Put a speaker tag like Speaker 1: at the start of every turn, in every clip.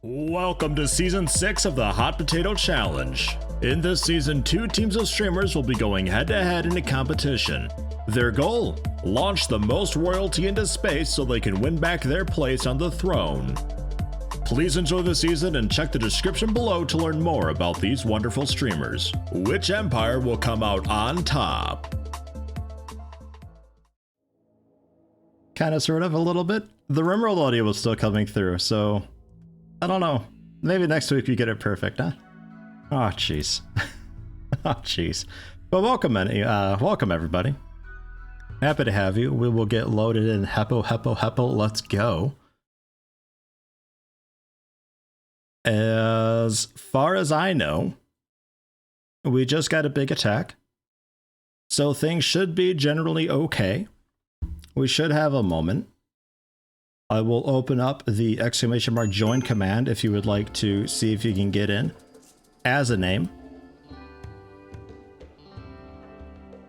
Speaker 1: Welcome to Season 6 of the Hot Potato Challenge. In this season, 2 teams of streamers will be going head-to-head in a competition. Their goal? Launch the most royalty into space so they can win back their place on the throne. Please enjoy the season and check the description below to learn more about these wonderful streamers. Which empire will come out on top?
Speaker 2: Kinda, sort of, a little bit. The RimWorld audio was still coming through, so I don't know. Maybe next week we get it perfect, huh? Oh, jeez. Oh, jeez. But welcome, everybody. Happy to have you. We will get loaded in Heppo. Let's go. As far as I know, we just got a big attack, so things should be generally okay. We should have a moment. I will open up the ! join command if you would like to see if you can get in as a name.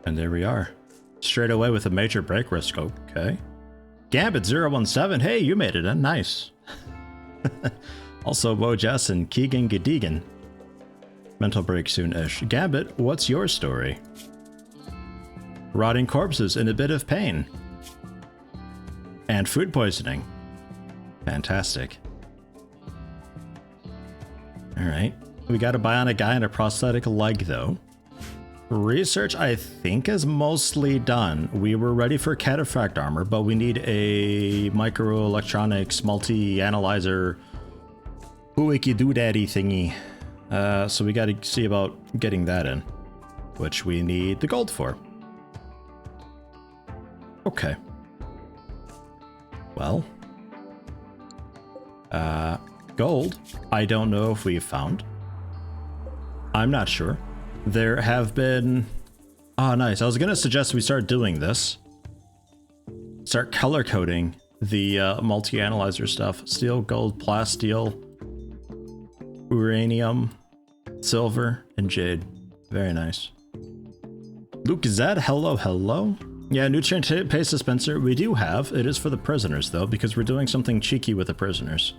Speaker 2: And there we are. Straight away with a major break risk. Okay. Gambit017. Hey, you made it in. Nice. Also, Wojess and Keegan Gadigan. Mental break soon-ish. Gambit, what's your story? Rotting corpses in a bit of pain. And food poisoning. Fantastic. Alright. We got a bionic guy and a prosthetic leg, though. Research, I think, is mostly done. We were ready for cataphract armor, but we need a microelectronics multi-analyzer hooicky-doodaddy thingy. So we gotta see about getting that in, which we need the gold for. Okay. Well, gold, I don't know if we've found. I'm not sure. There have been... Oh, nice. I was going to suggest we start doing this. Start color coding the multi-analyzer stuff. Steel, gold, plasteel, uranium, silver, and jade. Very nice. Luke Zed, hello. Yeah, nutrient paste dispenser we do have. It is for the prisoners, though, because we're doing something cheeky with the prisoners.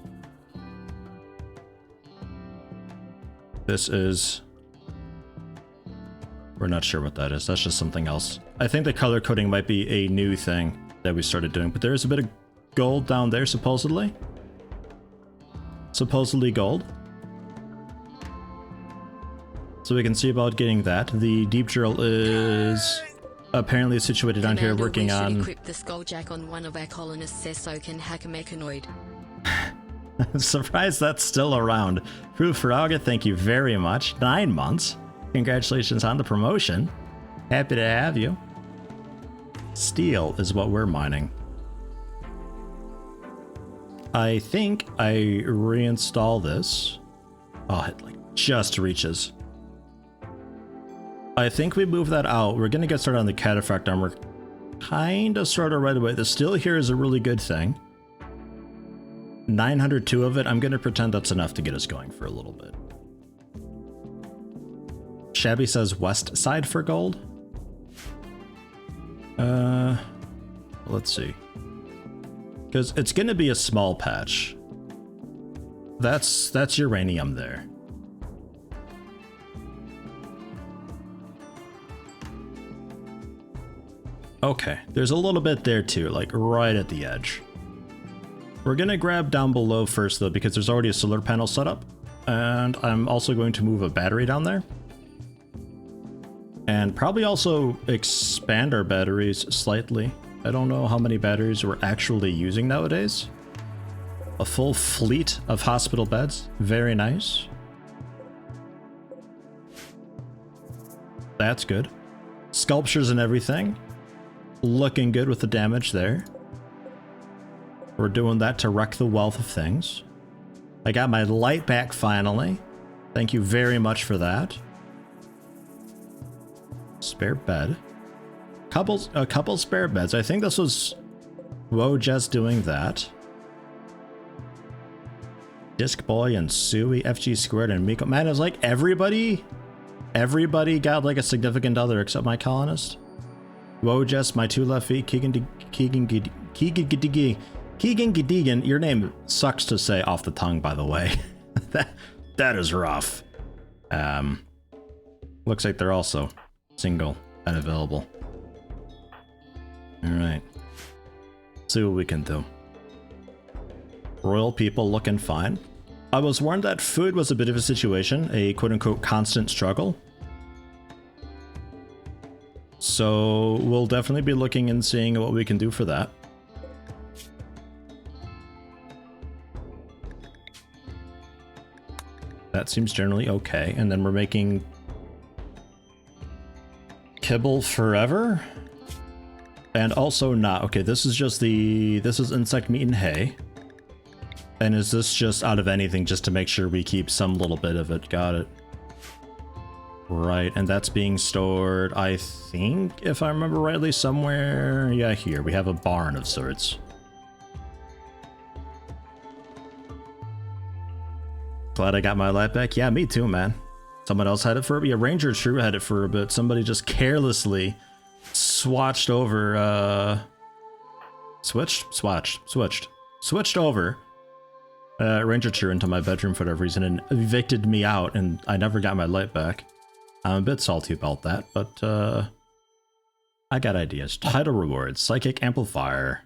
Speaker 2: This is... We're not sure what that is. That's just something else. I think the color coding might be a new thing that we started doing, but there is a bit of gold down there, supposedly. Supposedly gold. So we can see about getting that. The deep drill is... apparently situated down here working on...
Speaker 3: We should equip the skulljack on one of our colonists so can hack a mechanoid.
Speaker 2: I'm surprised that's still around. Proof Faraga, thank you very much. 9 months. Congratulations on the promotion. Happy to have you. Steel is what we're mining. I think I reinstall this. Oh, it like just reaches. I think we move that out. We're gonna get started on the cataphract armor kinda sorta right away. The steel here is a really good thing. 902 of it. I'm gonna pretend that's enough to get us going for a little bit. Shabby says west side for gold. Let's see. Because it's gonna be a small patch. That's uranium there. Okay, there's a little bit there too, like right at the edge. We're gonna grab down below first though, because there's already a solar panel set up. And I'm also going to move a battery down there. And probably also expand our batteries slightly. I don't know how many batteries we're actually using nowadays. A full fleet of hospital beds, very nice. That's good. Sculptures and everything. Looking good with the damage there. We're doing that to wreck the wealth of things. I got my light back finally. Thank you very much for that. Spare bed. A couple spare beds. I think this was Wojess doing that. Disc Boy and Sui, FG Squared and Miko. Man, it was like everybody got like a significant other except my colonist. Wojess, my 2 left feet, Keegan Gidigi, Keegan Gdeegan, your name sucks to say off the tongue, by the way. that is rough. Looks like they're also single and available. Alright. See what we can do. Royal people looking fine. I was warned that food was a bit of a situation, a quote-unquote constant struggle. So we'll definitely be looking and seeing what we can do for that. That seems generally okay. And then we're making kibble forever. And also not. Okay, this is just this is insect meat and hay. And is this just out of anything just to make sure we keep some little bit of it? Got it. Right, and that's being stored, I think, if I remember rightly, somewhere... Yeah, here. We have a barn of sorts. Glad I got my light back. Yeah, me too, man. Someone else had it for a bit. Yeah, Ranger True had it for a bit. Somebody just carelessly switched over, switched over Ranger True into my bedroom for whatever reason and evicted me out, and I never got my light back. I'm a bit salty about that, but I got ideas. Title rewards, Psychic Amplifier.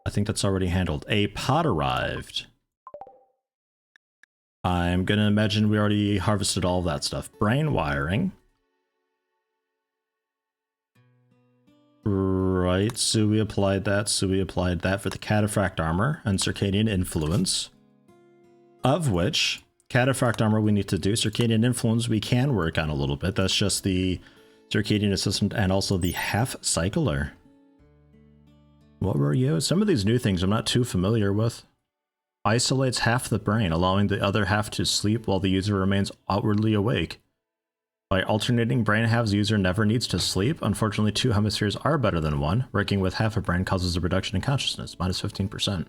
Speaker 2: I think that's already handled. A pot arrived. I'm gonna imagine we already harvested all of that stuff. Brain wiring. Right, so we applied that. So we applied that for the Cataphract armor and Circadian Influence. Of which, Cataphract armor we need to do. Circadian Influence we can work on a little bit. That's just the Circadian Assistant and also the Half Cycler. What were you? Some of these new things I'm not too familiar with. Isolates half the brain, allowing the other half to sleep while the user remains outwardly awake. By alternating brain halves, the user never needs to sleep. Unfortunately, 2 hemispheres are better than 1. Working with half a brain causes a reduction in consciousness, minus 15%.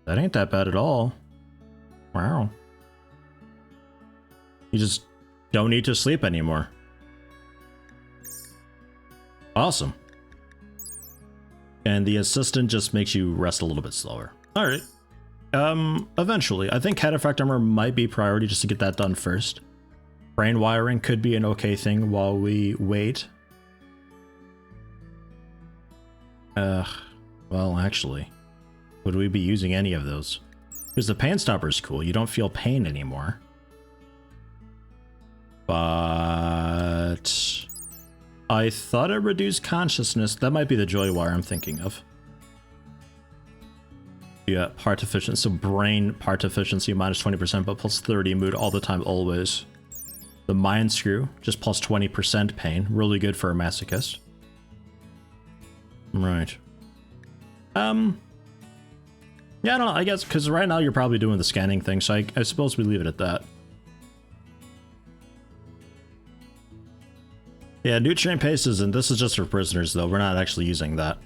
Speaker 2: That ain't that bad at all. Wow. You just don't need to sleep anymore. Awesome. And the assistant just makes you rest a little bit slower. Alright. Eventually. I think Cataphract armor might be priority just to get that done first. Brain wiring could be an okay thing while we wait. Well, actually, would we be using any of those? Because the pain stopper is cool. You don't feel pain anymore. But I thought it reduced consciousness. That might be the joy wire I'm thinking of. Yeah, part efficiency. So brain part efficiency minus 20%, but plus 30 mood all the time, always. The mind screw, just plus 20% pain. Really good for a masochist. Right. Yeah, I don't know. I guess because right now you're probably doing the scanning thing, so I suppose we leave it at that. Yeah, nutrient paste is, and this is just for prisoners though. We're not actually using that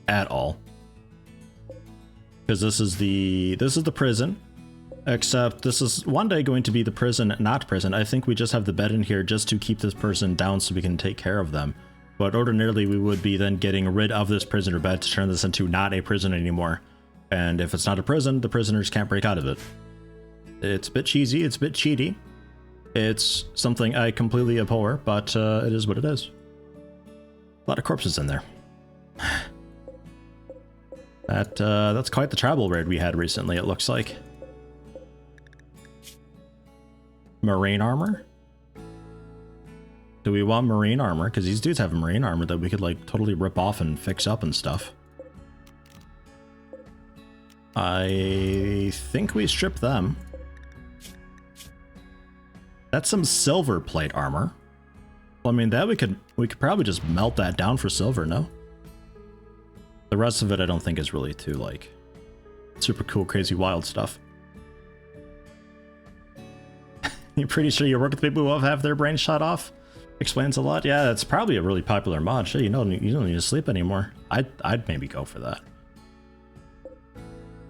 Speaker 2: at all. Because this is the prison, except this is one day going to be the prison, not prison. I think we just have the bed in here just to keep this person down so we can take care of them. But ordinarily we would be then getting rid of this prisoner bed to turn this into not a prison anymore. And if it's not a prison, the prisoners can't break out of it. It's a bit cheesy, it's a bit cheaty. It's something I completely abhor, but it is what it is. A lot of corpses in there. That's quite the travel raid we had recently, it looks like. Marine armor? Do we want marine armor? Because these dudes have marine armor that we could like totally rip off and fix up and stuff. I think we strip them. That's some silver plate armor. Well, I mean, that we could probably just melt that down for silver, no? The rest of it I don't think is really too, like, super cool, crazy, wild stuff. You're pretty sure you work with people who have their brains shot off? Explains a lot. Yeah, that's probably a really popular mod. Shit, you don't need to sleep anymore. I'd maybe go for that.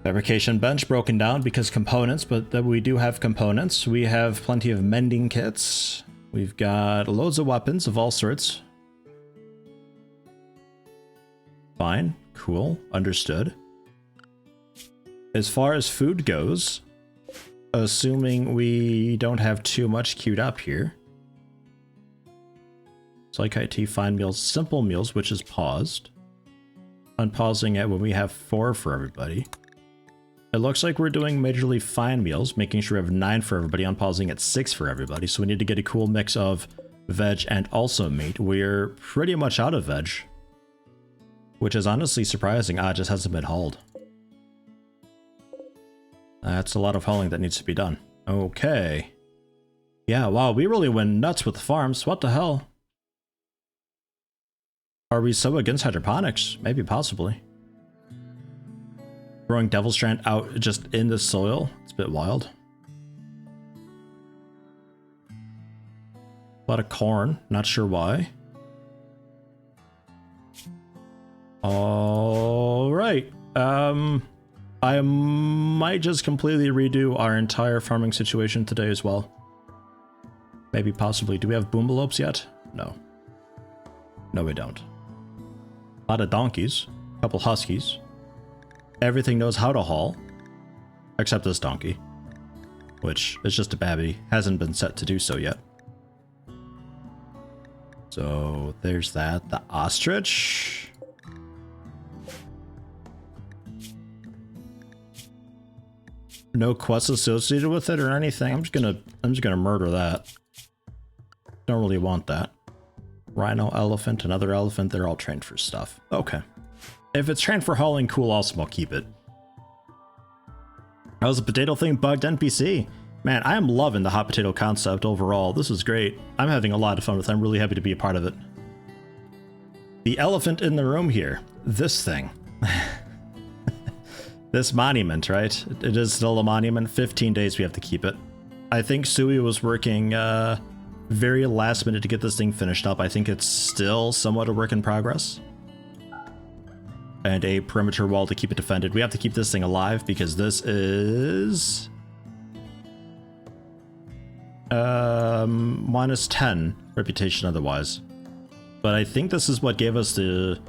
Speaker 2: Fabrication bench broken down because components, but that we do have components. We have plenty of mending kits. We've got loads of weapons of all sorts. Fine. Cool. Understood. As far as food goes, assuming we don't have too much queued up here. Psych IT, fine meals, simple meals, which is paused. Unpausing it when we have 4 for everybody. It looks like we're doing majorly fine meals, making sure we have 9 for everybody, unpausing at 6 for everybody. So we need to get a cool mix of veg and also meat. We're pretty much out of veg, which is honestly surprising. Ah, it just hasn't been hauled. That's a lot of hauling that needs to be done. Okay. Yeah, wow, we really went nuts with the farms. What the hell? Are we so against hydroponics? Maybe, possibly. Growing Devil Strand out just in the soil? It's a bit wild. A lot of corn. Not sure why. Alright. I might just completely redo our entire farming situation today as well. Maybe, possibly. Do we have boomalopes yet? No. No, we don't. A lot of donkeys. A couple huskies. Everything knows how to haul. Except this donkey. Which is just a babby. Hasn't been set to do so yet. So, there's that. The ostrich. No quests associated with it or anything. I'm just gonna murder that. Don't really want that. Rhino, elephant, another elephant. They're all trained for stuff. Okay. If it's trained for hauling, cool, awesome, I'll keep it. How's the potato thing bugged NPC? Man, I am loving the hot potato concept overall. This is great. I'm having a lot of fun with it. I'm really happy to be a part of it. The elephant in the room here. This thing. This monument, right? It is still a monument. 15 days we have to keep it. I think Sui was working very last minute to get this thing finished up. I think it's still somewhat a work in progress. And a perimeter wall to keep it defended. We have to keep this thing alive because this is... -10 reputation otherwise. But I think this is what gave us the...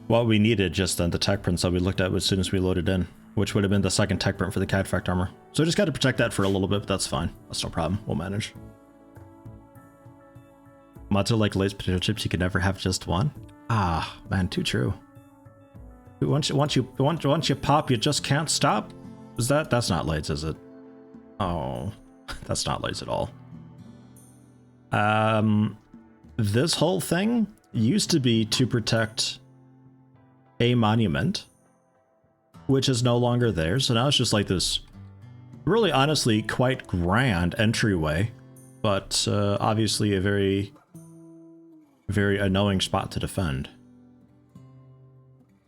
Speaker 2: what we needed just on the tech prints that we looked at as soon as we loaded in, which would have been the second tech print for the Cadfact armor. So I just got to protect that for a little bit, but that's fine. That's no problem. We'll manage. Mods are like Lay's potato chips. You can never have just one. Ah, man, too true. Once you pop, you just can't stop. Is that's not Lay's, is it? Oh, that's not Lay's at all. This whole thing used to be to protect a monument, which is no longer there. So now it's just like this really honestly quite grand entryway, but obviously a very, very annoying spot to defend.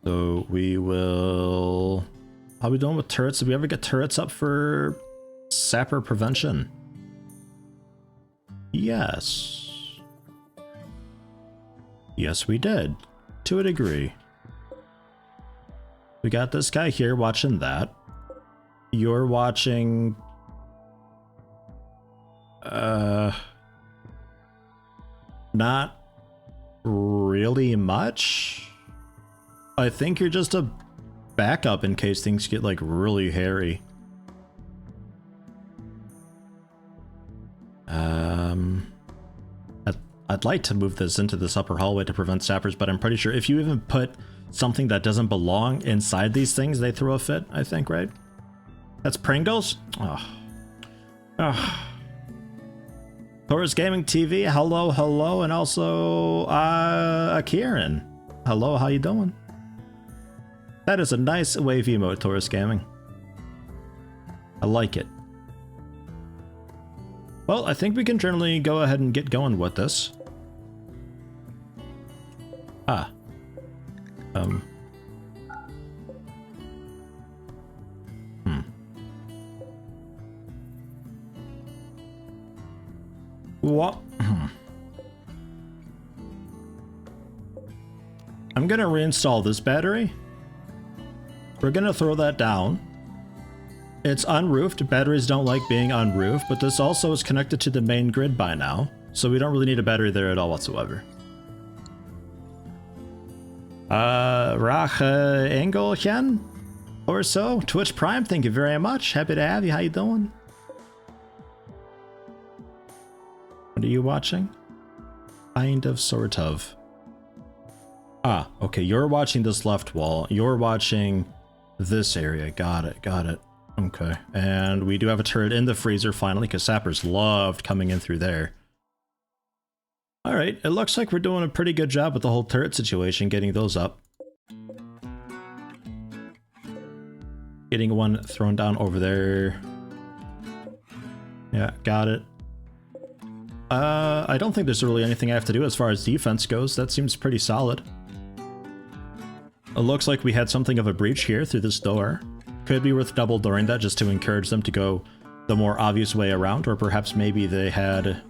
Speaker 2: So we will... How are we doing with turrets? Did we ever get turrets up for Sapper prevention? Yes. Yes, we did. To a degree. We got this guy here watching that. You're watching... Not really much. I think you're just a backup in case things get like really hairy. I'd like to move this into this upper hallway to prevent sappers, but I'm pretty sure if you even put something that doesn't belong inside these things, they throw a fit, I think, right? That's Pringles? Oh. Oh. Taurus Gaming TV, hello, hello, and also Kieran. Hello, how you doing? That is a nice wave emote, Taurus Gaming. I like it. Well, I think we can generally go ahead and get going with this. What? I'm gonna reinstall this battery. We're gonna throw that down. It's unroofed. Batteries don't like being unroofed, but this also is connected to the main grid by now, so we don't really need a battery there at all whatsoever. Rach Engelchen or so. Twitch Prime, thank you very much. Happy to have you. How you doing? What are you watching? Kind of, sort of. Ah, okay, you're watching this left wall. You're watching this area. Got it, got it. Okay, and we do have a turret in the freezer finally, because Sappers loved coming in through there. Alright, it looks like we're doing a pretty good job with the whole turret situation, getting those up. Getting one thrown down over there. Yeah, got it. I don't think there's really anything I have to do as far as defense goes. That seems pretty solid. It looks like we had something of a breach here through this door. Could be worth double dooring that just to encourage them to go the more obvious way around, or perhaps maybe they had...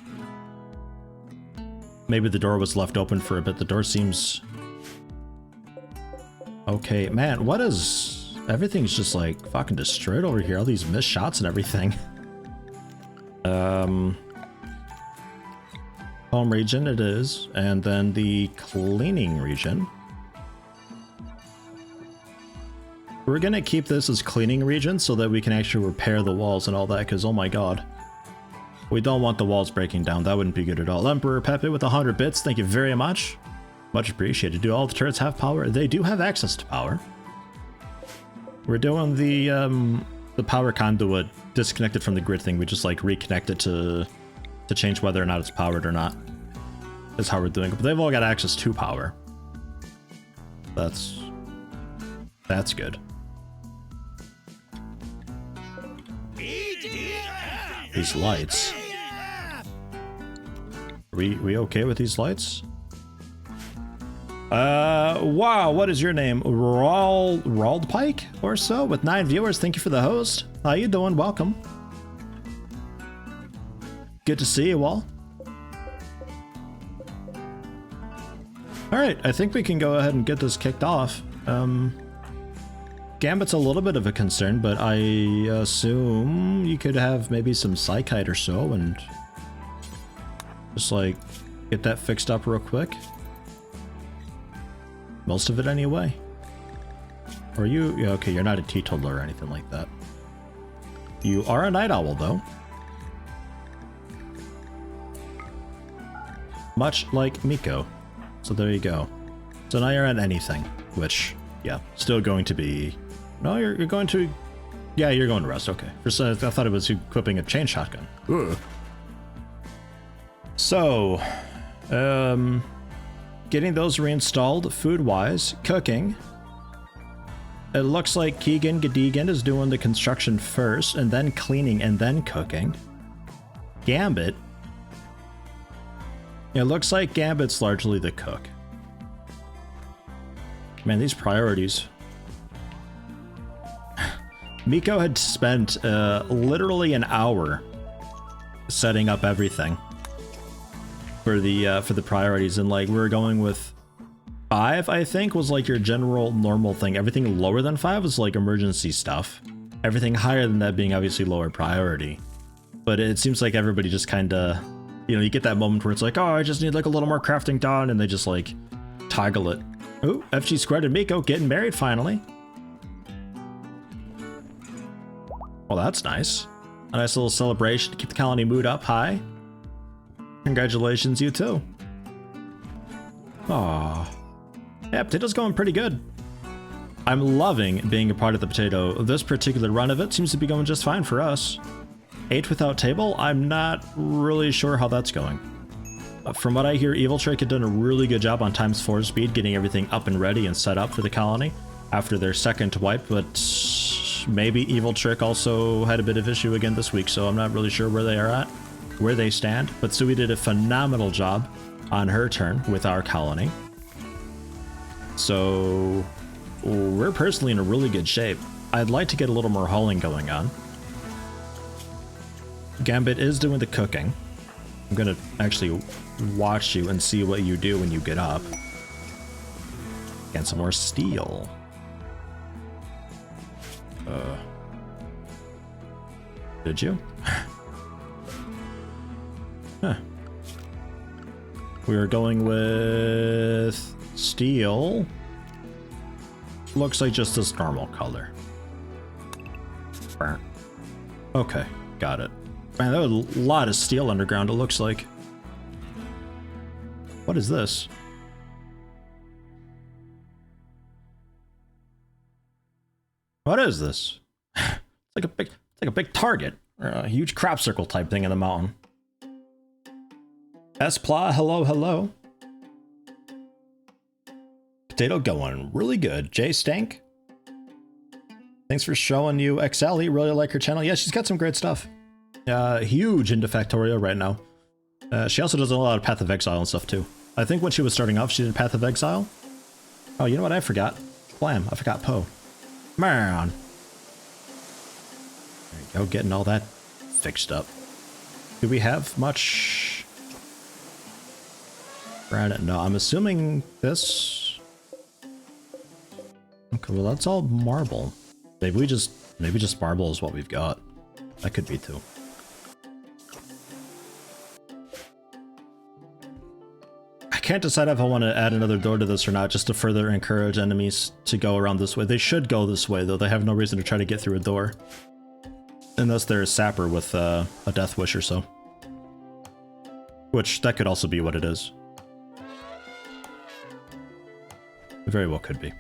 Speaker 2: Maybe the door was left open for a bit. The door seems... Okay, man, what is... Everything's just like fucking destroyed over here. All these missed shots and everything. Home region it is, and then the cleaning region. We're gonna keep this as cleaning region so that we can actually repair the walls and all that, because oh my god. We don't want the walls breaking down, that wouldn't be good at all. Emperor Pepe with 100 bits, thank you very much. Much appreciated. Do all the turrets have power? They do have access to power. We're doing the power conduit disconnected from the grid thing. We just like reconnect it to change whether or not it's powered or not. That's how we're doing it. But they've all got access to power. That's good. These lights. Are we okay with these lights? Wow, what is your name? Rald Pike or so? With 9 viewers, thank you for the host. How you doing? Welcome. Good to see you all. Alright, I think we can go ahead and get this kicked off. Gambit's a little bit of a concern, but I assume you could have maybe some Psykite or so and just like get that fixed up real quick. Most of it anyway. Or you, yeah, okay, you're not a teetotaler or anything like that. You are a night owl though. Much like Miko. So there you go. So now you're at anything, which, yeah, still going to be... No, you're going to... Yeah, you're going to rest, okay. First, I thought it was equipping a chain shotgun. Ugh. So, getting those reinstalled food-wise, cooking. It looks like Keegan Gadegan is doing the construction first, and then cleaning, and then cooking. Gambit. It looks like Gambit's largely the cook. Man, these priorities. Miko had spent literally an hour setting up everything for the priorities, and like we were going with 5, I think, was like your general normal thing. Everything lower than 5 was like emergency stuff. Everything higher than that being obviously lower priority. But it seems like everybody just kind of, you know, you get that moment where it's like, oh, I just need like a little more crafting done, and they just like toggle it. Ooh, FG Squared and Miko getting married finally. Well, that's nice. A nice little celebration to keep the colony mood up high. Congratulations, you too. Aww. Yeah, potato's going pretty good. I'm loving being a part of the potato. This particular run of it seems to be going just fine for us. 8 without table? I'm not really sure how that's going. From what I hear, Evil Trick had done a really good job on ×4 speed, getting everything up and ready and set up for the colony after their second wipe, but maybe Evil Trick also had a bit of issue again this week, so I'm not really sure where they are at, where they stand. But Sui did a phenomenal job on her turn with our colony. So we're personally in a really good shape. I'd like to get a little more hauling going on. Gambit is doing the cooking. I'm gonna actually watch you and see what you do when you get up. And some more steel. Did you? Huh. We are going with steel. looks like just this normal color. Okay, got it. Man, there was a lot of steel underground, it looks like. What is this? What is this? It's like a big target, or a huge crop circle type thing in the mountain. Espla, hello, hello. Potato going really good. Jay Stank, thanks for showing you XL. You really like her channel. Yeah, she's got some great stuff. Huge into Factorio right now. She also does a lot of Path of Exile and stuff too. I think when she was starting off, she did Path of Exile. Oh, you know what? I forgot. Blam! I forgot Poe. Man. There you go, getting all that fixed up. Do we have much granite? No, I'm assuming this. Okay, well that's all marble. Maybe just marble is what we've got. That could be too. I can't decide if I want to add another door to this or not, just to further encourage enemies to go around this way. They should go this way, though. They have no reason to try to get through a door. Unless there's Sapper with a Death Wish or so. Which, that could also be what it is. It very well could be.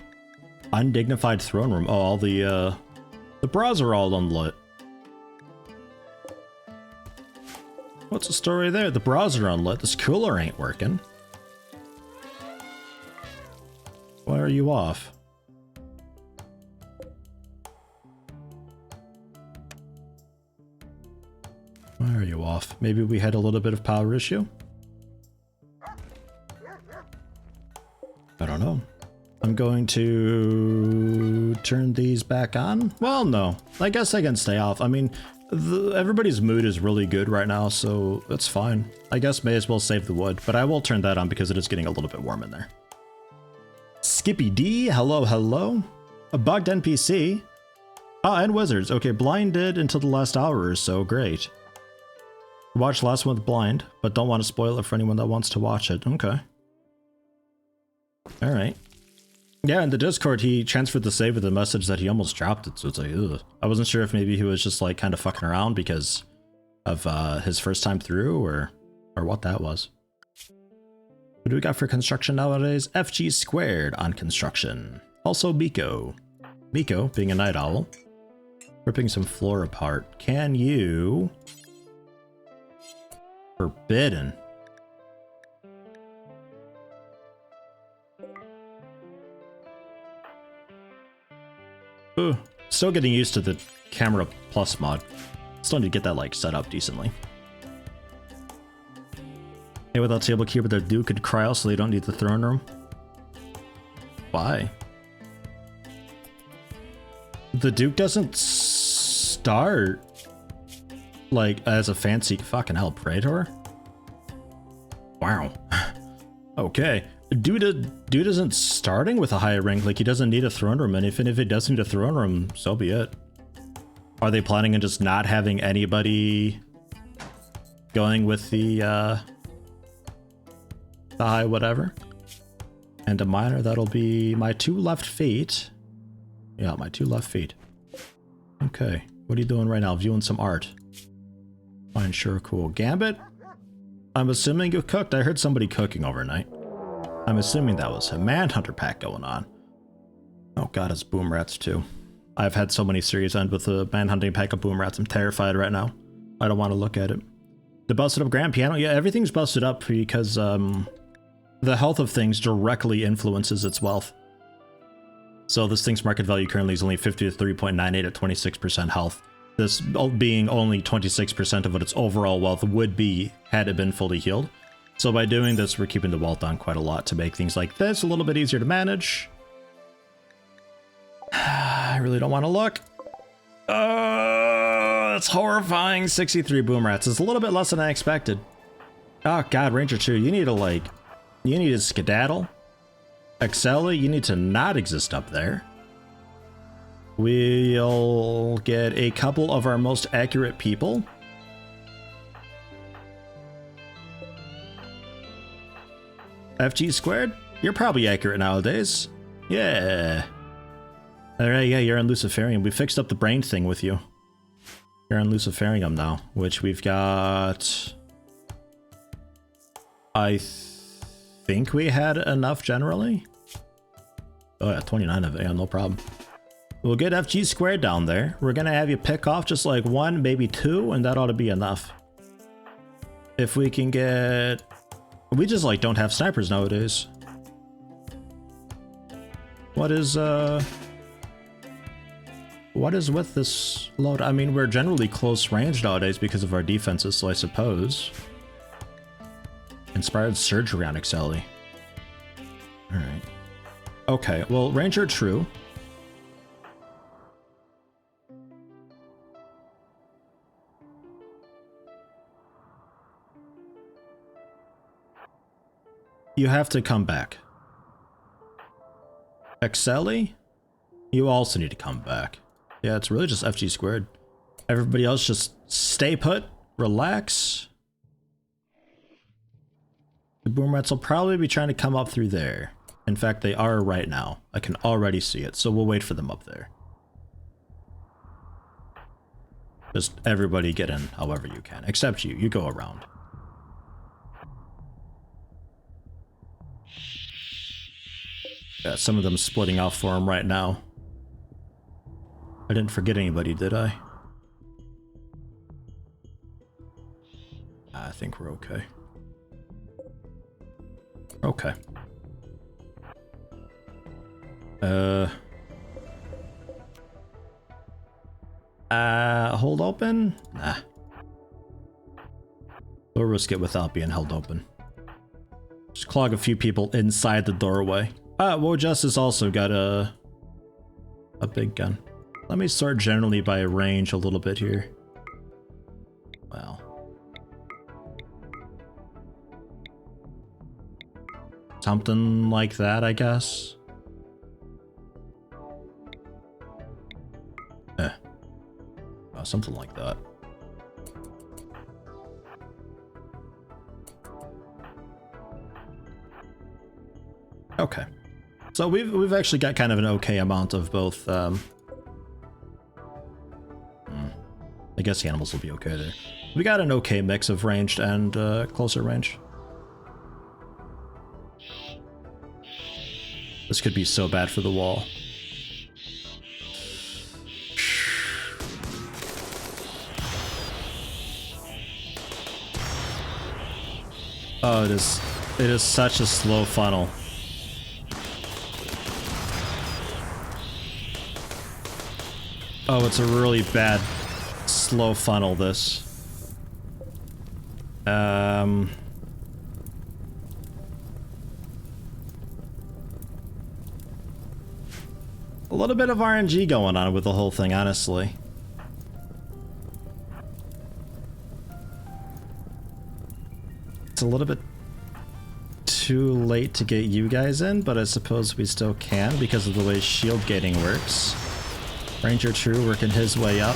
Speaker 2: Undignified throne room. Oh, all the bras are all unlit. What's the story there? The bras are unlit. This cooler ain't working. Why are you off? Why are you off? Maybe we had a little bit of power issue? I don't know. I'm going to turn these back on. Well, no. I guess I can stay off. I mean, everybody's mood is really good right now, so that's fine. I guess may as well save the wood, but I will turn that on because it is getting a little bit warm in there. Skippy D, hello, hello. A bugged NPC. Ah, and wizards. Okay, blinded until the last hour or so. Great. Watch last one with blind, but don't want to spoil it for anyone that wants to watch it. Okay. Alright. Yeah, in the Discord, he transferred the save with a message that he almost dropped it, so it's like, ugh. I wasn't sure if maybe he was just like kind of fucking around because of his first time through, or what that was. What do we got for construction nowadays? FG squared on construction. Also Miko. Miko, being a night owl. Ripping some floor apart. Can you... Forbidden. Ooh, still getting used to the camera plus mod. Still need to get that like set up decently. Hey, without table cube, their Duke could cry out so they don't need the throne room. Why? The Duke doesn't start like as a fancy fucking hell Praetor. Wow. Okay. Dude isn't starting with a higher rank, like he doesn't need a throne room, and if he does need a throne room, so be it. Are they planning on just not having anybody going with the high whatever? And a minor, that'll be my 2 left feet. Yeah, my 2 left feet. Okay, what are you doing right now? Viewing some art. Fine, sure, cool. Gambit? I'm assuming you cooked. I heard somebody cooking overnight. I'm assuming that was a Manhunter pack going on. Oh god, it's boomrats too. I've had so many series end with a manhunting pack of boomrats. I'm terrified right now. I don't want to look at it. The busted up grand piano? Yeah, everything's busted up because the health of things directly influences its wealth. So this thing's market value currently is only 53.98 at 26% health. This being only 26% of what its overall wealth would be had it been fully healed. So by doing this, we're keeping the wealth down quite a lot to make things like this a little bit easier to manage. I really don't want to look. That's horrifying. 63 boomrats. It's a little bit less than I expected. Oh god, Ranger 2, you need to skedaddle. Excella, you need to not exist up there. We'll get a couple of our most accurate people. FG squared? You're probably accurate nowadays. Yeah. Alright, yeah, you're on Luciferium. We fixed up the brain thing with you. You're on Luciferium now, which we've got... I think we had enough generally. Oh yeah, 29 of it, yeah, no problem. We'll get FG squared down there. We're gonna have you pick off just like 1, maybe 2, and that ought to be enough. If we can get... We just like don't have snipers nowadays. What is with this load? I mean, we're generally close range nowadays because of our defenses, so I suppose. Inspired surgery on Excelli. Alright. Okay, well, Ranger true. You have to come back. Excelli? You also need to come back. Yeah, it's really just FG squared. Everybody else just stay put, relax. The boomrats will probably be trying to come up through there. In fact, they are right now. I can already see it, so we'll wait for them up there. Just everybody get in however you can, except you. You go around. Yeah, some of them splitting off for him right now. I didn't forget anybody, did I? I think we're okay. Okay. Hold open? Nah. We'll risk it without being held open. Just clog a few people inside the doorway. Woe Justice also got a big gun. Let me sort generally by range a little bit here. Wow. Something like that, I guess. Something like that. Okay. So we've actually got kind of an okay amount of both. I guess the animals will be okay there. We got an okay mix of ranged and closer range. This could be so bad for the wall. Oh, it is such a slow funnel. Oh, it's a really bad slow funnel, this. A little bit of RNG going on with the whole thing, honestly. It's a little bit too late to get you guys in, but I suppose we still can because of the way shield gating works. Ranger True working his way up.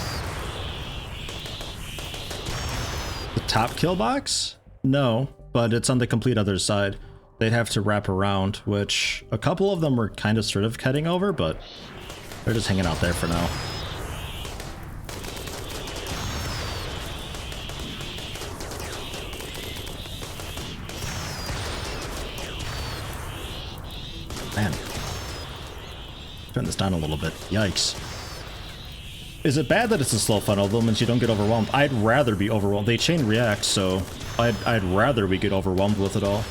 Speaker 2: The top kill box? No, but it's on the complete other side. They'd have to wrap around, which a couple of them were kind of sort of cutting over, but they're just hanging out there for now. Man. Turn this down a little bit. Yikes. Is it bad that it's a slow funnel, though, means you don't get overwhelmed? I'd rather be overwhelmed. They chain react, so I'd rather we get overwhelmed with it all.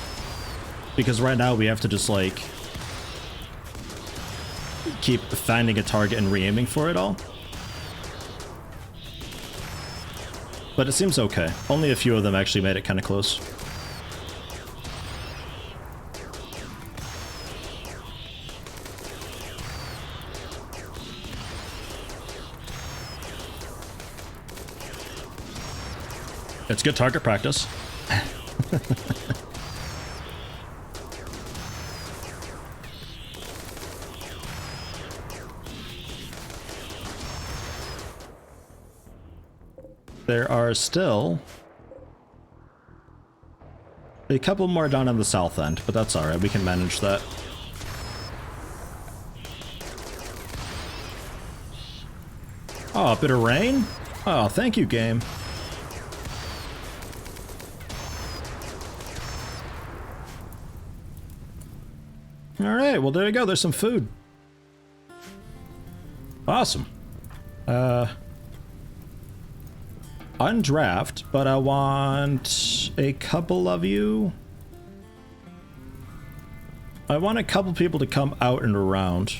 Speaker 2: Because right now we have to just, like, keep finding a target and re-aiming for it all. But it seems okay. Only a few of them actually made it kind of close. It's good target practice. There are still a couple more down on the south end, but that's alright, we can manage that. Oh, a bit of rain? Oh, thank you, game. Alright, well there you go, there's some food. Awesome. Undraft, but I want a couple of you. I want a couple people to come out and around.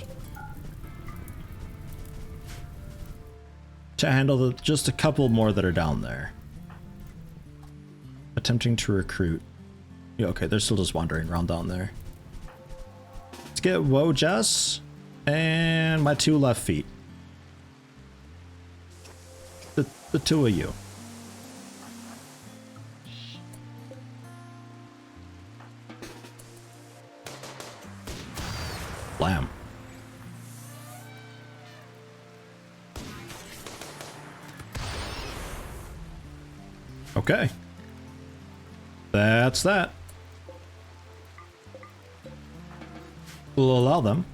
Speaker 2: To handle just a couple more that are down there. Attempting to recruit. Yeah, okay, they're still just wandering around down there. Let's get Woe Jess and my 2 left feet. The 2 of you. Blam. Okay. That's that. We'll allow them.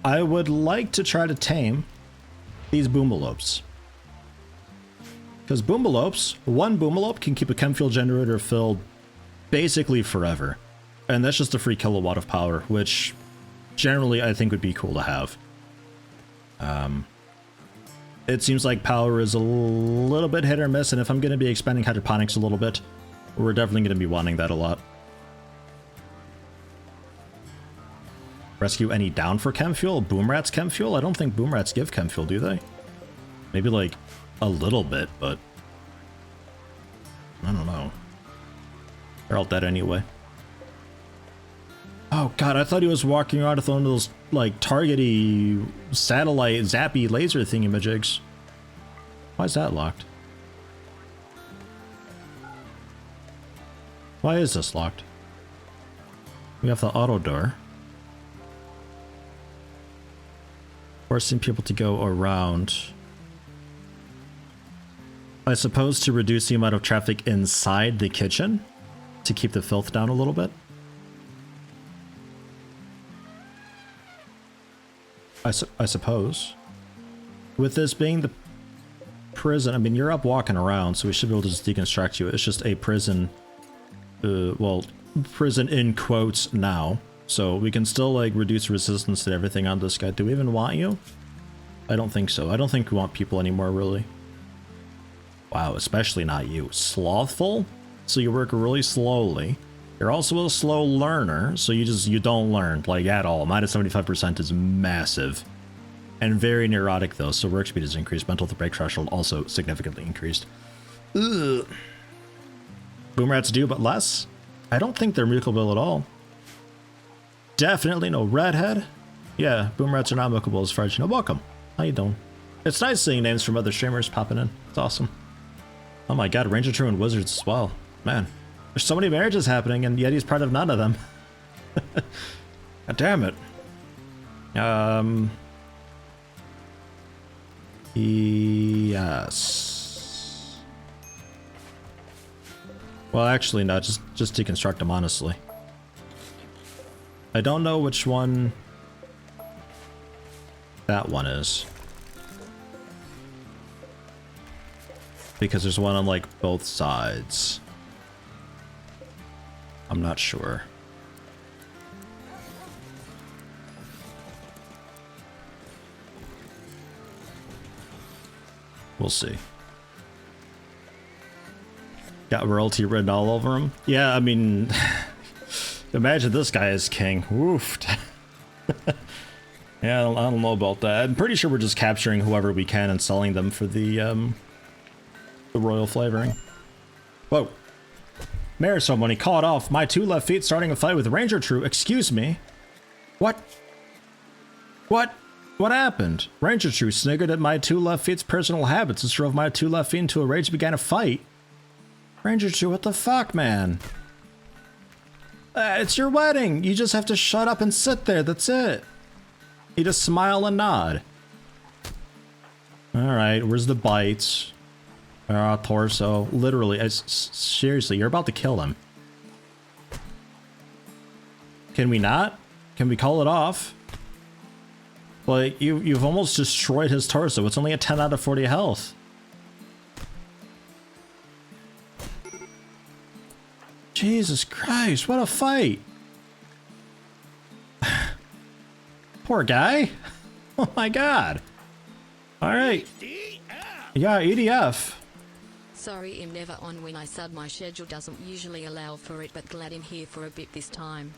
Speaker 2: I would like to try to tame these boomalopes. Because boomalopes, one boomalope can keep a chem fuel generator filled basically forever. And that's just a free kilowatt of power, which generally I think would be cool to have. It seems like power is a little bit hit or miss, and if I'm going to be expanding hydroponics a little bit, we're definitely going to be wanting that a lot. Rescue any down for chem fuel? Boomrat's chem fuel? I don't think boomrats give chem fuel, do they? Maybe like a little bit, but I don't know. They're all dead anyway. Oh god, I thought he was walking around with one of those like targety satellite zappy laser thingamajigs. Why is that locked? Why is this locked? We have the auto door. Forcing people to go around. I suppose to reduce the amount of traffic inside the kitchen to keep the filth down a little bit. I suppose. With this being the prison, I mean, you're up walking around, so we should be able to just deconstruct you. It's just a prison, well, prison in quotes now. So we can still, like, reduce resistance to everything on this guy. Do we even want you? I don't think so. I don't think we want people anymore, really. Wow, especially not you. Slothful? So you work really slowly. You're also a slow learner, so you don't learn, like, at all. Minus 75% is massive. And very neurotic, though, so work speed is increased. Mental break threshold also significantly increased. Ugh. Boomrats do, but less? I don't think they're amicable at all. Definitely no redhead. Yeah, boomrats are not amicable as far as you know. Welcome. How you doing? It's nice seeing names from other streamers popping in. It's awesome. Oh my god, Ranger True and Wizards as well. Man. There's so many marriages happening, and yet he's part of none of them. God damn it. Yes. Well, actually, no. Just deconstruct them, honestly. I don't know which one that one is. Because there's one on, like, both sides. I'm not sure. We'll see. Got royalty written all over him. Yeah, I mean, imagine this guy as king. Woofed. Yeah, I don't know about that. I'm pretty sure we're just capturing whoever we can and selling them for the royal flavoring. Whoa. Mayor ceremony caught off. My 2 left feet starting a fight with Ranger True. Excuse me. What? What happened? Ranger True sniggered at my 2 left feet's personal habits and drove my 2 left feet into a rage and began a fight. Ranger True, what the fuck, man? It's your wedding. You just have to shut up and sit there. That's it. You just smile and nod. Alright, where's the bites? Torso. Literally, seriously, you're about to kill him. Can we not? Can we call it off? Like, you've almost destroyed his torso. It's only a 10 out of 40 health. Jesus Christ, what a fight. Poor guy. Oh my god. Alright. Yeah, EDF.
Speaker 3: Sorry I'm never on when I said my schedule doesn't usually allow for it, but glad I'm here for a bit this time.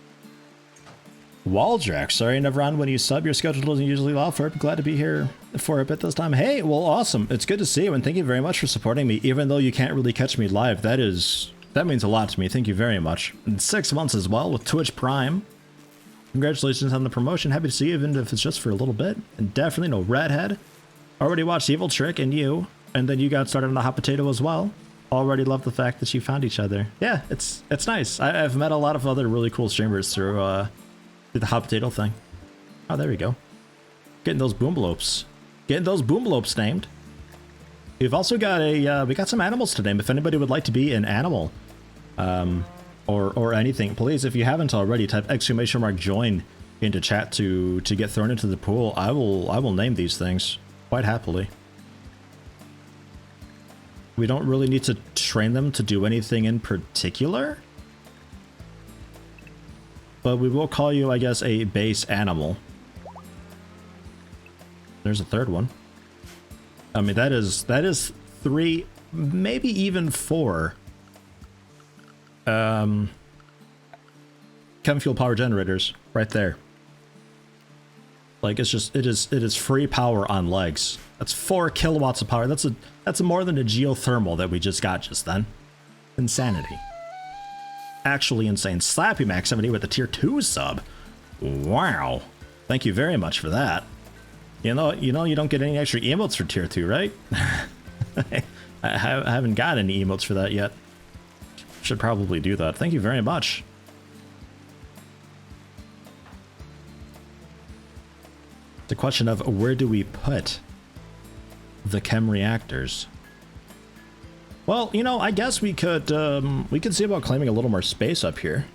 Speaker 2: Waldrak, sorry never on when you sub. Your schedule doesn't usually allow for it, but glad to be here for a bit this time. Hey, well, awesome. It's good to see you, and thank you very much for supporting me, even though you can't really catch me live. That means a lot to me. Thank you very much. And 6 months as well with Twitch Prime. Congratulations on the promotion. Happy to see you, even if it's just for a little bit. And definitely no redhead. Already watched Evil Trick and you, and then you got started on the Hot Potato as well. Already love the fact that you found each other. Yeah, it's nice. I've met a lot of other really cool streamers through the Hot Potato thing. Oh, there we go. Getting those boomblopes. Getting those boomblopes named. We've also got we got some animals to name. If anybody would like to be an animal, or anything, please, if you haven't already, type !join into chat to get thrown into the pool. I will name these things quite happily. We don't really need to train them to do anything in particular, but we will call you, I guess, a base animal. There's a third one. I mean, that is 3, maybe even 4 chem fuel power generators right there. Like, it's just, it is free power on legs. That's 4 kilowatts of power. That's more than a geothermal that we just got just then. Insanity. Actually insane. Slappy Max 70 with the tier 2 sub. Wow. Thank you very much for that. You know you don't get any extra emotes for tier 2, right? I haven't got any emotes for that yet. Should probably do that. Thank you very much. The question of where do we put the chem reactors? Well, I guess we could see about claiming a little more space up here.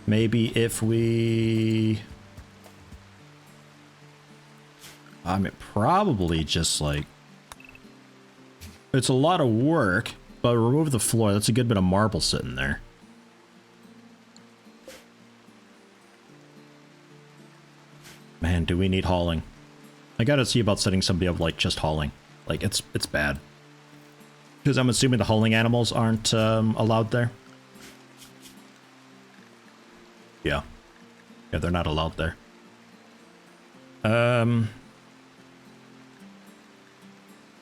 Speaker 2: Maybe if we, I mean, probably just like, it's a lot of work, but remove the floor. That's a good bit of marble sitting there. Man, do we need hauling? I gotta see about setting somebody up like just hauling. Like, it's bad. Because I'm assuming the hauling animals aren't allowed there. Yeah. Yeah, they're not allowed there.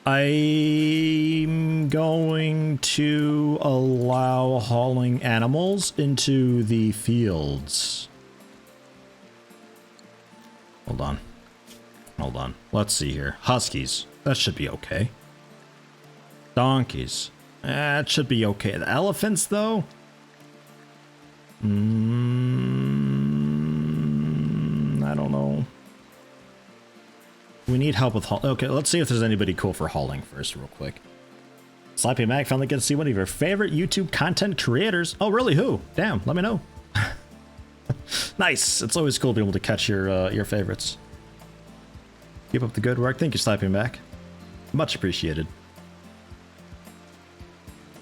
Speaker 2: I'm going to allow hauling animals into the fields. Hold on. Hold on. Let's see here. Huskies. That should be okay. Donkeys. That should be okay. The elephants, though? I don't know. We need help with haul. Okay, let's see if there's anybody cool for hauling first, real quick. Slappy Mac finally get to see one of your favorite YouTube content creators. Oh, really? Who? Damn, let me know. Nice. It's always cool to be able to catch your favorites. Keep up the good work. Thank you, Slappy Mac. Much appreciated.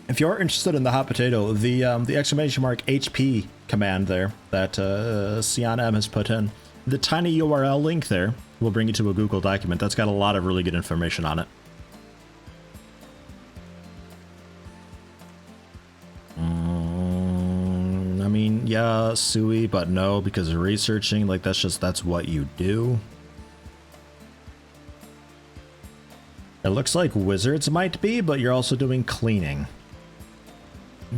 Speaker 2: If you're interested in the hot potato, the !HP command there that Sienna M has put in, the tiny URL link there will bring you to a Google document that's got a lot of really good information on it. I mean, yeah, Sui, but no, because of researching, like, that's what you do. It looks like wizards might be, but you're also doing cleaning.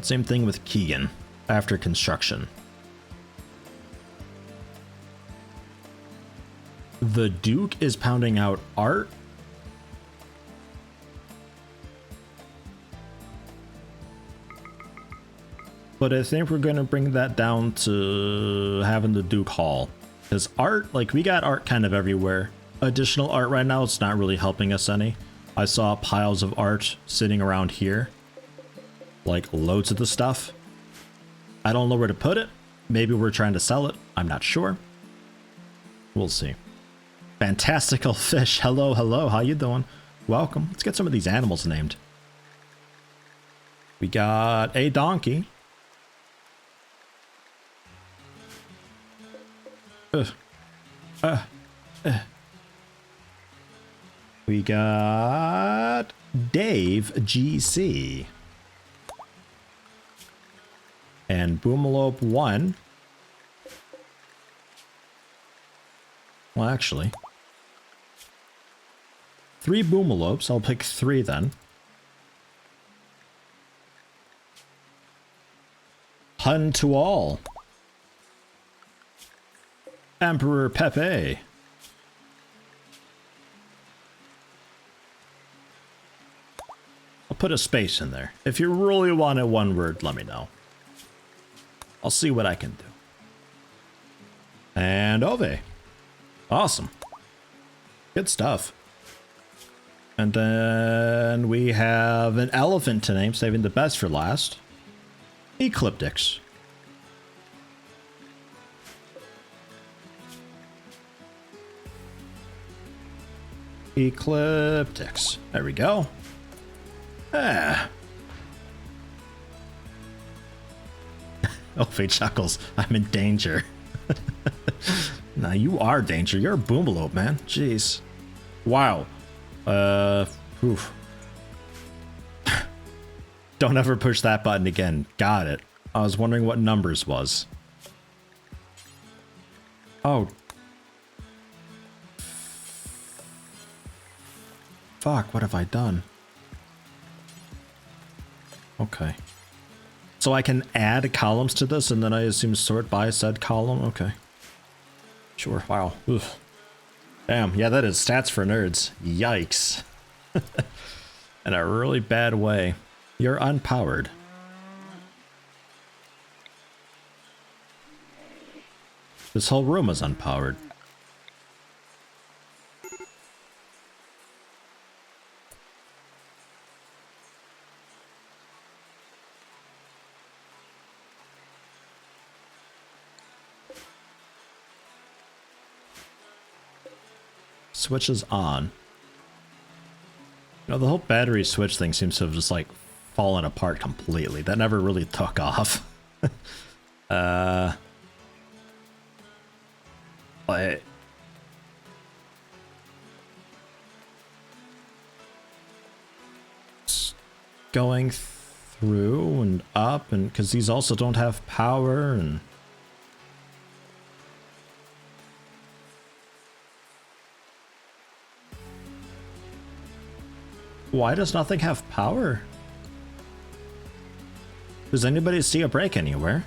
Speaker 2: Same thing with Keegan, after construction. The Duke is pounding out art. But I think we're going to bring that down to having the Duke Hall. Because art, like, we got art kind of everywhere. Additional art right now, it's not really helping us any. I saw piles of art sitting around here. Like, loads of the stuff. I don't know where to put it. Maybe we're trying to sell it. I'm not sure. We'll see. Fantastical fish. Hello, hello. How you doing? Welcome. Let's get some of these animals named. We got a donkey. We got Dave GC. And Boomalope 1. Well, actually. 3 Boomalopes. I'll pick 3 then. Hun to all. Emperor Pepe. I'll put a space in there. If you really want it one word, let me know. I'll see what I can do. And Ove. Awesome. Good stuff. And then we have an elephant to name, saving the best for last. Ecliptics. Ecliptics. There we go. Ah. Ove chuckles. I'm in danger. Nah, you are danger. You're a boomalope, man. Jeez. Wow. Oof. Don't ever push that button again. Got it. I was wondering what numbers was. Oh. Fuck, what have I done? Okay. So I can add columns to this and then I assume sort by said column? Okay. Sure, wow. Oof. Damn, yeah, that is stats for nerds. Yikes. In a really bad way. You're unpowered. This whole room is unpowered. Switch is on. You know, the whole battery switch thing seems to have just like fallen apart completely. That never really took off. But going through and up, and because these also don't have power, and why does nothing have power? Does anybody see a break anywhere?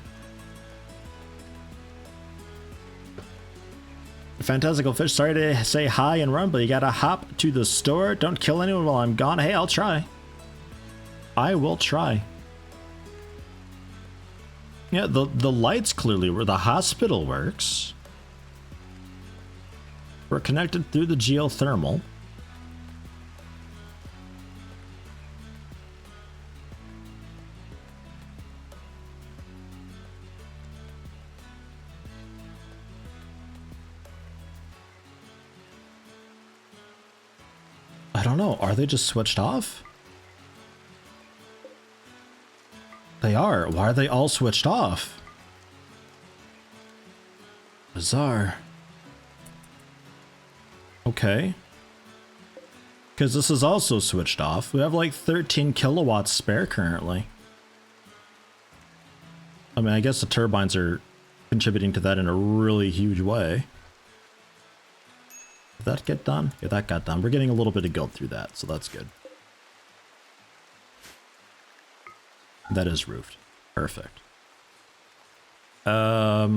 Speaker 2: Fantastical fish, sorry to say hi and run, but you gotta hop to the store. Don't kill anyone while I'm gone. Hey, I'll try. I will try. Yeah, the lights clearly where the hospital works. We're connected through the geothermal. I don't know. Are they just switched off? They are. Why are they all switched off? Bizarre. Okay. Because this is also switched off. We have like 13 kilowatts spare currently. I mean, I guess the turbines are contributing to that in a really huge way. Did that get done? Yeah, that got done. We're getting a little bit of guild through that, so that's good. That is roofed. Perfect. Yeah,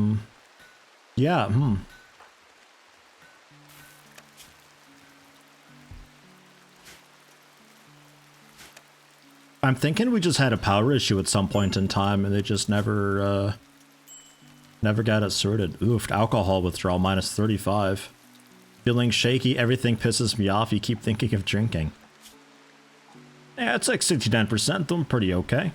Speaker 2: I'm thinking we just had a power issue at some point in time and they just never got it sorted. Oof, alcohol withdrawal minus 35. Feeling shaky, everything pisses me off, you keep thinking of drinking. Yeah, it's like 69%, doing pretty okay.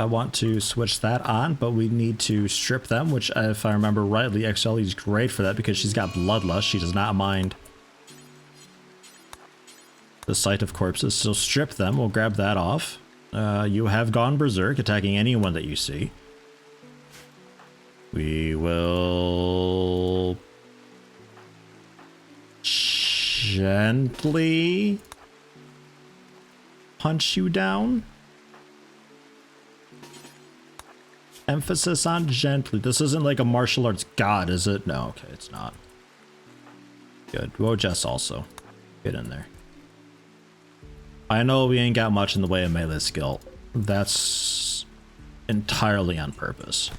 Speaker 2: I want to switch that on, but we need to strip them, which if I remember rightly, XLE is great for that because she's got bloodlust. She does not mind the sight of corpses, so strip them. We'll grab that off. You have gone berserk, attacking anyone that you see. We will gently punch you down. Emphasis on gently. This isn't like a martial arts god, is it? No, okay, it's not. Good. Wojess also. Get in there. I know we ain't got much in the way of melee skill. That's entirely on purpose.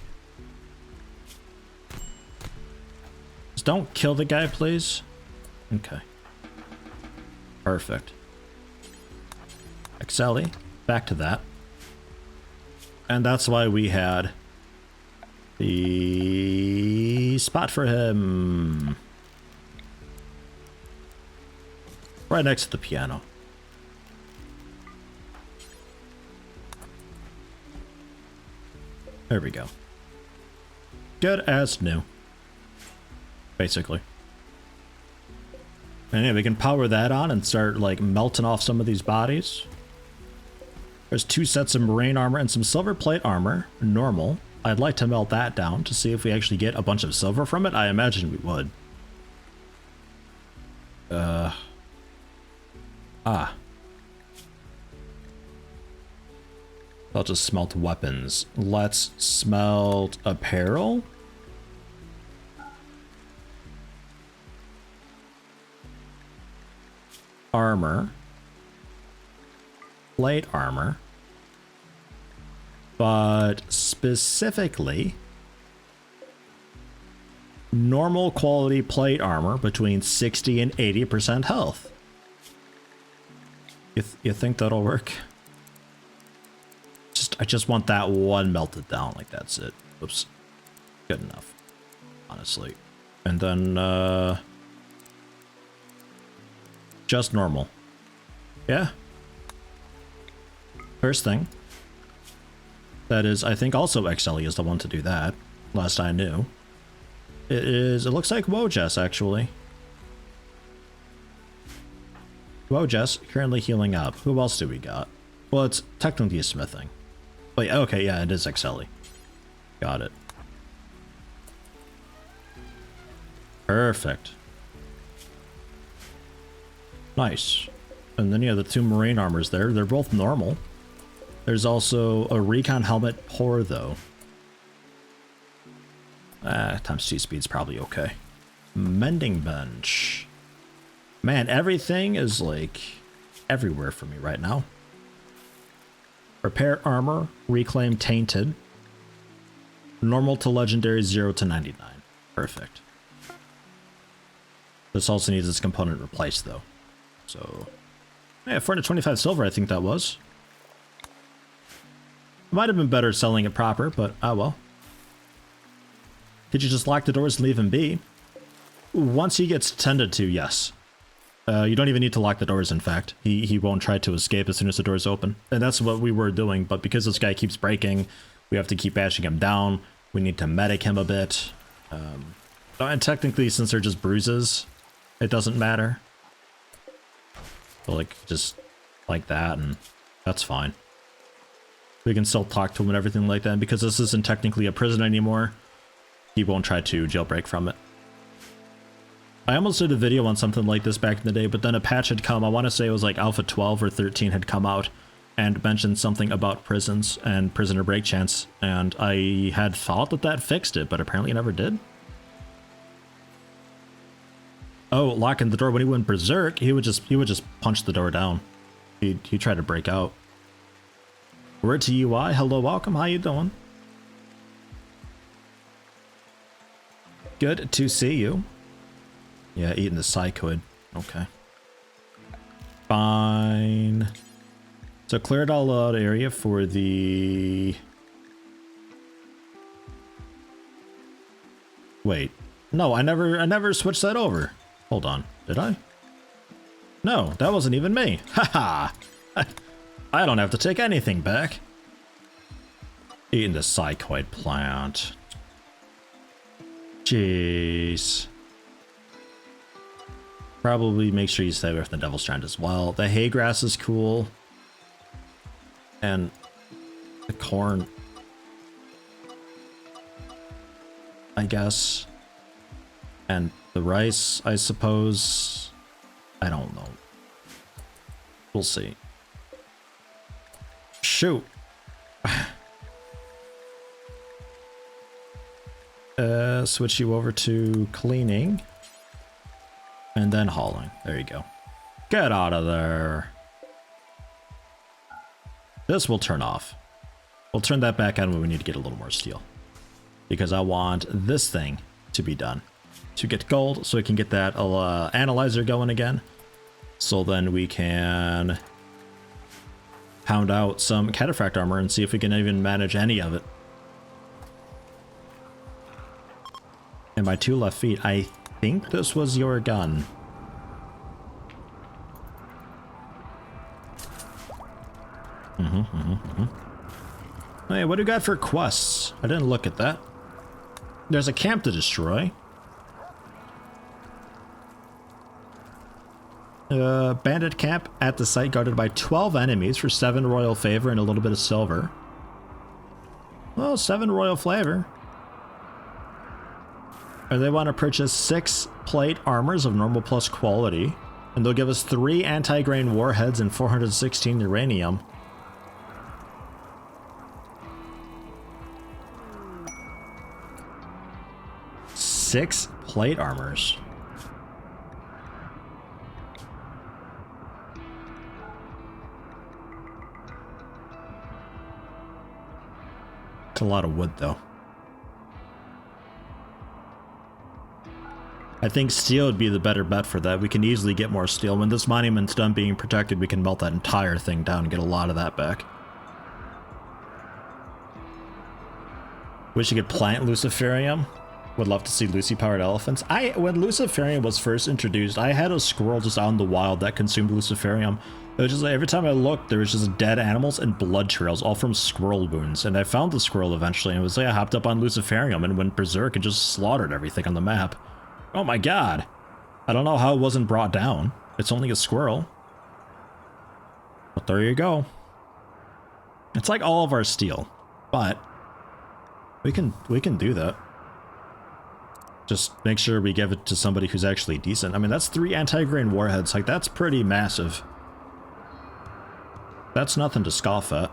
Speaker 2: Just don't kill the guy, please. Okay. Perfect. Excelli, back to that. And that's why we had the spot for him right next to the piano. There we go. Good as new. Basically. And yeah, we can power that on and start like melting off some of these bodies. There's 2 sets of marine armor and some silver plate armor. Normal. I'd like to melt that down to see if we actually get a bunch of silver from it. I imagine we would. I'll just smelt weapons. Let's smelt apparel. Armor. Plate armor. But specifically, normal quality plate armor between 60 and 80% health. You think that'll work? I just want that one melted down, like that's it. Oops. Good enough, honestly. And then, just normal. Yeah. First thing. That is, I think also XLE is the one to do that. Last I knew. It looks like Wojess, actually. Wojess, currently healing up. Who else do we got? Well, it's technically smithing. Wait, okay, yeah, it is XLE. Got it. Perfect. Nice. And then you have the 2 marine armors there. They're both normal. There's also a recon helmet pour, though. Times 2 speed's probably okay. Mending bench. Man, everything is like everywhere for me right now. Repair armor, reclaim tainted. Normal to legendary, 0 to 99. Perfect. This also needs its component replaced, though. So, yeah, 425 silver, I think that was. Might have been better selling it proper, but oh well. Could you just lock the doors and leave him be? Once he gets tended to, yes. You don't even need to lock the doors, in fact. He won't try to escape as soon as the doors open. And that's what we were doing, but because this guy keeps breaking, we have to keep bashing him down. We need to medic him a bit. And technically, since they're just bruises, it doesn't matter. So, like, just like that, and that's fine. We can still talk to him and everything like that, and because this isn't technically a prison anymore, he won't try to jailbreak from it. I almost did a video on something like this back in the day, but then a patch had come, I want to say it was like Alpha 12 or 13 had come out and mentioned something about prisons and prisoner break chance, and I had thought that that fixed it, but apparently it never did. Oh, locking the door when he went berserk, he would just punch the door down. He'd try to break out. Word to UI, hello, welcome, how you doing? Good to see you. Yeah, eating the psychoid. Okay. Fine. So cleared all out area for the... Wait. No, I never switched that over. Hold on. Did I? No, that wasn't even me. Haha. I don't have to take anything back. Eating the psychoid plant. Jeez. Probably make sure you stay away from the Devil's Strand as well. The hay grass is cool. And the corn, I guess. And the rice, I suppose. I don't know. We'll see. Shoot. Switch you over to cleaning. And then hauling. There you go. Get out of there. This will turn off. We'll turn that back on when we need to get a little more steel. Because I want this thing to be done. To get gold, so we can get that analyzer going again. So then we can pound out some cataphract armor and see if we can even manage any of it. And my 2 left feet, I think this was your gun. Hey, what do you got for quests? I didn't look at that. There's a camp to destroy. Bandit camp at the site guarded by 12 enemies for 7 royal favor and a little bit of silver. Well, 7 royal flavor. And they want to purchase 6 plate armors of normal plus quality. And they'll give us 3 anti-grain warheads and 416 uranium. Six plate armors. It's a lot of wood, though. I think steel would be the better bet for that. We can easily get more steel. When this monument's done being protected, we can melt that entire thing down and get a lot of that back. Wish you could plant Luciferium. Would love to see Lucy-powered elephants. When Luciferium was first introduced, I had a squirrel just out in the wild that consumed Luciferium. It was just like every time I looked, there was just dead animals and blood trails, all from squirrel wounds. And I found the squirrel eventually, and it was like I hopped up on Luciferium and went berserk and just slaughtered everything on the map. Oh my god. I don't know how it wasn't brought down. It's only a squirrel. But there you go. It's like all of our steel, but we can do that. Just make sure we give it to somebody who's actually decent. I mean, that's 3 anti-grain warheads. Like, that's pretty massive. That's nothing to scoff at.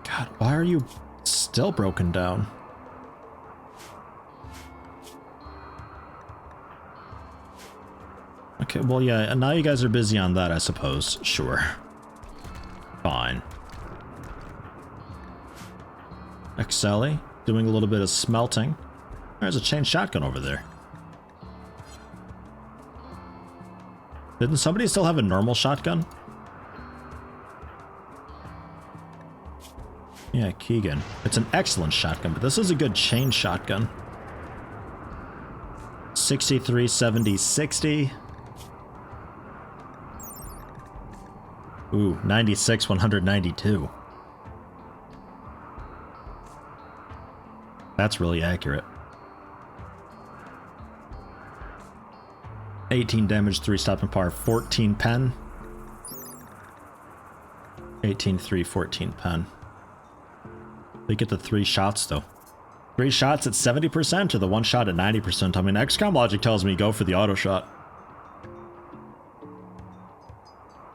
Speaker 2: God, why are you still broken down? Okay, well, yeah, now you guys are busy on that, I suppose. Sure. Fine. Excelli, doing a little bit of smelting. There's a chain shotgun over there. Didn't somebody still have a normal shotgun? Yeah, Keegan. It's an excellent shotgun, but this is a good chain shotgun. 63, 70, 60. Ooh, 96, 192. That's really accurate. 18 damage, 3 stopping power, 14 pen. 18, 3, 14 pen. They get the 3 shots though. 3 shots at 70% or the 1 shot at 90%. I mean, XCOM logic tells me go for the auto shot.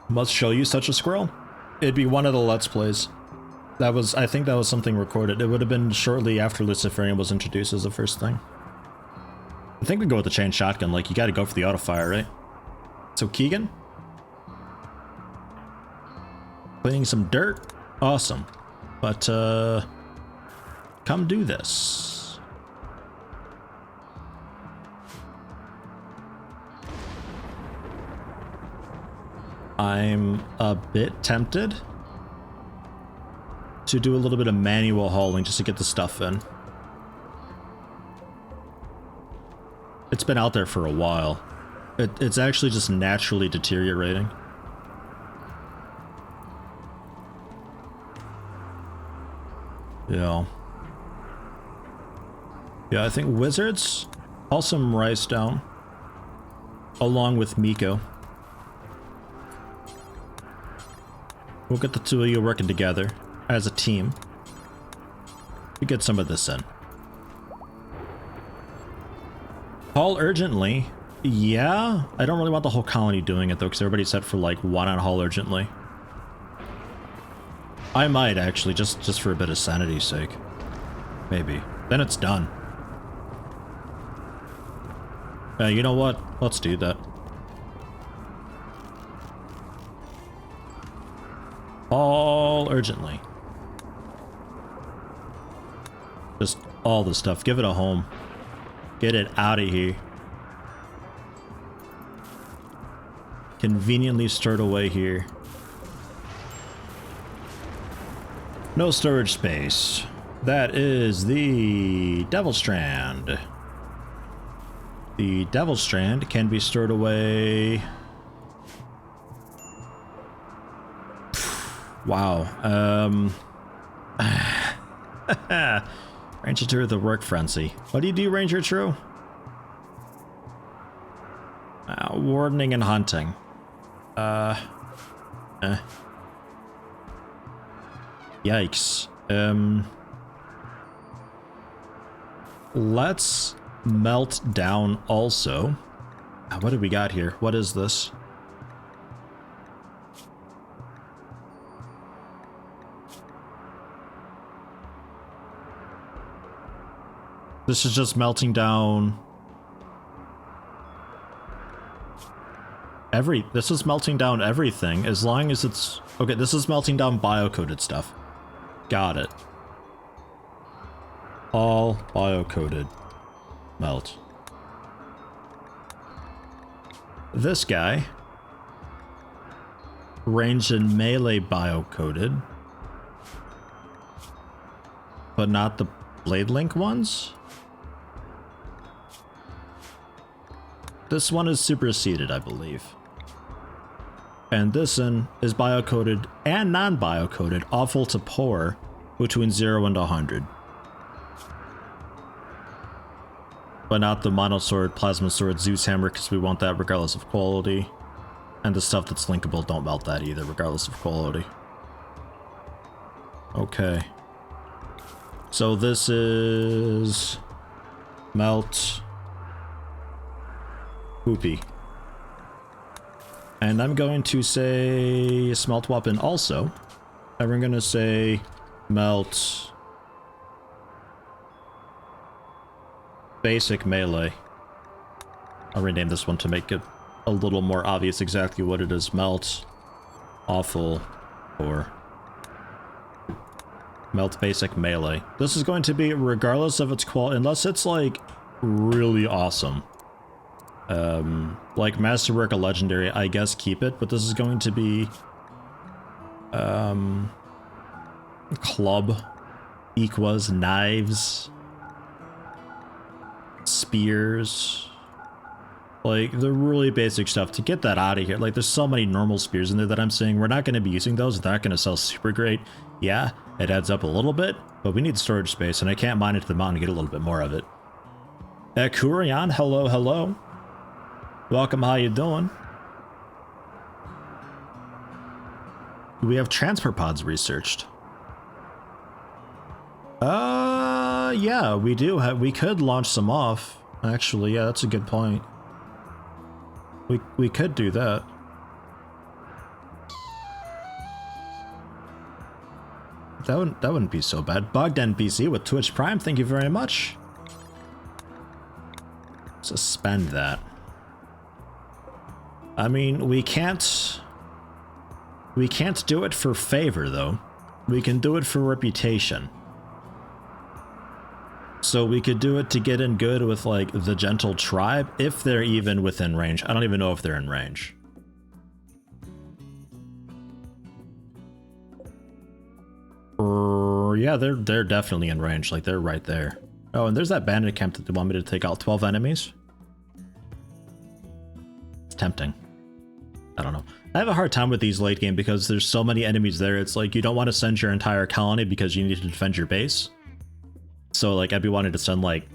Speaker 2: Must show you such a squirrel? It'd be one of the Let's Plays. That was, I think that was something recorded. It would have been shortly after Luciferium was introduced as the first thing. I think we go with the chain shotgun, like you gotta go for the auto fire, right? So Keegan? Cleaning some dirt? Awesome. But, come do this. I'm a bit tempted to do a little bit of manual hauling just to get the stuff in. It's been out there for a while. It's actually just naturally deteriorating. Yeah. Yeah, I think wizards. Haul some rice down. Along with Miko. We'll get the two of you working together as a team. We get some of this in. Haul urgently. Yeah, I don't really want the whole colony doing it though, because everybody's set for like one on haul urgently. I might actually, just for a bit of sanity's sake. Maybe. Then it's done. You know what? Let's do that. All urgently. Just all the stuff. Give it a home. Get it out of here. Conveniently stored away here. No storage space. That is the Devil Strand. The Devil Strand can be stored away. Wow. Ranger True, the Work Frenzy. What do you do, Ranger True? Wardening and hunting. Yikes. Let's melt down also. What do we got here? What is this? This is just melting down this is melting down everything as long as it's okay. This is melting down bio-coded stuff. Got it. All bio-coded. Melt. This guy. Ranged and melee bio-coded. But not the Blade Link ones? This one is superseded, I believe. And this one is bio-coded and non-bio-coded, awful to poor, between 0 and 100. But not the Mono Sword, Plasma Sword, Zeus Hammer, because we want that regardless of quality. And the stuff that's linkable, don't melt that either, regardless of quality. Okay. So this is... melt... Whoopee. And I'm going to say smelt weapon also. And we're going to say melt basic melee. I'll rename this one to make it a little more obvious exactly what it is. Melt awful or melt basic melee. This is going to be regardless of its quality, unless it's like really awesome. Like Masterwork, a legendary, I guess keep it, but this is going to be club, equas, knives, spears, like the really basic stuff to get that out of here. Like there's so many normal spears in there that I'm saying we're not going to be using those. They're not going to sell super great. Yeah, it adds up a little bit, but we need storage space and I can't mine into the mountain to get a little bit more of it. Kurian, hello, hello. Welcome, how you doing? We have transport pods researched. Yeah, we do have, we could launch some off. Actually, yeah, that's a good point. We could do that. That wouldn't be so bad. Bogdan BC with Twitch Prime, thank you very much. Suspend that. I mean, we can't do it for favor, though. We can do it for reputation. So we could do it to get in good with, like, the Gentle Tribe, if they're even within range. I don't even know if they're in range. Yeah, they're definitely in range. Like, they're right there. Oh, and there's that bandit camp that they want me to take out 12 enemies. It's tempting. I don't know. I have a hard time with these late game because there's so many enemies there. It's like you don't want to send your entire colony because you need to defend your base. So like I'd be wanting to send like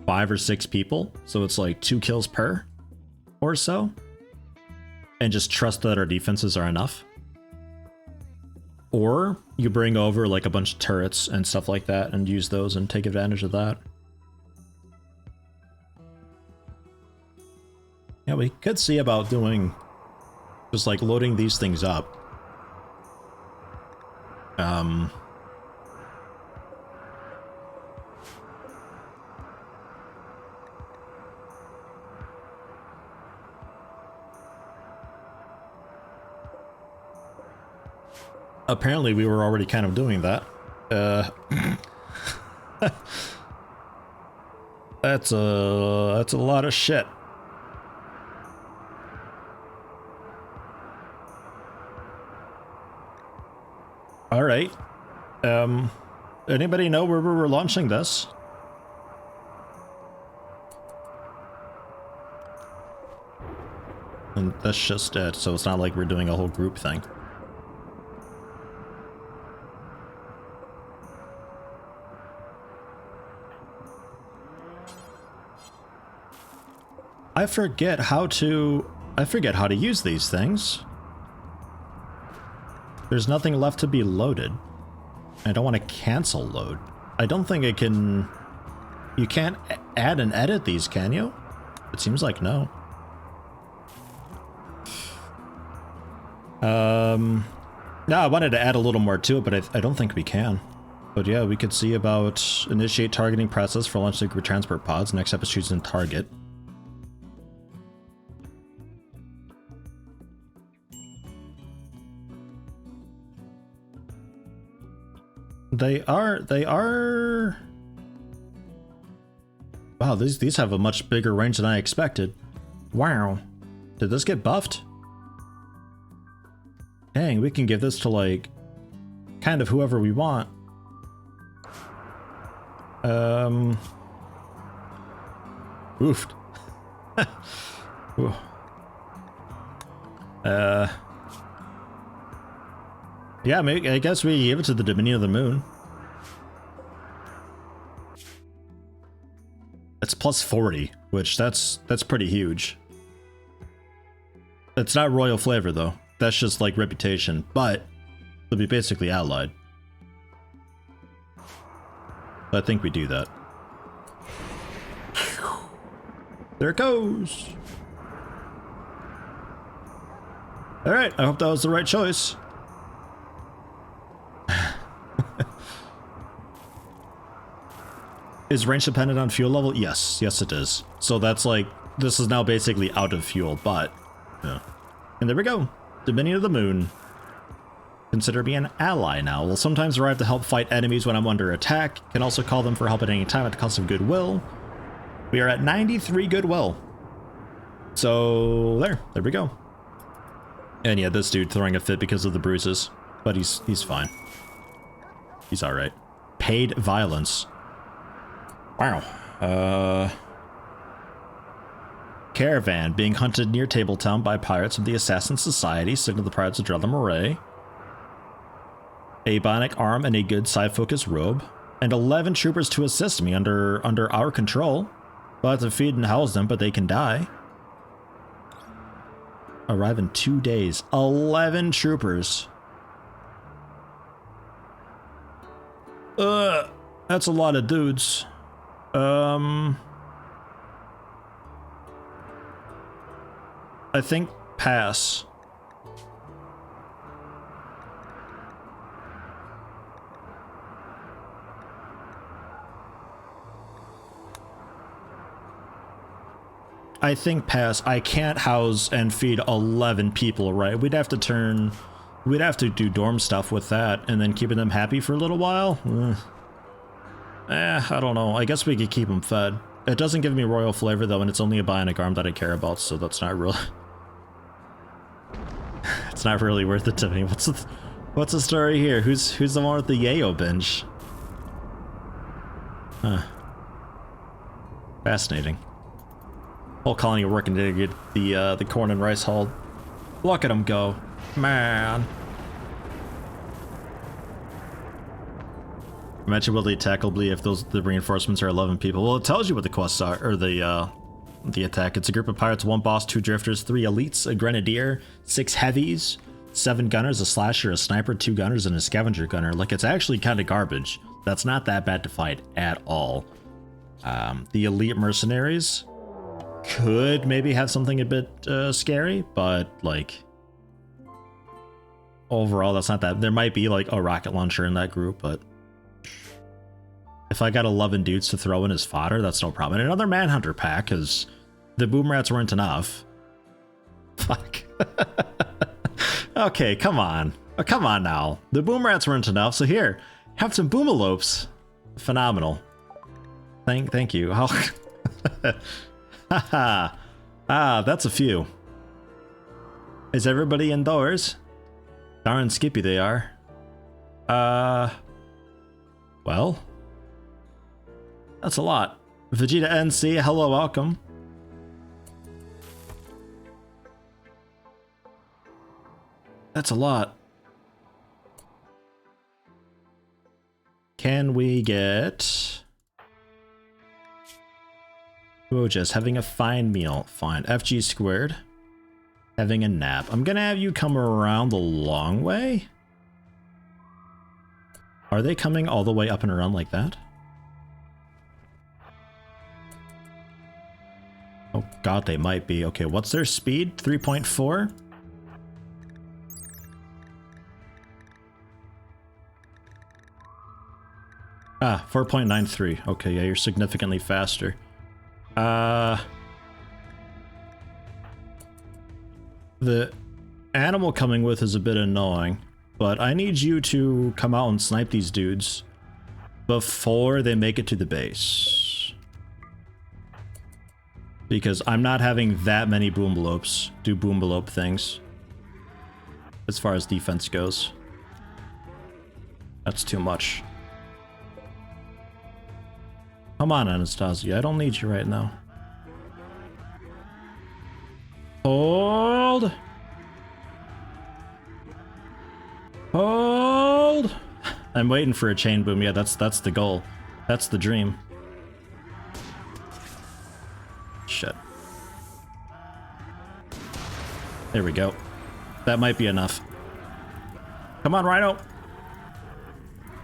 Speaker 2: 5 or 6 people. So it's like 2 kills per or so. And just trust that our defenses are enough. Or you bring over like a bunch of turrets and stuff like that and use those and take advantage of that. Yeah, we could see about doing just like loading these things up. Apparently we were already kind of doing that. That's a lot of shit. All right. Anybody know where we were launching this? And that's just it, so it's not like we're doing a whole group thing. I forget how to use these things. There's nothing left to be loaded. I don't want to cancel load. I don't think I can... You can't add and edit these, can you? It seems like no. No, I wanted to add a little more to it, but I don't think we can. But yeah, we could see about initiate targeting process for launch secret transport pods. Next step is choosing target. They are... Wow, these have a much bigger range than I expected. Wow. Did this get buffed? Dang, we can give this to, like, kind of whoever we want. Oofed. Ooh. Yeah, maybe, I guess we gave it to the Dominion of the Moon. It's plus 40, which that's pretty huge. It's not royal flavor though. That's just like reputation, but they'll be basically allied. I think we do that. There it goes. All right, I hope that was the right choice. Is range dependent on fuel level? Yes, yes it is. So that's like, this is now basically out of fuel, but, yeah. And there we go. Dominion of the Moon. Consider me an ally now. Will sometimes arrive to help fight enemies when I'm under attack. Can also call them for help at any time at the cost of goodwill. We are at 93 goodwill. So, there we go. And yeah, this dude throwing a fit because of the bruises. But he's fine. He's alright. Paid violence. Wow. Caravan being hunted near Tabletown by pirates of the Assassin Society. Signal the pirates to draw them away. A bionic arm and a good side-focus robe. And 11 troopers to assist me under our control. We'll have to feed and house them, but they can die. Arrive in 2 days. 11 troopers. That's a lot of dudes. I think pass. I think pass. I can't house and feed 11 people, right? We'd have to do dorm stuff with that and then keeping them happy for a little while. I don't know. I guess we could keep them fed. It doesn't give me royal flavor though, and it's only a bionic arm that I care about, so that's not really... It's not really worth it to me. What's the story here? Who's the one with the yayo binge? Huh. Fascinating. Whole colony working to get the corn and rice hauled. Look at him go. Man. Matchability attackably if the reinforcements are 11 people. Well, it tells you what the quests are, or the attack. It's a group of pirates, 1 boss, 2 drifters, 3 elites, a grenadier, 6 heavies, 7 gunners, a slasher, a sniper, 2 gunners, and a scavenger gunner. Like, it's actually kind of garbage. That's not that bad to fight at all. The elite mercenaries could maybe have something a bit scary, but like overall that's not that. There might be like a rocket launcher in that group, but if I got 11 dudes to throw in as fodder, that's no problem. And another Manhunter pack, because the boomrats weren't enough. Fuck. Okay, come on. Oh, come on now. The boomrats weren't enough, so here, have some boomalopes. Phenomenal. Thank you. Oh. Haha. That's a few. Is everybody indoors? Darn skippy they are. Well, that's a lot. Vegeta NC, hello, welcome. That's a lot. Can we get... Oh, just having a fine meal. Fine. FG squared. Having a nap. I'm gonna have you come around the long way. Are they coming all the way up and around like that? Oh god, they might be. Okay, what's their speed? 3.4? Ah, 4.93. Okay, yeah, you're significantly faster. The animal coming with is a bit annoying, but I need you to come out and snipe these dudes before they make it to the base. Because I'm not having that many boombalopes do boomalope things as far as defense goes. That's too much. Come on, Anastasia, I don't need you right now. Hold! Hold! I'm waiting for a chain boom. Yeah, that's the goal. That's the dream. Shit. There we go. That might be enough. Come on, Rhino!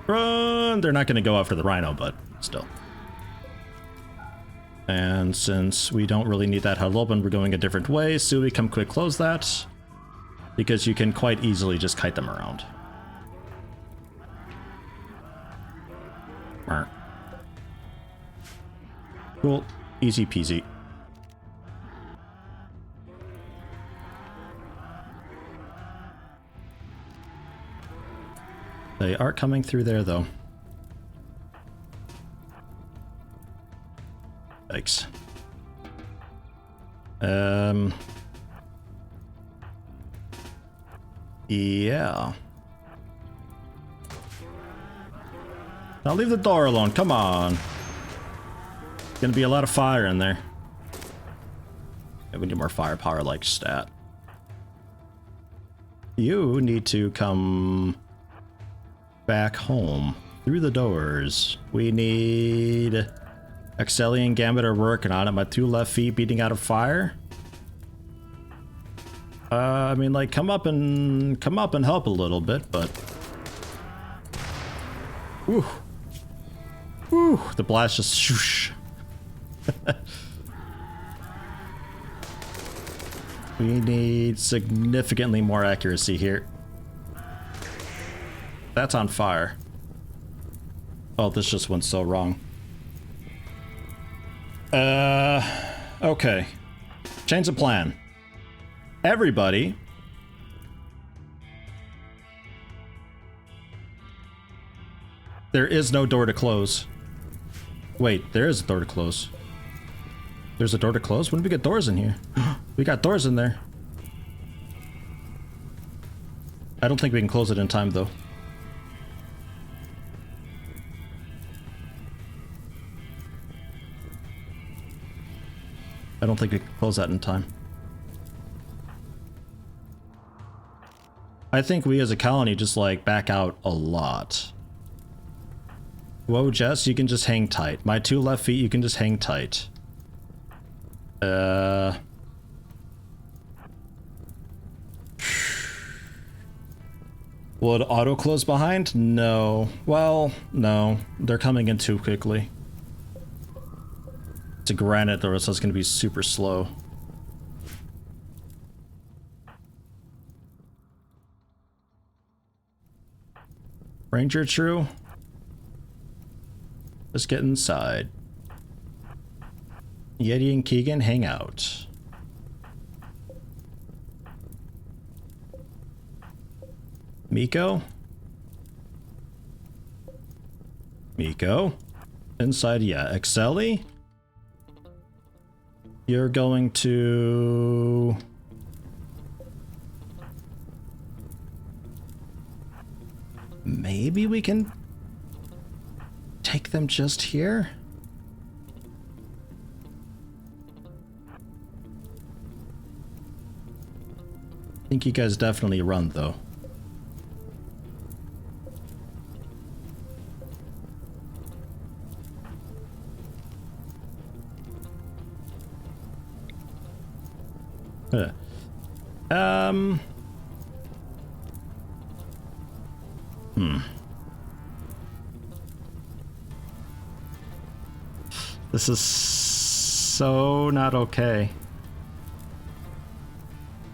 Speaker 2: Run! They're not gonna go after the Rhino, but still. And since we don't really need that huddle open, we're going a different way. Sui, come quick, close that. Because you can quite easily just kite them around. Cool. Easy peasy. They are coming through there, though. Yikes. Yeah. Now leave the door alone, come on. Gonna be a lot of fire in there. Yeah, we need more firepower like stat. You need to come back home through the doors. We need... Excelli and Gambit are working on it. My 2 left feet beating out of fire. I mean, like, come up and help a little bit, but... Woo! Woo! The blast just shoosh. We need significantly more accuracy here. That's on fire. Oh, this just went so wrong. Okay. Change the plan. Everybody. There is no door to close. Wait, there is a door to close. There's a door to close? When did we get doors in here? We got doors in there. I don't think we can close it in time, though. I don't think we can close that in time. I think we as a colony just like back out a lot. Whoa, Jess, you can just hang tight. My 2 left feet, you can just hang tight. Would auto close behind? No. Well, no. They're coming in too quickly. It's a granite though, so it's going to be super slow. Ranger true. Let's get inside. Yeti and Keegan hang out. Miko? Miko? Inside, yeah. Excelli? You're going to... Maybe we can take them just here? I think you guys definitely run, though. This is so not okay.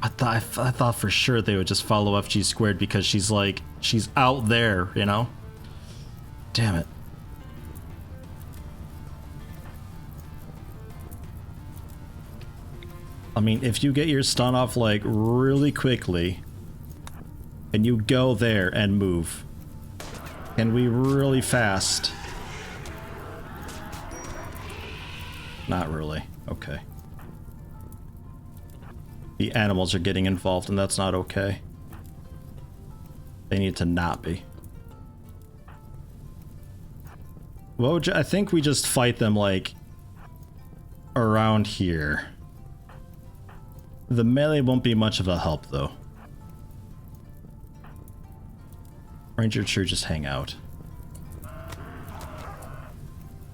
Speaker 2: I thought for sure they would just follow FG squared because she's out there, you know? Damn it. I mean, if you get your stun off like really quickly and you go there and move, and we really fast. Not really. Okay. The animals are getting involved and that's not okay. They need to not be. Well, I think we just fight them like around here. The melee won't be much of a help though. Ranger sure just hang out.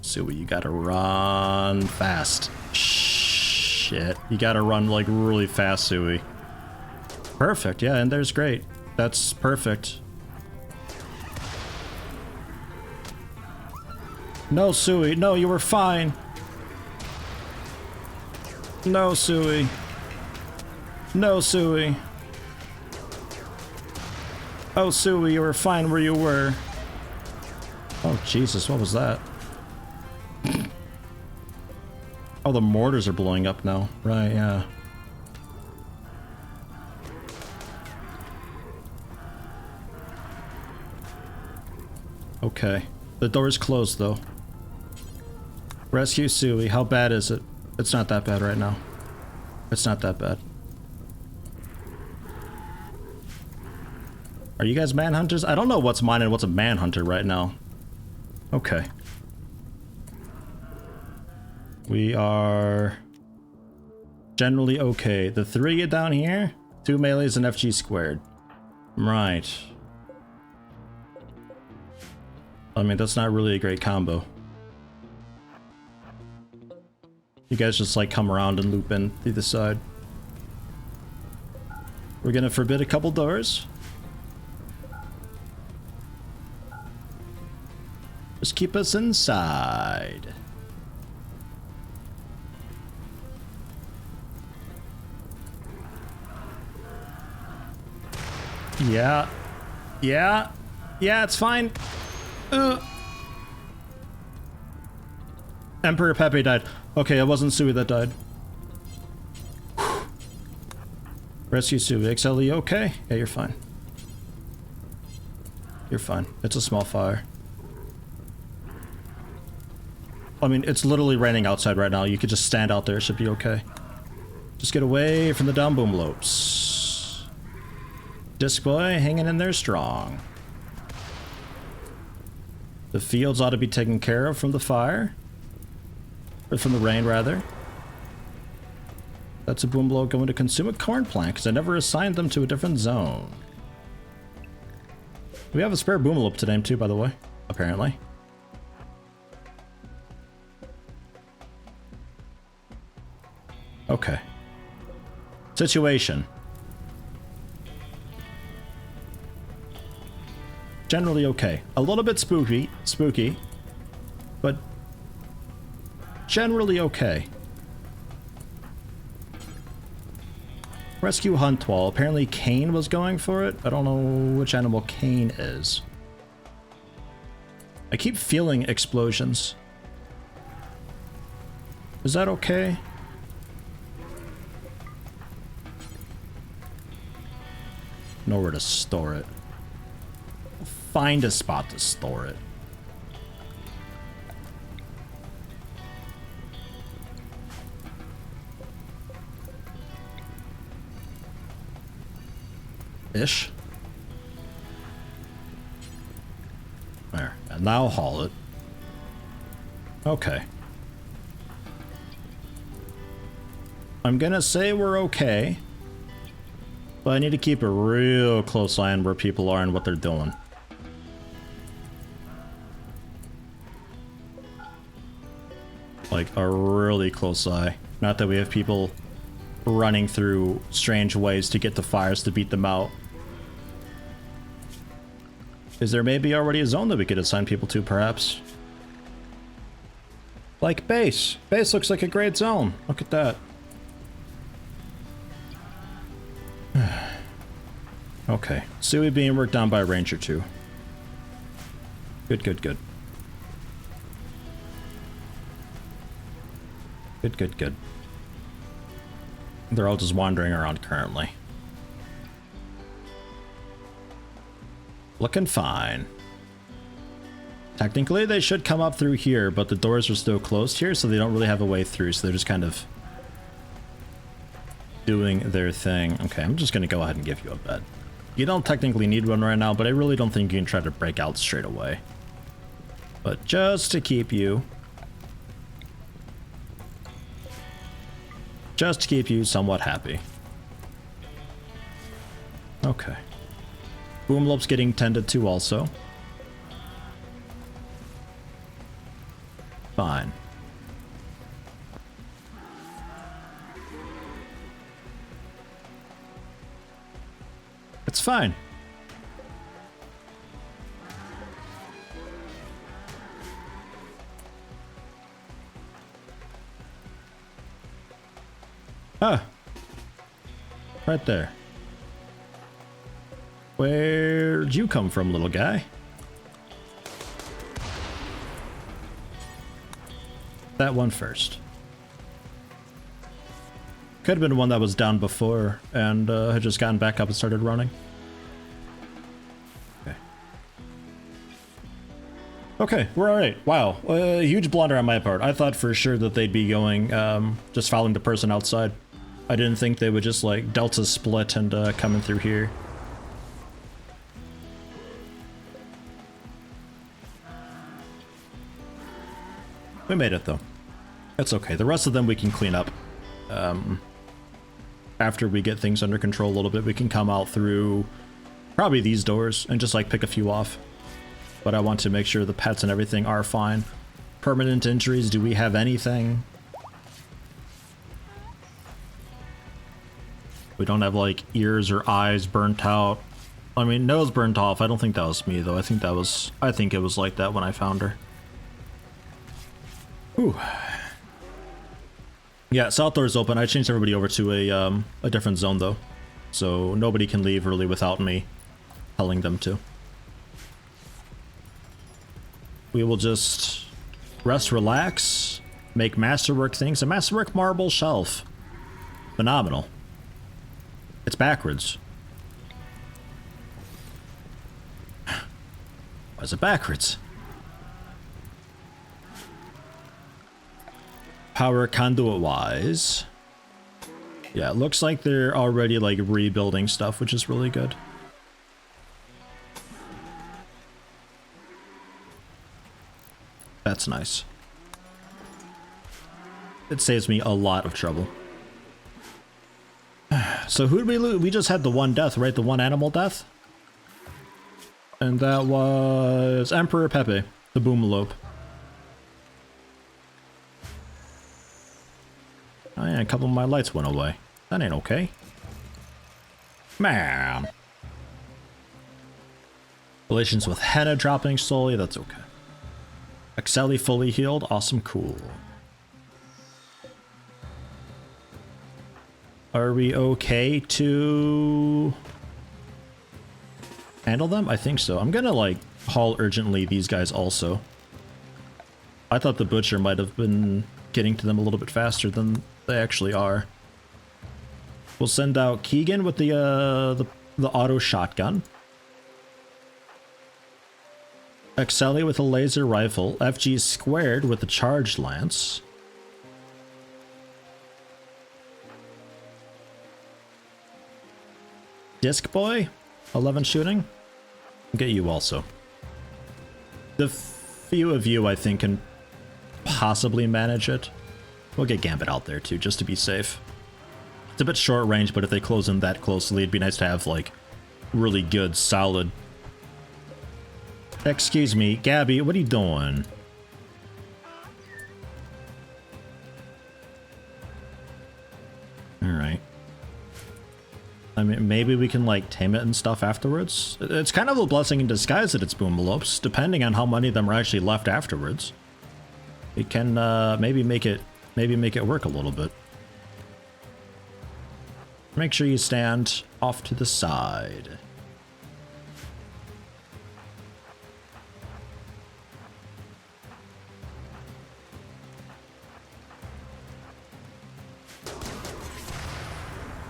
Speaker 2: Suey, you gotta run fast. Shit. You gotta run like really fast, Suey. Perfect, yeah, and there's great. That's perfect. No, Suey, no, you were fine. No, Suey. No, Suey. Oh, Suey, you were fine where you were. Oh, Jesus, what was that? Oh, the mortars are blowing up now. Right, yeah. Okay. The door's closed, though. Rescue Suey. How bad is it? It's not that bad right now. It's not that bad. Are you guys manhunters? I don't know what's mine and what's a manhunter right now. Okay. We are generally okay. The 3 down here, 2 melees and FG squared. Right. I mean, that's not really a great combo. You guys just like come around and loop in through the side. We're gonna forbid a couple doors. Just keep us inside. Yeah. Yeah. Yeah, it's fine. Emperor Pepe died. Okay, it wasn't Suey that died. Whew. Rescue Suey. XLE okay? Yeah, you're fine. You're fine. It's a small fire. I mean, it's literally raining outside right now. You could just stand out there. It should be okay. Just get away from the down boom lopes. Disc boy hanging in there strong. The fields ought to be taken care of from the fire. Or from the rain, rather. That's a boom blow going to consume a corn plant because I never assigned them to a different zone. We have a spare boomloop to name too, by the way, apparently. Okay. Situation. Generally okay. A little bit spooky, but generally okay. Rescue hunt wall. Apparently Kane was going for it. I don't know which animal Kane is. I keep feeling explosions. Is that okay? Nowhere to store it. Find a spot to store it. Ish. There. And now haul it. Okay. I'm gonna say we're okay. But I need to keep a real close eye on where people are and what they're doing. Like, a really close eye. Not that we have people running through strange ways to get the fires to beat them out. Is there maybe already a zone that we could assign people to, perhaps? Like base. Base looks like a great zone. Look at that. Okay. Suey being worked on by Ranger 2. Good, good, good. Good, good, good. They're all just wandering around currently. Looking fine. Technically, they should come up through here, but the doors are still closed here, so they don't really have a way through, so they're just kind of doing their thing. Okay, I'm just going to go ahead and give you a bed. You don't technically need one right now, but I really don't think you can try to break out straight away. But just to keep you... just to keep you somewhat happy. Okay. Boomloop's getting tended to also. Fine. It's fine. Ah. Right there. Where'd you come from, little guy? That one first. Could have been one that was down before and had just gotten back up and started running. Okay. Okay, we're alright. Wow. Huge blunder on my part. I thought for sure that they'd be going, just following the person outside. I didn't think they would just, like, delta split and coming through here. We made it, though. That's okay. The rest of them we can clean up. After we get things under control a little bit, we can come out through probably these doors and just, like, pick a few off. But I want to make sure the pets and everything are fine. Permanent injuries, do we have anything? We don't have, like, ears or eyes burnt out. I mean, nose burnt off. I don't think that was me, though. I think it was like that when I found her. Whew. Yeah, south door is open. I changed everybody over to a different zone, though. So nobody can leave early without me telling them to. We will just rest, relax, make masterwork things. A masterwork marble shelf. Phenomenal. It's backwards. Why is it backwards? Power conduit wise. Yeah, it looks like they're already like rebuilding stuff, which is really good. That's nice. It saves me a lot of trouble. So who did we lose? We just had the one death, right? The one animal death? And that was Emperor Pepe, the boomlope. Oh yeah, a couple of my lights went away. That ain't okay. Man. Relations with Henna dropping slowly, that's okay. Axeli fully healed, awesome, cool. Are we okay to handle them? I think so. I'm gonna like haul urgently these guys also. I thought the butcher might have been getting to them a little bit faster than they actually are. We'll send out Keegan with the auto shotgun. Axeli with a laser rifle. FG squared with the charged lance. Disc Boy, 11 shooting. Get you also. The few of you I think can possibly manage it. We'll get Gambit out there too, just to be safe. It's a bit short range, but if they close in that closely, it'd be nice to have like really good, solid. Excuse me, Gabby, what are you doing? Alright. I mean, maybe we can like tame it and stuff afterwards. It's kind of a blessing in disguise that it's boomlopes, depending on how many of them are actually left afterwards. It can maybe make it work a little bit. Make sure you stand off to the side.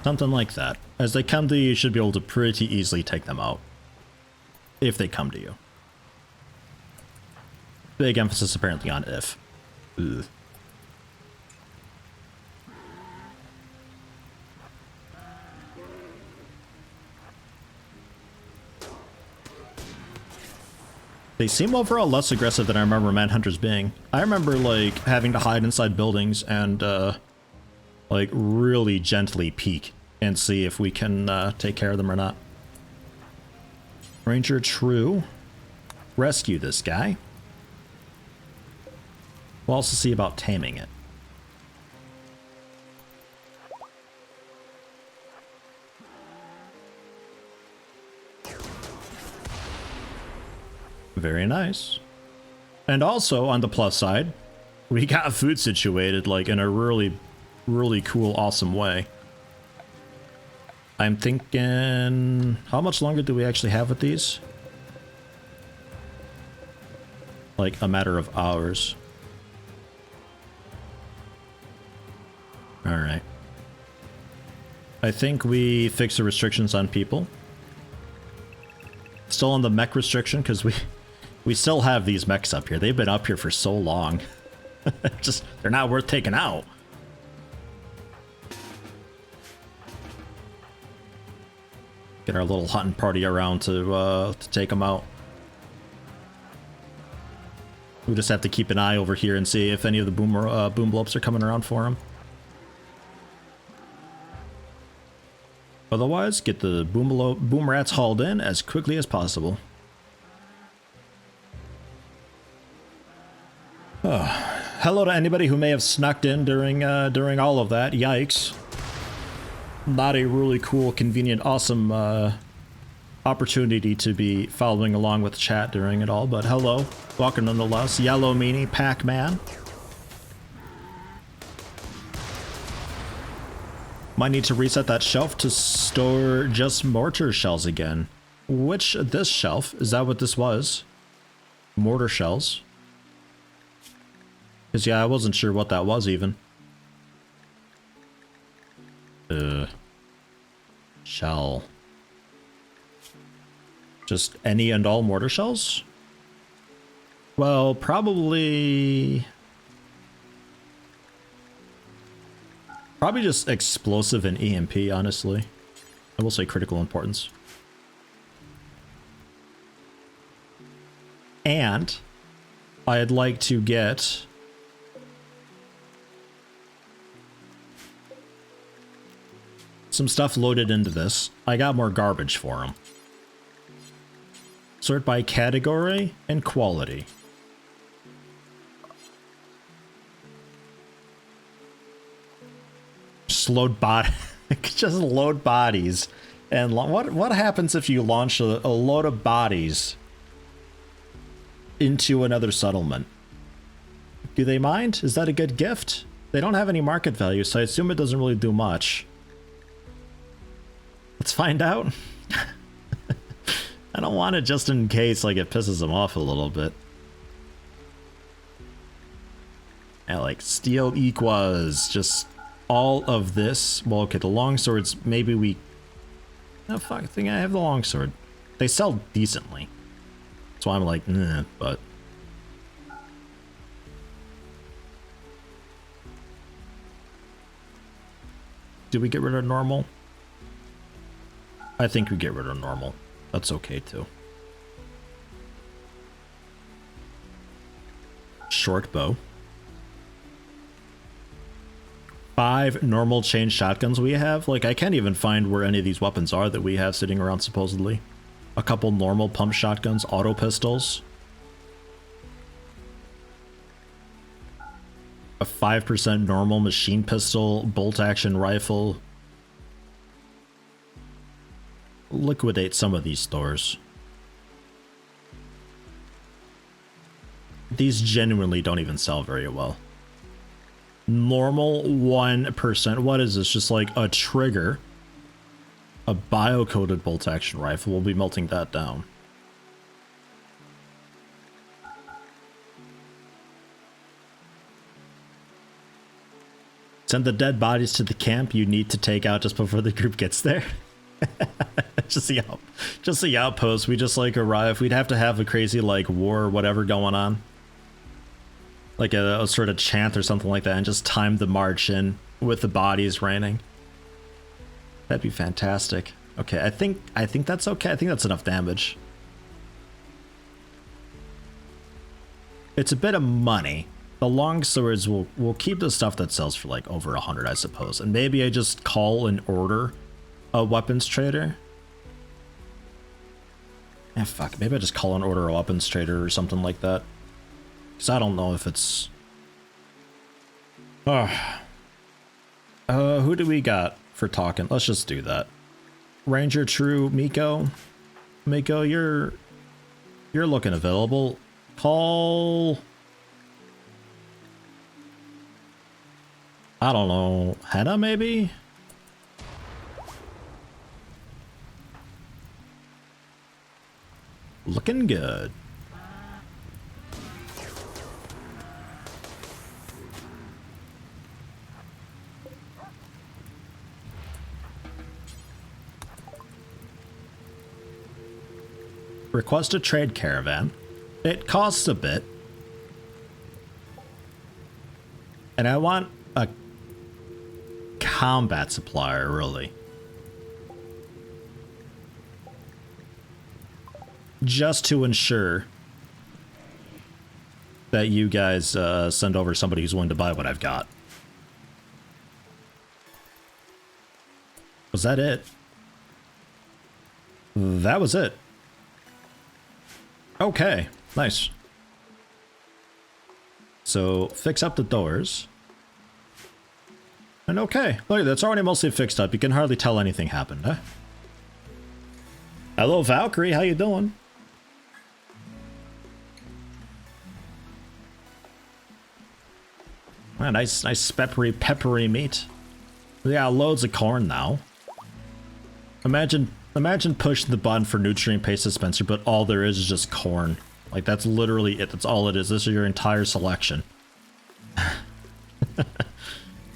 Speaker 2: Something like that. As they come to you, you should be able to pretty easily take them out. If they come to you. Big emphasis apparently on if. Ugh. They seem overall less aggressive than I remember Manhunters being. I remember like having to hide inside buildings and like really gently peek and see if we can take care of them or not. Ranger true. Rescue this guy. We'll also see about taming it. Very nice. And also, on the plus side, we got food situated, like, in a really, really cool, awesome way. I'm thinking... How much longer do we actually have with these? Like, a matter of hours. Alright. I think we fix the restrictions on people. Still on the mech restriction, because we still have these mechs up here. They've been up here for so long. Just, they're not worth taking out. Get our little hunting party around to take them out. We just have to keep an eye over here and see if any of the boomblopes are coming around for them. Otherwise, get the boomrats hauled in as quickly as possible. Hello to anybody who may have snuck in during all of that. Yikes. Not a really cool, convenient, awesome opportunity to be following along with chat during it all, but hello. Welcome nonetheless. Yellow Meanie, Pac-Man. Might need to reset that shelf to store just mortar shells again. Which, this shelf, is that what this was? Mortar shells. Because yeah, I wasn't sure what that was even. Shell. Just any and all mortar shells? Well, probably just explosive and EMP, honestly. I will say critical importance. And I'd like to get some stuff loaded into this. I got more garbage for them. Sort by category and quality. Just load just load bodies. And what happens if you launch a load of bodies into another settlement? Do they mind? Is that a good gift? They don't have any market value, so I assume it doesn't really do much. Let's find out. I don't want it just in case, like, it pisses them off a little bit. Yeah, like, steel equas, just all of this. Well, okay, the longswords, maybe we... Oh, fuck, I think I have the longsword. They sell decently. That's why I'm like, nah, but... Did we get rid of normal? I think we get rid of normal. That's okay too. Short bow. 5 normal chain shotguns we have. Like, I can't even find where any of these weapons are that we have sitting around supposedly. A couple normal pump shotguns, auto pistols. A 5% normal machine pistol, bolt action rifle. Liquidate some of these stores. These genuinely don't even sell very well. Normal 1%. What is this? Just like a trigger. A bio-coated bolt action rifle. We'll be melting that down. Send the dead bodies to the camp you need to take out just before the group gets there. just the outpost. We just like arrive. We'd have to have a crazy like war or whatever going on. Like a sort of chant or something like that, and just time the march in with the bodies raining. That'd be fantastic. Okay, I think that's okay. I think that's enough damage. It's a bit of money. The long swords will keep the stuff that sells for like over 100, I suppose. And maybe I just call and order a weapons trader. Yeah, fuck. Maybe I just call and order a weapons trader or something like that. Because I don't know if it's... who do we got for talking? Let's just do that. Ranger True, Miko. Miko, you're looking available. Call... I don't know. Henna, maybe? Looking good. Request a trade caravan. It costs a bit. And I want a combat supplier, really. Just to ensure that you guys send over somebody who's willing to buy what I've got. Was that it? That was it. Okay, nice. So, fix up the doors. And okay, look, that's already mostly fixed up. You can hardly tell anything happened, huh? Hello, Valkyrie, how you doing? Ah, nice peppery meat. We got loads of corn now. Imagine pushing the button for nutrient paste dispenser, but all there is just corn. Like, that's literally it. That's all it is. This is your entire selection.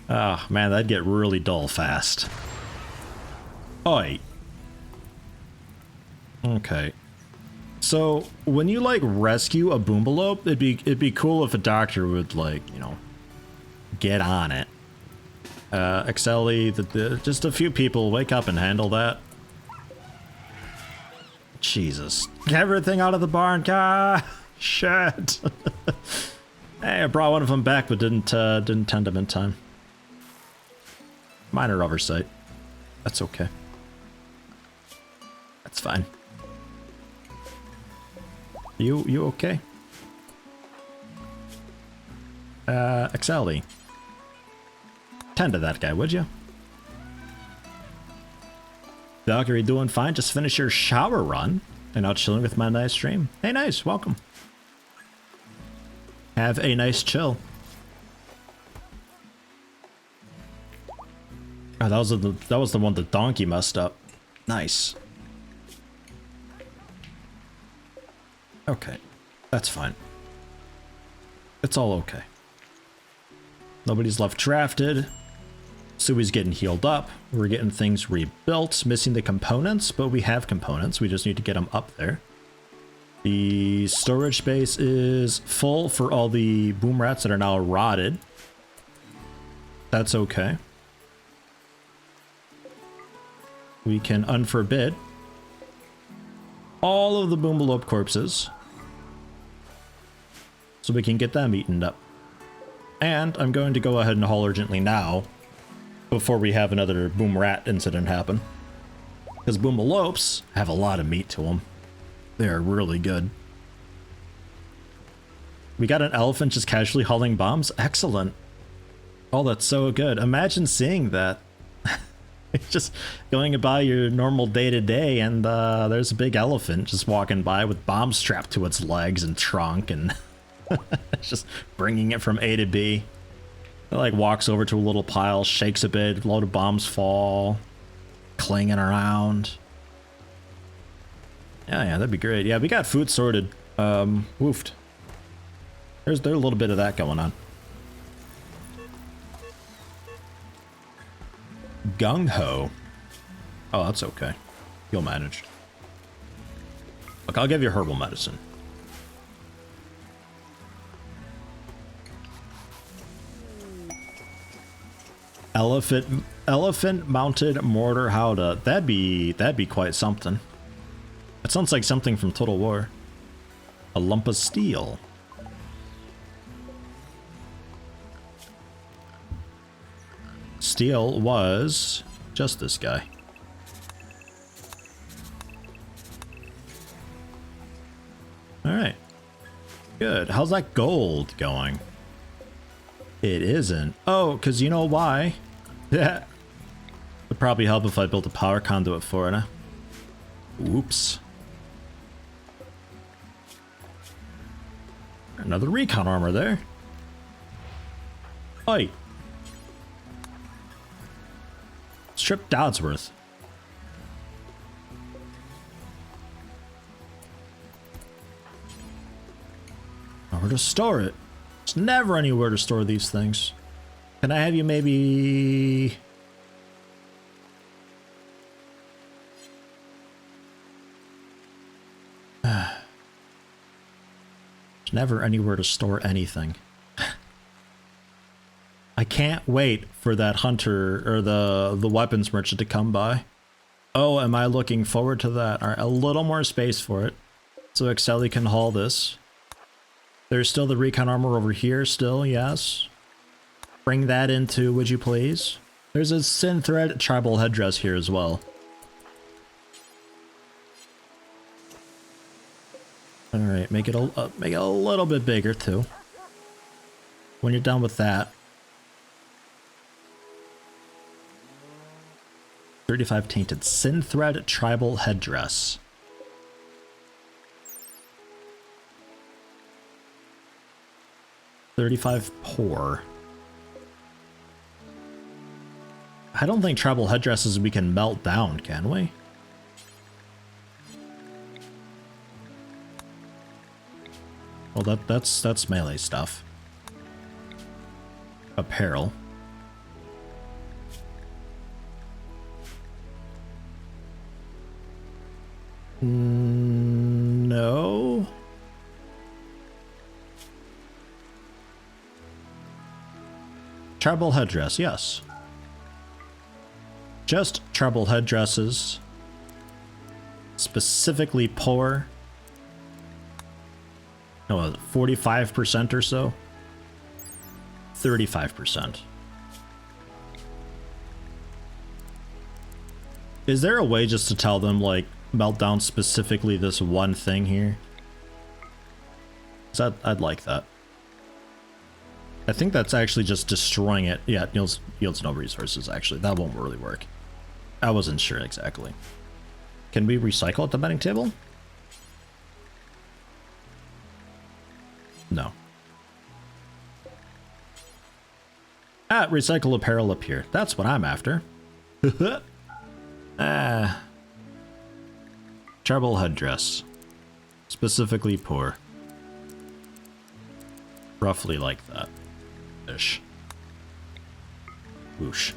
Speaker 2: Oh, man, that'd get really dull fast. Oi. Okay. So, when you, like, rescue a boomalope, it'd be cool if a doctor would, like, you know, get on it. Excelli, just a few people wake up and handle that. Jesus. Get everything out of the barn, ah, shit. Hey, I brought one of them back, but didn't tend them in time. Minor oversight. That's okay. That's fine. You okay? Excelli. Tend to that guy, would you? Doc, are you doing fine? Just finished your shower run and out chilling with my nice stream. Hey, nice. Welcome. Have a nice chill. Oh, that was the one the donkey messed up. Nice. Okay, that's fine. It's all okay. Nobody's left drafted. Sui's getting healed up. We're getting things rebuilt. Missing the components, but we have components. We just need to get them up there. The storage space is full for all the boom rats that are now rotted. That's okay. We can unforbid all of the boomalope corpses so we can get them eaten up. And I'm going to go ahead and haul urgently now before we have another boom rat incident happen. Because boomalopes have a lot of meat to them. They are really good. We got an elephant just casually hauling bombs. Excellent. Oh, that's so good. Imagine seeing that. It's just going by your normal day-to-day and there's a big elephant just walking by with bombs strapped to its legs and trunk and just bringing it from A to B. It like walks over to a little pile, shakes a bit, a load of bombs fall, clinging around. Yeah, that'd be great. Yeah, we got food sorted. Woofed. There's a little bit of that going on. Gung-ho. Oh, that's okay. You'll manage. Look, I'll give you herbal medicine. Elephant mounted mortar howdah. That'd be quite something. It sounds like something from Total War. A lump of steel. Steel was just this guy. All right. Good. How's that gold going? It isn't. Oh, because you know why? Yeah. Would probably help if I built a power conduit for it, huh? Whoops. Another recon armor there. Oi. Strip Dodsworth. Where to store it? There's never anywhere to store these things. Can I have you maybe... There's never anywhere to store anything. I can't wait for that hunter or the weapons merchant to come by. Oh, am I looking forward to that? All right, a little more space for it. So Excelli can haul this. There's still the recon armor over here still, yes. Bring that into, would you please? There's a synthread tribal headdress here as well. All right, make it a little bit bigger too. When you're done with that. 35 tainted synthread tribal headdress. $35 poor. I don't think tribal headdresses we can melt down, can we? Well, that's melee stuff. Apparel. No. Tribal headdress, yes. Just tribal headdresses. Specifically poor. No, 45% or so. 35%. Is there a way just to tell them, like, melt down specifically this one thing here? So I'd like that. I think that's actually just destroying it. Yeah, it yields no resources, actually. That won't really work. I wasn't sure exactly. Can we recycle at the betting table? No. Ah, recycle apparel up here. That's what I'm after. Tribal headdress. Specifically poor. Roughly like that. Ish. Whoosh.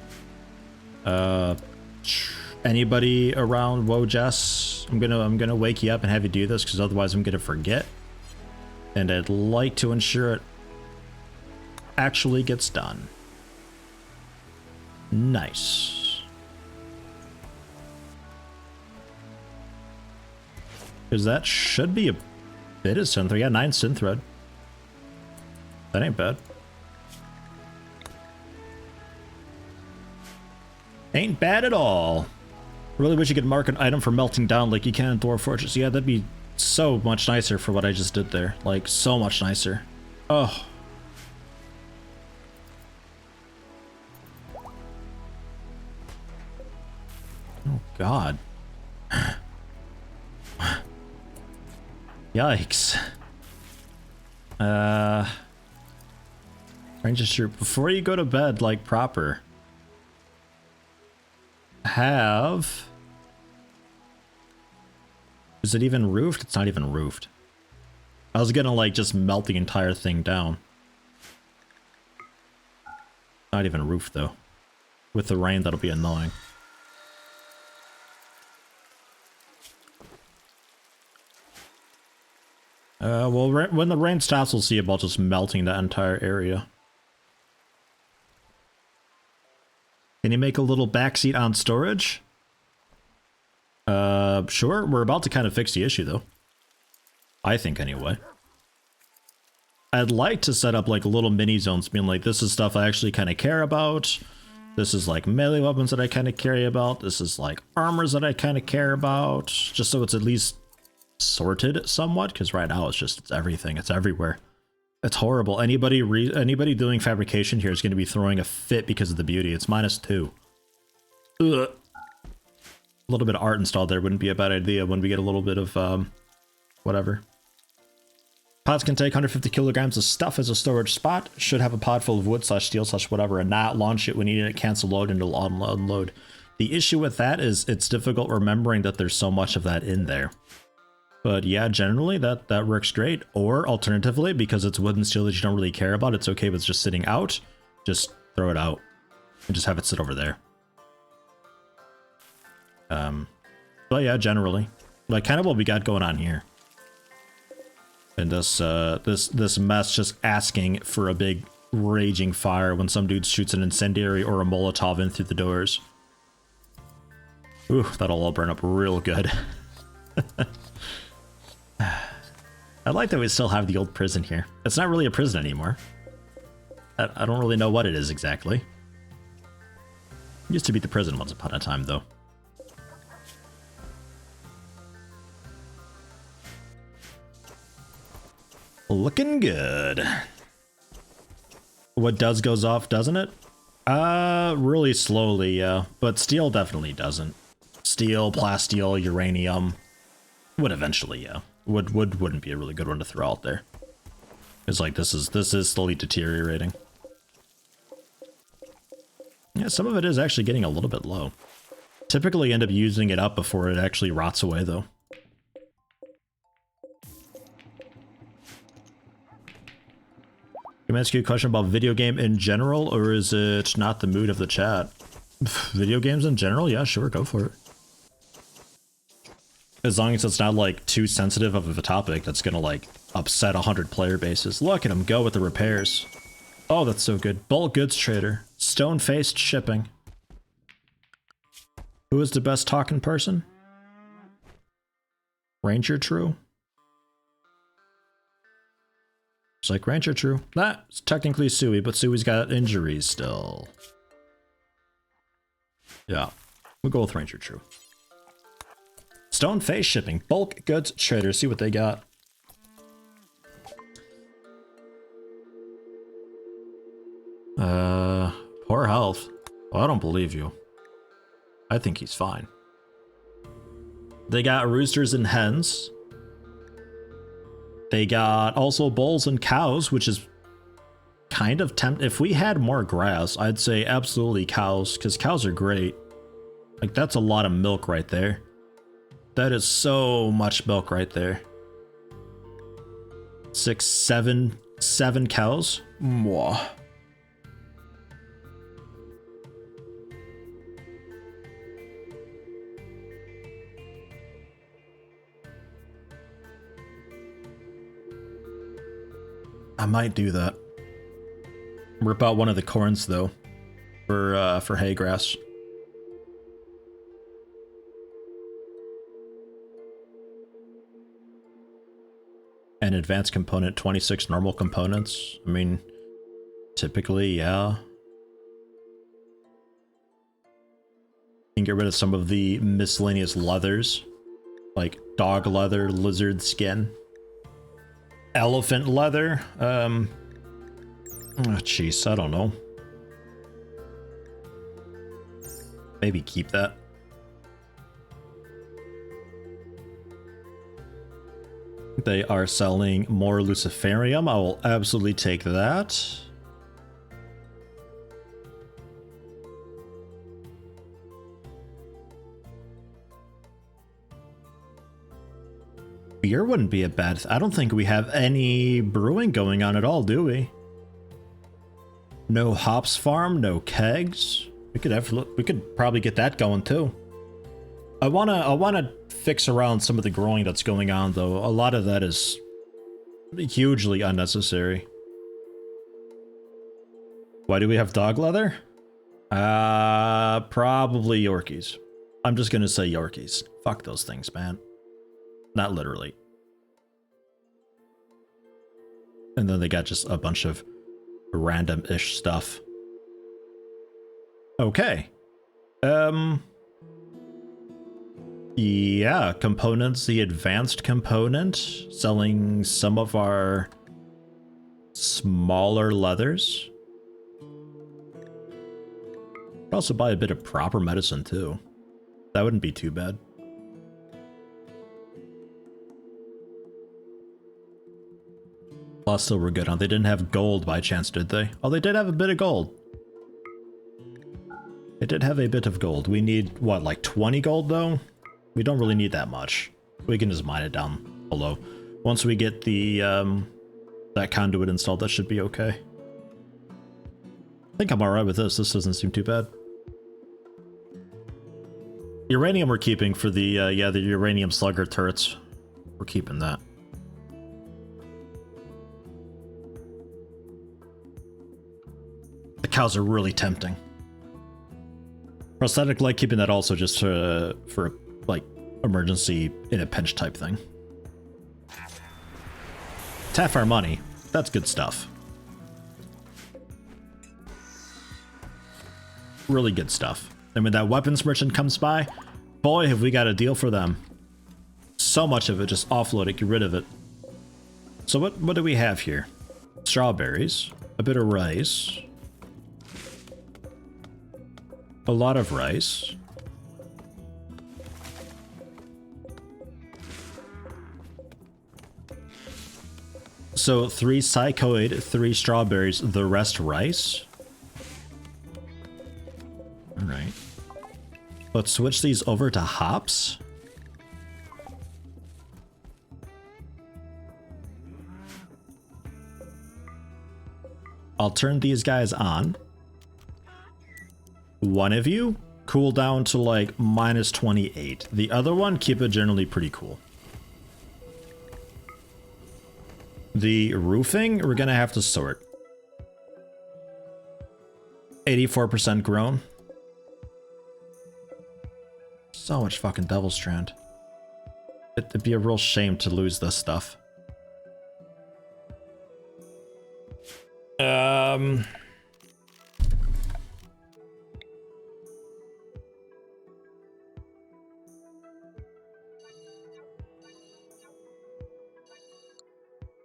Speaker 2: Anybody around Wojess? I'm gonna wake you up and have you do this because otherwise I'm gonna forget. And I'd like to ensure it actually gets done. Nice. Because that should be a bit of synthread. Yeah, 9 synthread. That ain't bad. Ain't bad at all. Really wish you could mark an item for melting down like you can in Dwarf Fortress. Yeah, that'd be so much nicer for what I just did there. Like, so much nicer. Oh. Oh, God. Yikes. Ranger Troop, before you go to bed, like, proper, have... Is it even roofed? It's not even roofed. I was gonna, like, just melt the entire thing down. Not even roofed, though. With the rain, that'll be annoying. Well, when the rain stops, we'll see about just melting that entire area. Can you make a little backseat on storage? Sure. We're about to kind of fix the issue, though. I think, anyway. I'd like to set up, like, little mini zones, being like, this is stuff I actually kind of care about. This is, like, melee weapons that I kind of care about. This is, like, armors that I kind of care about. Just so it's at least sorted somewhat, because right now it's everything. It's everywhere. It's horrible. Anybody doing fabrication here is going to be throwing a fit because of the beauty. It's -2. Ugh. A little bit of art installed there wouldn't be a bad idea when we get a little bit of, whatever. Pods can take 150 kilograms of stuff as a storage spot. Should have a pod full of wood / steel / whatever and not launch it when needed. It cancel load and it'll unload. The issue with that is it's difficult remembering that there's so much of that in there. But yeah, generally that works great. Or alternatively, because it's wood and steel that you don't really care about, it's okay with just sitting out. Just throw it out and just have it sit over there. But yeah, generally, like kind of what we got going on here. And this mess just asking for a big raging fire when some dude shoots an incendiary or a Molotov in through the doors. Ooh, that'll all burn up real good. I like that we still have the old prison here. It's not really a prison anymore. I don't really know what it is exactly. It used to be the prison once upon a time, though. Looking good. What does goes off, doesn't it? Really slowly, yeah. But steel definitely doesn't. Steel, plasteel, uranium would eventually, yeah. Wood wouldn't be a really good one to throw out there. It's like this is slowly deteriorating. Yeah, some of it is actually getting a little bit low. Typically end up using it up before it actually rots away, though. Can I ask you a question about video game in general, or is it not the mood of the chat? Video games in general? Yeah, sure, go for it. As long as it's not, like, too sensitive of a topic that's gonna, like, upset 100 player bases. Look at him go with the repairs. Oh, that's so good. Bulk goods trader. Stone-faced shipping. Who is the best talking person? Ranger True? It's like Ranger True. That's technically Suey, but Suey's got injuries still. Yeah, we'll go with Ranger True. Stone face shipping, bulk goods trader. See what they got. Poor health. Well, I don't believe you. I think he's fine. They got roosters and hens. They got also bulls and cows, which is kind of if we had more grass, I'd say absolutely cows, because cows are great. Like, that's a lot of milk right there. That is so much milk right there. 6, 7 cows. Mwah. I might do that. Rip out one of the corns though, for hay grass. An advanced component, 26 normal components. I mean, typically, yeah. You can get rid of some of the miscellaneous leathers, like dog leather, lizard skin. Elephant leather, oh jeez, I don't know. Maybe keep that. They are selling more luciferium. I will absolutely take that. Beer wouldn't be a bad I don't think we have any brewing going on at all, do we? No hops farm, no kegs. We could probably get that going too. I wanna fix around some of the growing that's going on though. A lot of that is hugely unnecessary. Why do we have dog leather? Probably Yorkies. I'm just gonna say Yorkies. Fuck those things, man. Not literally. And then they got just a bunch of random-ish stuff. Okay. Yeah, components, the advanced component, selling some of our smaller leathers. Could also buy a bit of proper medicine too. That wouldn't be too bad. Plus, still we're good on. They didn't have gold by chance, did they? Oh, they did have a bit of gold. They did have a bit of gold. We need, what, like 20 gold though? We don't really need that much. We can just mine it down below. Once we get the, that conduit installed, that should be okay. I think I'm alright with this. This doesn't seem too bad. Uranium we're keeping for the, yeah, the uranium slugger turrets. We're keeping that. The cows are really tempting. Prosthetic leg, keeping that also just for like emergency in a pinch type thing. Taff our money. That's good stuff. Really good stuff. And when that weapons merchant comes by, boy, have we got a deal for them. So much of it, just offload it, get rid of it. So what do we have here? Strawberries, a bit of rice, a lot of rice. So 3 psychoid, 3 strawberries, the rest rice. All right. Let's switch these over to hops. I'll turn these guys on. One of you, cool down to like -28. The other one, keep it generally pretty cool. The roofing, we're gonna have to sort. 84% grown. So much fucking Devil Strand. It'd be a real shame to lose this stuff.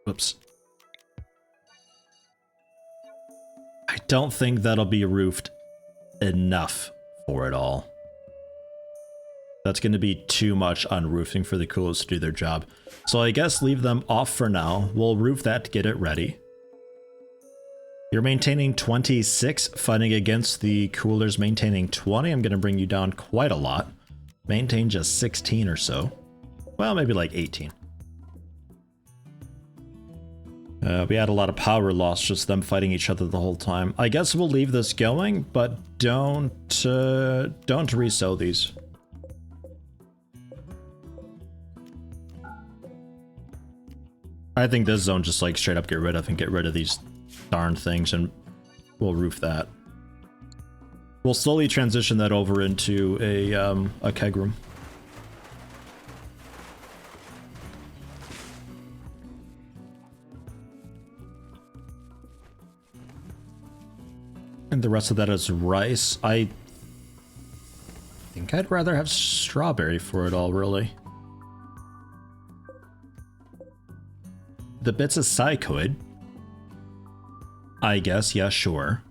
Speaker 2: Oops. I don't think that'll be roofed enough for it all. That's going to be too much on roofing for the coolers to do their job. So I guess leave them off for now. We'll roof that to get it ready. You're maintaining 26, fighting against the coolers maintaining 20. I'm going to bring you down quite a lot. Maintain just 16 or so. Well, maybe like 18. We had a lot of power loss, just them fighting each other the whole time. I guess we'll leave this going, but don't resew these. I think this zone just like straight up get rid of and get rid of these darn things, and we'll roof that. We'll slowly transition that over into a keg room. And the rest of that is rice. I think I'd rather have strawberry for it all, really. The bits of psychoid. I guess, yeah, sure.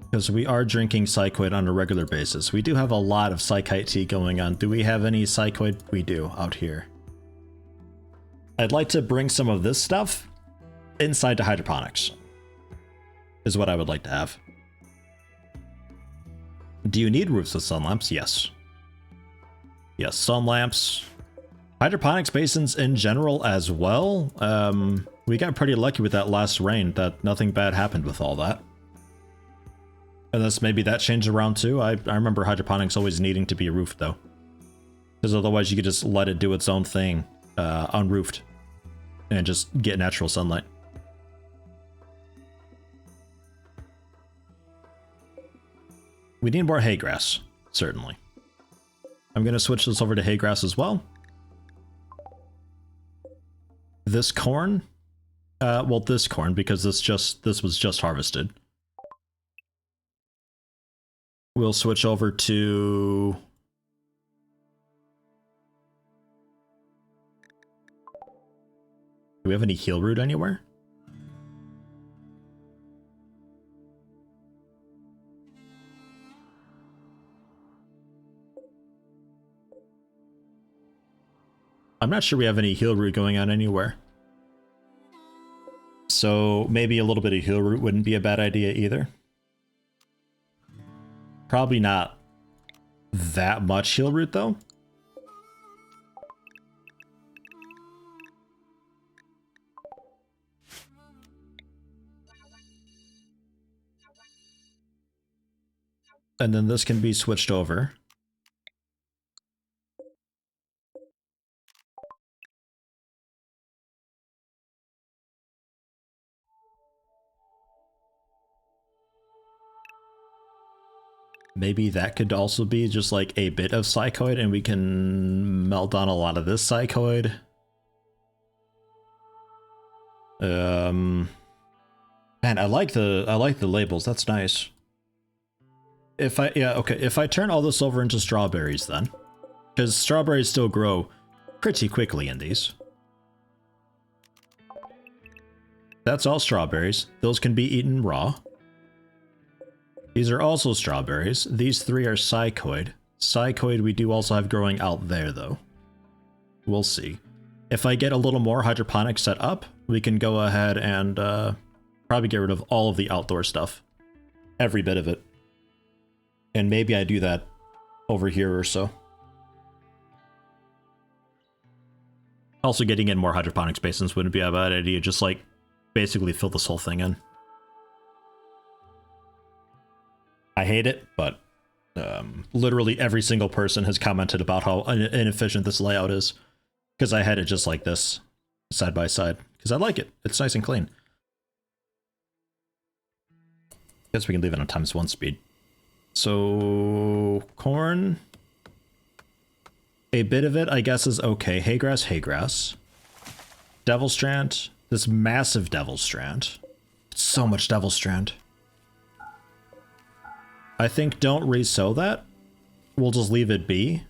Speaker 2: Because we are drinking psychoid on a regular basis. We do have a lot of psychite tea going on. Do we have any psychoid? We do, out here. I'd like to bring some of this stuff inside to hydroponics. Is what I would like to have. Do you need roofs with sun lamps? Yes. Yes, sun lamps. Hydroponics basins in general as well. We got pretty lucky with that last rain that nothing bad happened with all that. Unless maybe that changed around too. I remember hydroponics always needing to be roofed though. Because otherwise you could just let it do its own thing unroofed and just get natural sunlight. We need more hay grass, certainly. I'm going to switch this over to hay grass as well. This corn, well, this corn, because this was just harvested. We'll switch over to... Do we have any heal root anywhere? I'm not sure we have any heal root going on anywhere. So maybe a little bit of heal root wouldn't be a bad idea either. Probably not that much heal root though. And then this can be switched over. Maybe that could also be just like a bit of psychoid and we can melt down a lot of this psychoid. Man, I like the labels. That's nice. If I turn all this over into strawberries then, because strawberries still grow pretty quickly in these. That's all strawberries. Those can be eaten raw. These are also strawberries. These three are psychoid. Psychoid we do also have growing out there though. We'll see. If I get a little more hydroponic set up, we can go ahead and probably get rid of all of the outdoor stuff. Every bit of it. And maybe I do that over here or so. Also getting in more hydroponics basins wouldn't be a bad idea. Just like basically fill this whole thing in. I hate it, but literally every single person has commented about how inefficient this layout is. Because I had it just like this, side by side. Because I like it. It's nice and clean. Guess we can leave it on ×1 speed. So, corn. A bit of it, I guess, is okay. Hay grass, hay grass. Devil strand. This massive devil strand. So much devil strand. I think don't resow that. We'll just leave it be.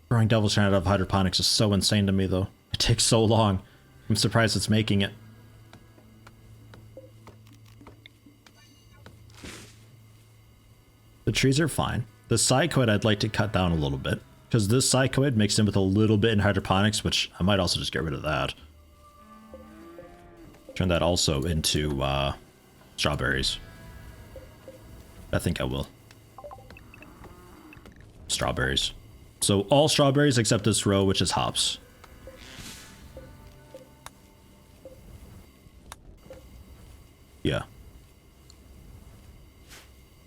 Speaker 2: Growing devil strand out of hydroponics is so insane to me, though. It takes so long. I'm surprised it's making it. The trees are fine. The psychoid I'd like to cut down a little bit, because this psychoid mixed in with a little bit in hydroponics, which I might also just get rid of that. Turn that also into strawberries. I think I will. Strawberries. So all strawberries except this row, which is hops. Yeah.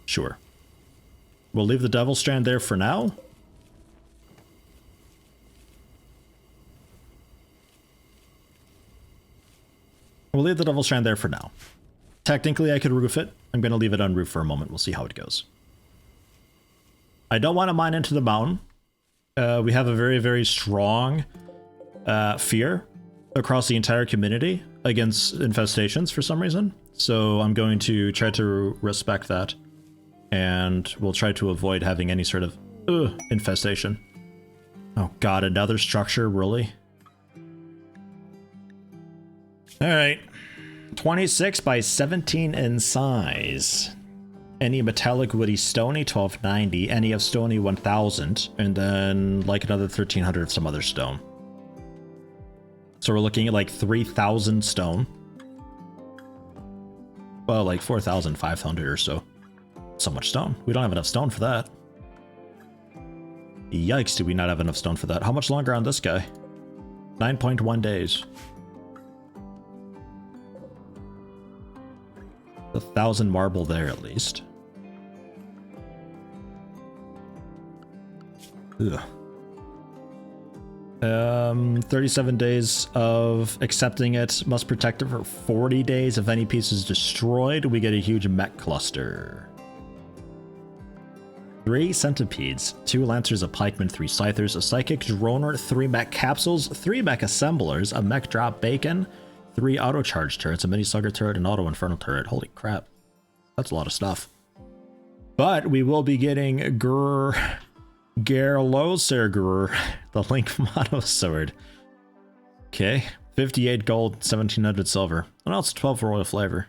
Speaker 2: Sure. We'll leave the devil strand there for now. We'll leave the devil strand there for now. Technically, I could roof it. I'm going to leave it unroofed for a moment. We'll see how it goes. I don't want to mine into the mountain. We have a very, very strong fear across the entire community against infestations for some reason. So I'm going to try to respect that. And we'll try to avoid having any sort of infestation. Oh god, another structure, really? Alright. 26 by 17 in size. Any metallic woody stony, 1290. Any of stony, 1000. And then like another 1300 of some other stone. So we're looking at like 3000 stone. Well, like 4500 or so. So much stone. We don't have enough stone for that. Yikes, do we not have enough stone for that? How much longer on this guy? 9.1 days. 1,000 marble there at least. Ugh. 37 days of accepting it. Must protect it for 40 days. If any piece is destroyed, we get a huge mech cluster. 3 centipedes, 2 lancers, a pikeman, 3 scythers, a psychic droner, 3 mech capsules, 3 mech assemblers, a mech drop bacon, 3 auto charge turrets, a mini slugger turret, an auto infernal turret. Holy crap. That's a lot of stuff. But we will be getting Gerlosergur, the Link Mono Sword. Okay, 58 gold, 1700 silver. And also 12 royal flavor.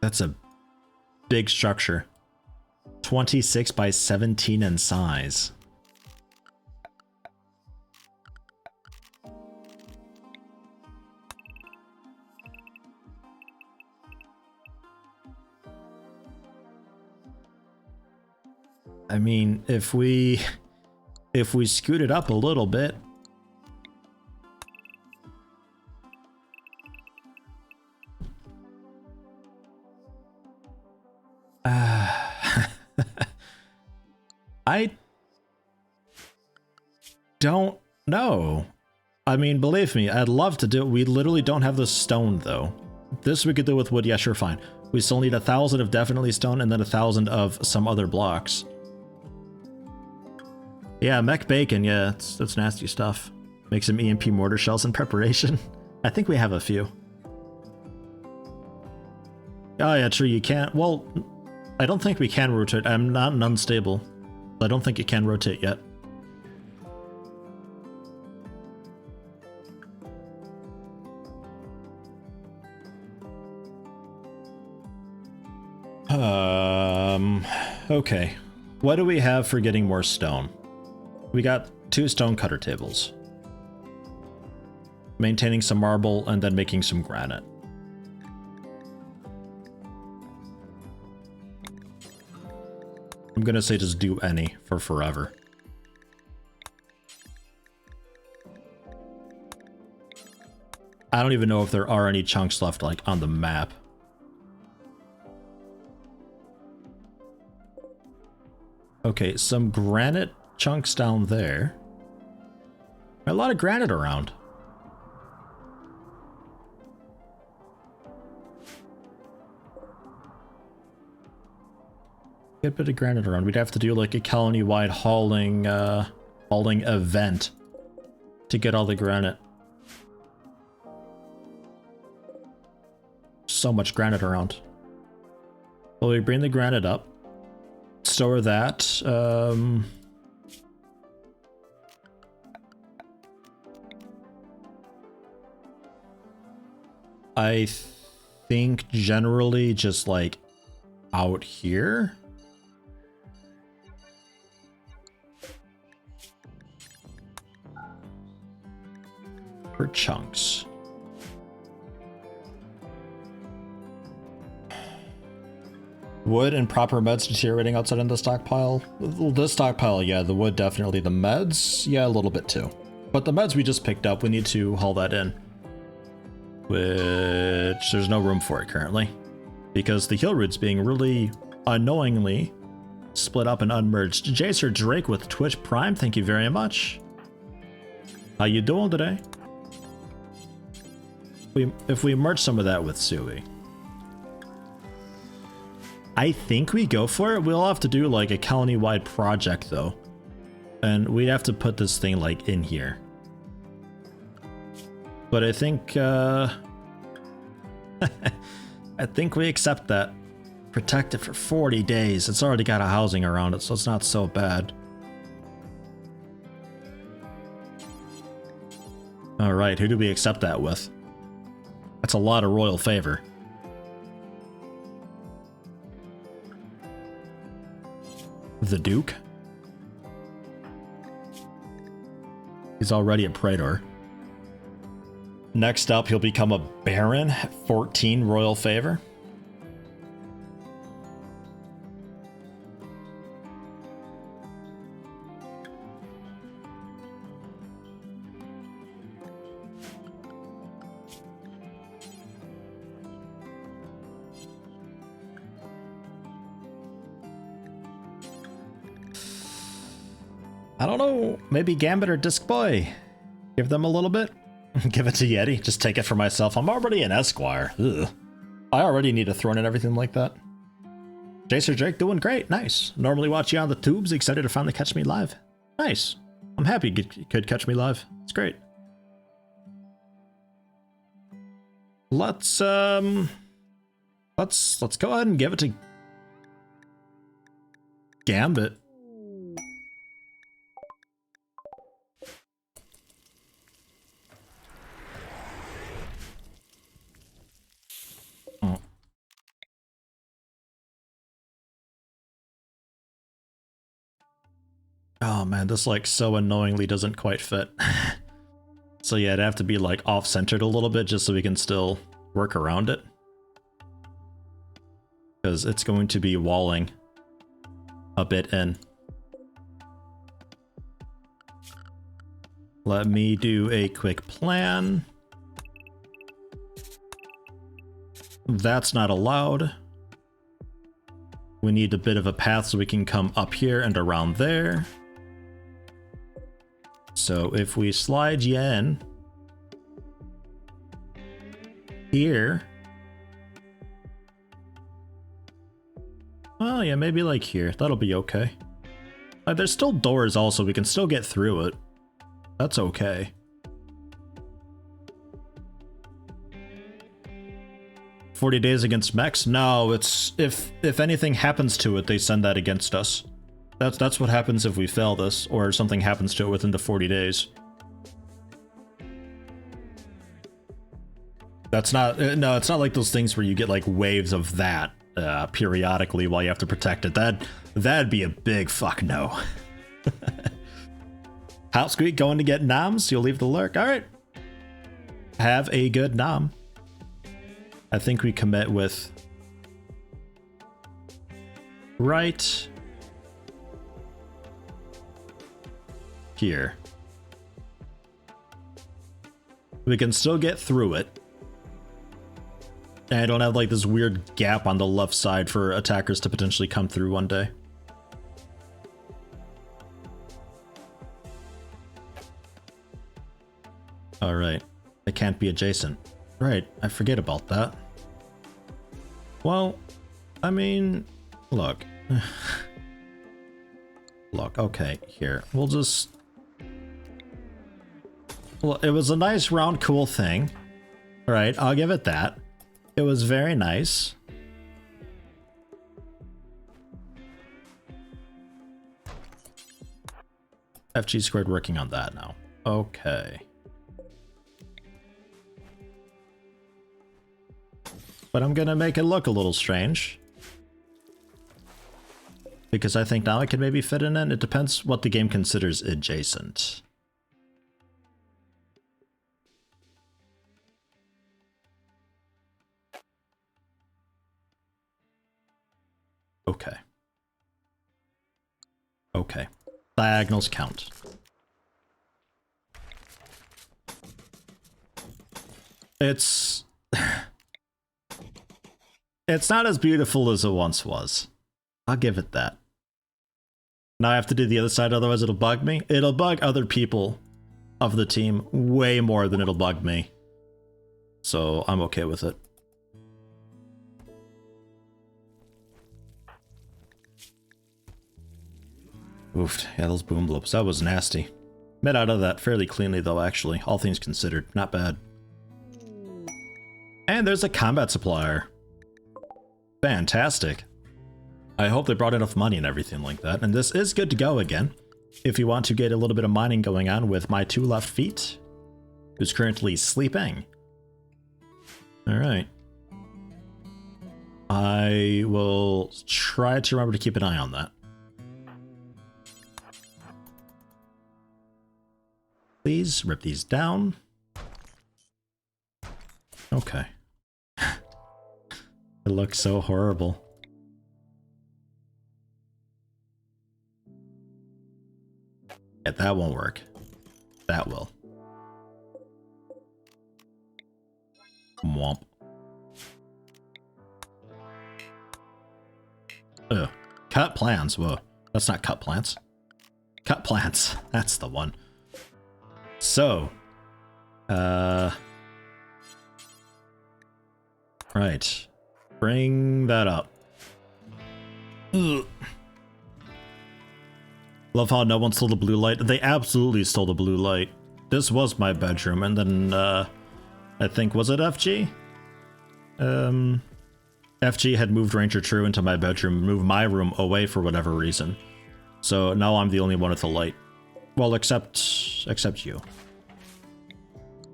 Speaker 2: That's a big structure. 26 by 17 in size. I mean, if we scoot it up a little bit. I don't know. I mean, believe me, I'd love to do it. We literally don't have the stone, though. This we could do with wood. Yeah, sure, fine. We still need 1,000 of definitely stone and then 1,000 of some other blocks. Yeah, mech bacon. Yeah, that's nasty stuff. Make some EMP mortar shells in preparation. I think we have a few. Oh yeah, true, you can't. Well, I don't think we can rotate. I'm not an unstable. I don't think it can rotate yet. Okay. What do we have for getting more stone? We got 2 stone cutter tables. Maintaining some marble and then making some granite. I'm gonna say just do any for forever. I don't even know if there are any chunks left like on the map. Okay, some granite chunks down there. A lot of granite around. Get a bit of granite around. We'd have to do like a colony-wide hauling event to get all the granite. So much granite around. Well, we bring the granite up. store that. I think generally just like out here. For chunks. Wood and proper meds deteriorating outside in the stockpile. This stockpile, yeah, the wood definitely. The meds, yeah, a little bit too. But the meds we just picked up, we need to haul that in. Which there's no room for it currently. Because the heal root's being really unknowingly split up and unmerged. Jacer Drake with Twitch Prime, thank you very much. How you doing today? If we merge some of that with Sui, I think we go for it. We'll have to do like a colony-wide project though. And we'd have to put this thing like in here. But I think, I think we accept that. Protect it for 40 days. It's already got a housing around it, so it's not so bad. All right, who do we accept that with? That's a lot of royal favor. The Duke? He's already a Praetor. Next up, he'll become a Baron, 14 royal favor. I don't know, maybe Gambit or Disc Boy. Give them a little bit. Give it to Yeti, just take it for myself. I'm already an Esquire. Ugh. I already need a throne and everything like that. Jacer Drake doing great, nice. Normally watch you on the tubes, excited to finally catch me live. Nice. I'm happy you could catch me live. It's great. Let's go ahead and give it to Gambit. Oh man, this like so annoyingly doesn't quite fit. So yeah, it'd have to be like off-centered a little bit just so we can still work around it. Because it's going to be walling a bit in. Let me do a quick plan. That's not allowed. We need a bit of a path so we can come up here and around there. So if we slide you in here, well, yeah, maybe like here. That'll be okay. There's still doors also. We can still get through it. That's okay. "40 days against mechs?" No, it's if anything happens to it, they send that against us. That's what happens if we fail this, or something happens to it within the 40 days. That's not, no, it's not like those things where you get like waves of that periodically while you have to protect it. That'd be a big fuck no. House Squeak going to get noms, you'll leave the lurk. Alright. Have a good nom. I think we commit with right here. We can still get through it. And I don't have like this weird gap on the left side for attackers to potentially come through one day. Alright. It can't be adjacent. Right, I forget about that. Well, I mean, look. Look, okay, here. We'll just... Well, it was a nice, round, cool thing. Right, I'll give it that. It was very nice. FG squared working on that now. Okay. But I'm gonna make it look a little strange. Because I think now I can maybe fit in it. It depends what the game considers adjacent. Okay. Okay. Diagonals count. It's not as beautiful as it once was. I'll give it that. Now I have to do the other side, otherwise it'll bug me. It'll bug other people of the team way more than it'll bug me. So I'm okay with it. Oof, yeah, those boom blobs, that was nasty. Made out of that fairly cleanly though, actually. All things considered, not bad. And there's a combat supplier. Fantastic. I hope they brought enough money and everything like that. And this is good to go again. If you want to get a little bit of mining going on with my 2 left feet, who's currently sleeping. Alright. I will try to remember to keep an eye on that. Please rip these down. Okay. It looks so horrible. Yeah, that won't work. That will. Womp. Ugh. Cut plants. Whoa. That's not cut plants. Cut plants. That's the one. So. Right. Bring that up. Ugh. Love how no one stole the blue light. They absolutely stole the blue light. This was my bedroom, and then, I think, was it FG? FG had moved Ranger True into my bedroom, moved my room away for whatever reason. So now I'm the only one with the light. Well, except you.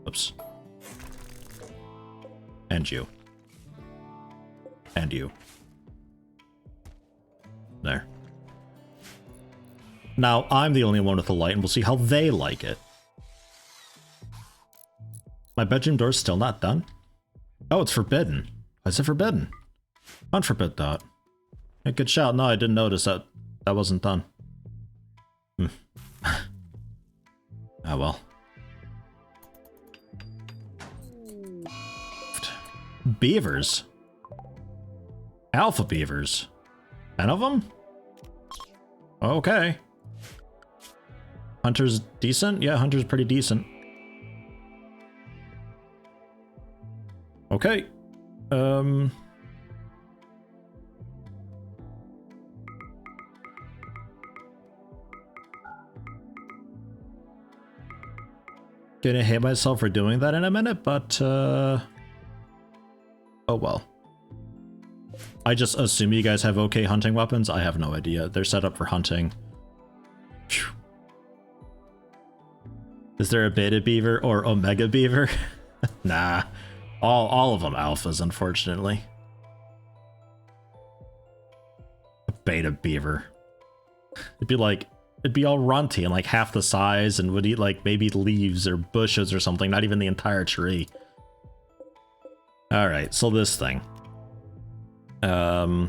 Speaker 2: Oops. And you. And you. There. Now, I'm the only one with the light, and we'll see how they like it. My bedroom door's still not done? Oh, it's forbidden. Why is it forbidden? Unforbid that. Yeah, good shout. No, I didn't notice that that wasn't done. Oh well. Beavers? Alpha beavers? 10 of them? Okay. Hunter's decent? Yeah, Hunter's pretty decent. Okay. Gonna hate myself for doing that in a minute, but, oh well. I just assume you guys have okay hunting weapons. I have no idea. They're set up for hunting. Phew. Is there a beta beaver or omega beaver? Nah. All of them alphas, unfortunately. A beta beaver. It'd be all runty and like half the size and would eat like maybe leaves or bushes or something, not even the entire tree. Alright, so this thing. Yeah,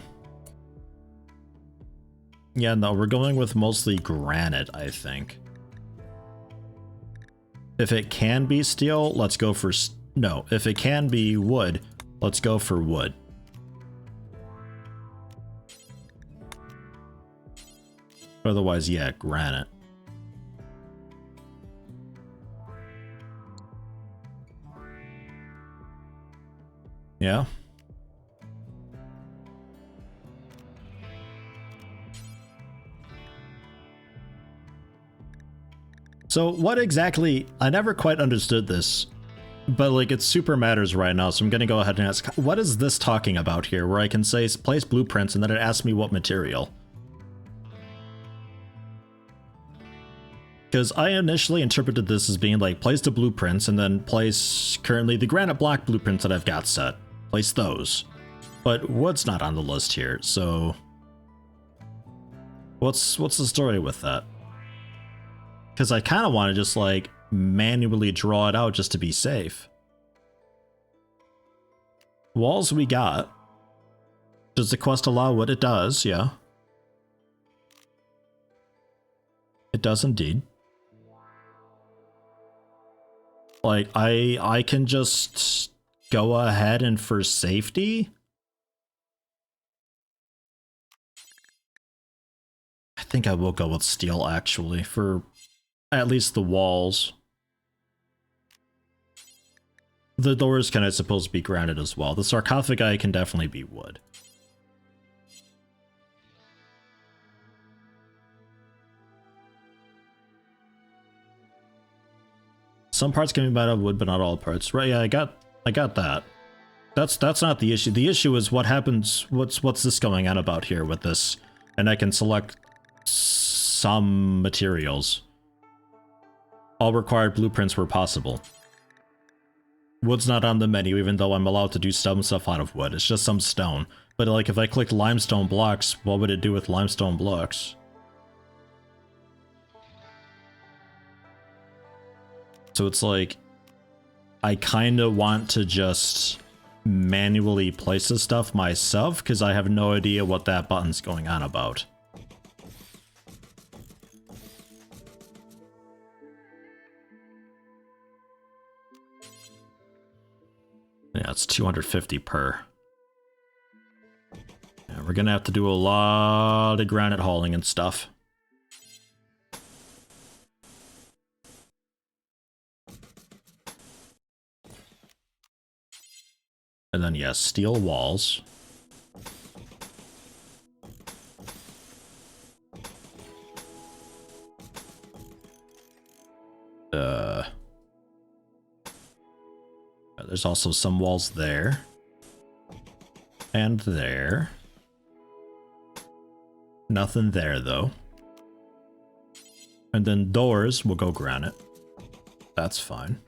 Speaker 2: no, we're going with mostly granite, I think. If it can be steel, let's go for... No, if it can be wood, let's go for wood. Otherwise, yeah, granite. Yeah? So what exactly... I never quite understood this, but like it super matters right now, so I'm gonna go ahead and ask, what is this talking about here, where I can say place blueprints and then it asks me what material? Because I initially interpreted this as being like, place the blueprints and then place currently the granite block blueprints that I've got set. Place those. But wood's not on the list here, so... What's the story with that? Because I kind of want to just like manually draw it out just to be safe. Walls we got. Does the quest allow wood? It does, yeah. It does indeed. Like, I can just go ahead and for safety... I think I will go with steel, actually, for at least the walls. The doors can, I suppose, be granite as well. The sarcophagi can definitely be wood. Some parts can be made out of wood, but not all parts. Right, yeah, I got that. That's not the issue. The issue is what happens, what's this going on about here with this? And I can select some materials. All required blueprints where possible. Wood's not on the menu, even though I'm allowed to do some stuff out of wood. It's just some stone. But like if I clicked limestone blocks, what would it do with limestone blocks? So it's like, I kind of want to just manually place this stuff myself, because I have no idea what that button's going on about. Yeah, it's 250 per. Yeah, we're gonna have to do a lot of granite hauling and stuff. And then, yes, steel walls. There's also some walls there. And there. Nothing there, though. And then doors will go granite. That's fine.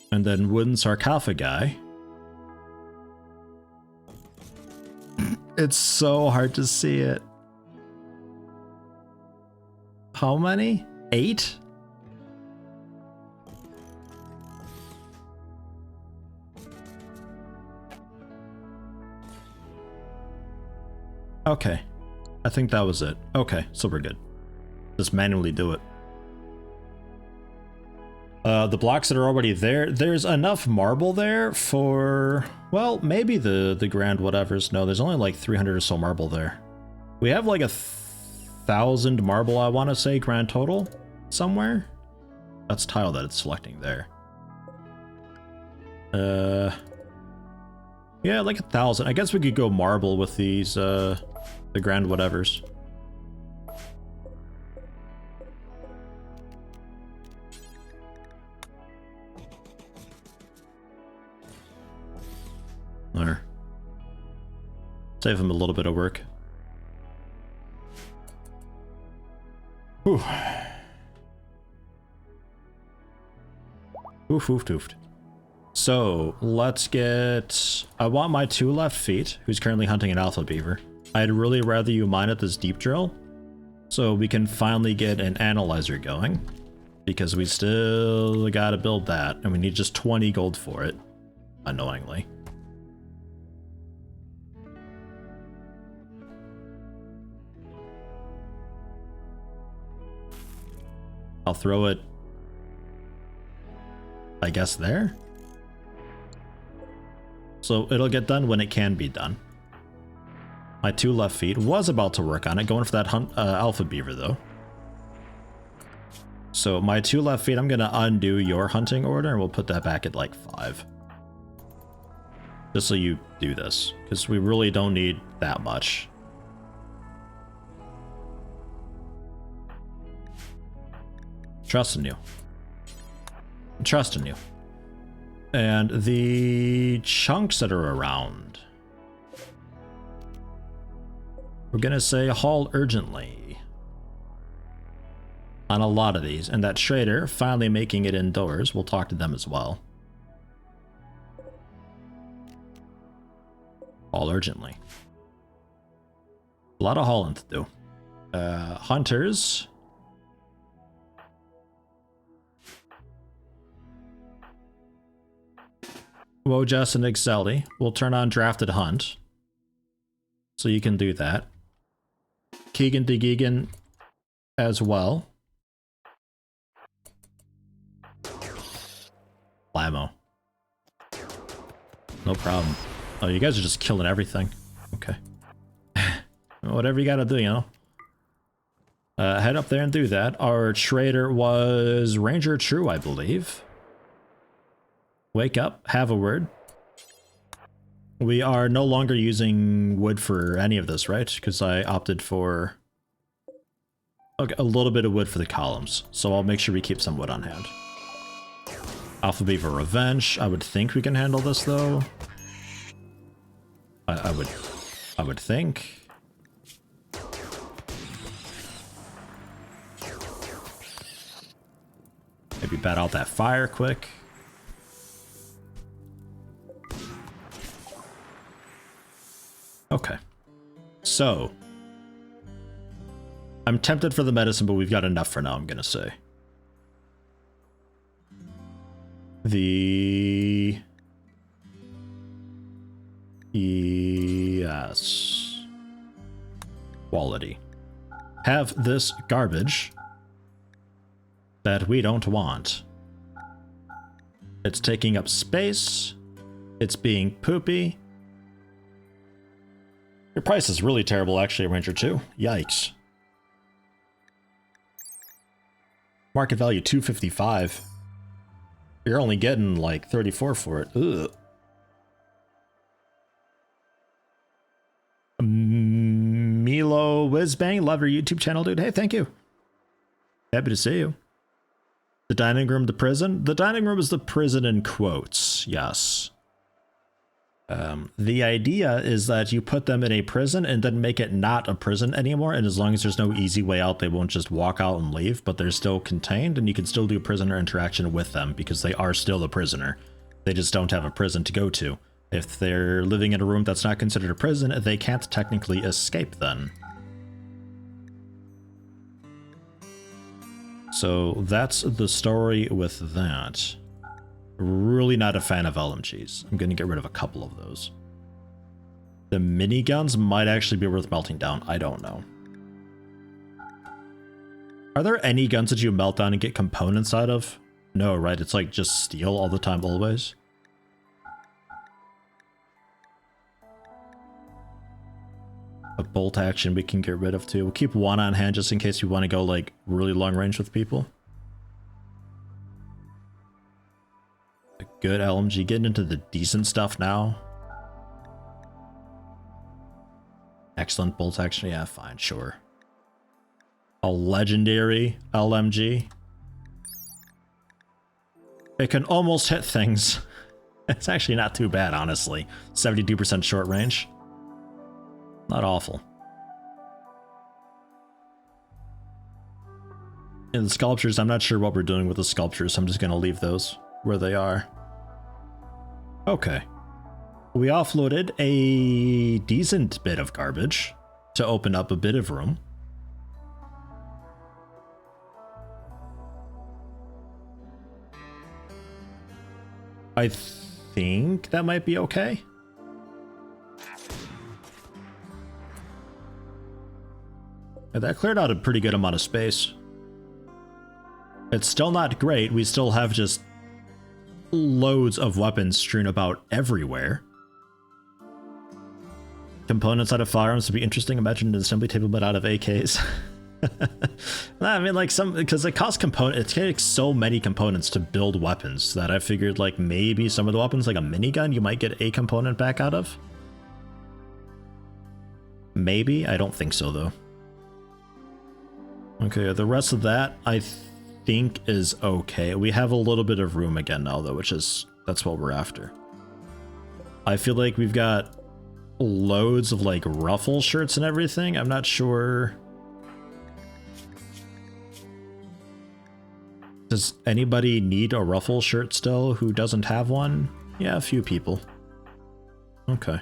Speaker 2: And then wooden sarcophagi. It's so hard to see it. How many? 8? Okay. I think that was it. Okay, so we're good. Just manually do it. The blocks that are already there, there's enough marble there for, well, maybe the grand whatevers. No, there's only like 300 or so marble there. We have like 1,000 marble, I want to say, grand total somewhere. That's tile that it's selecting there. Yeah, like 1,000. I guess we could go marble with these, the grand whatevers. There. Save him a little bit of work. Whew. Oof, oof, oofed. So, let's get... I want my 2 left feet, who's currently hunting an alpha beaver. I'd really rather you mine at this deep drill, so we can finally get an analyzer going. Because we still gotta build that, and we need just 20 gold for it. Annoyingly. I'll throw it, I guess, there. So it'll get done when it can be done. My 2 left feet was about to work on it, going for that alpha beaver though. So my 2 left feet, I'm gonna undo your hunting order and we'll put that back at like 5. Just so you do this, because we really don't need that much. Trust in you. Trust in you. And the chunks that are around, we're gonna say haul urgently. on a lot of these, and that trader finally making it indoors. We'll talk to them as well. All urgently. A lot of hauling to do. Hunters. Wojas and Excelli. We'll turn on Drafted Hunt. So you can do that. Keegan DeGeegan as well. Lamo. No problem. Oh, you guys are just killing everything. Okay. Whatever you gotta do, you know. Head up there and do that. Our trader was Ranger True, I believe. Wake up, have a word. We are no longer using wood for any of this, right? Because I opted for a little bit of wood for the columns. So I'll make sure we keep some wood on hand. Alpha Beaver Revenge. I would think we can handle this though. I would think. Maybe bat out that fire quick. Okay. So I'm tempted for the medicine, but we've got enough for now, I'm gonna say. Yes. Quality. Have this garbage that we don't want. It's taking up space. It's being poopy. Your price is really terrible, actually, Ranger 2. Yikes. Market value 255. You're only getting like 34 for it. Ugh. Milo Whizbang, love your YouTube channel, dude. Hey, thank you. Happy to see you. The dining room, the prison. The dining room is the prison in quotes. Yes. The idea is that you put them in a prison and then make it not a prison anymore. And as long as there's no easy way out, they won't just walk out and leave, but they're still contained and you can still do prisoner interaction with them because they are still a prisoner. They just don't have a prison to go to. If they're living in a room that's not considered a prison, they can't technically escape then. So that's the story with that. Really not a fan of LMGs. I'm going to get rid of a couple of those. The miniguns might actually be worth melting down. I don't know. Are there any guns that you melt down and get components out of? No, right? It's like just steel all the time, always. A bolt action we can get rid of too. We'll keep one on hand just in case we want to go like really long range with people. A good LMG, getting into the decent stuff now. Excellent bolt action, yeah, fine, sure. A legendary LMG. It can almost hit things. It's actually not too bad, honestly. 72% short range. Not awful. In the sculptures, I'm not sure what we're doing with the sculptures, so I'm just going to leave those where they are. Okay. We offloaded a decent bit of garbage to open up a bit of room. I think that might be okay. That cleared out a pretty good amount of space. It's still not great. We still have just loads of weapons strewn about everywhere. Components out of firearms would be interesting. Imagine an assembly table but out of AKs. I mean, like because it costs it takes so many components to build weapons that I figured like maybe some of the weapons, like a minigun, you might get a component back out of. Maybe. I don't think so though. Okay, the rest of that I think is okay. We have a little bit of room again now though, that's what we're after. I feel like we've got loads of like ruffle shirts and everything. I'm not sure Does anybody need a ruffle shirt still who doesn't have one? Yeah, a few people. Okay.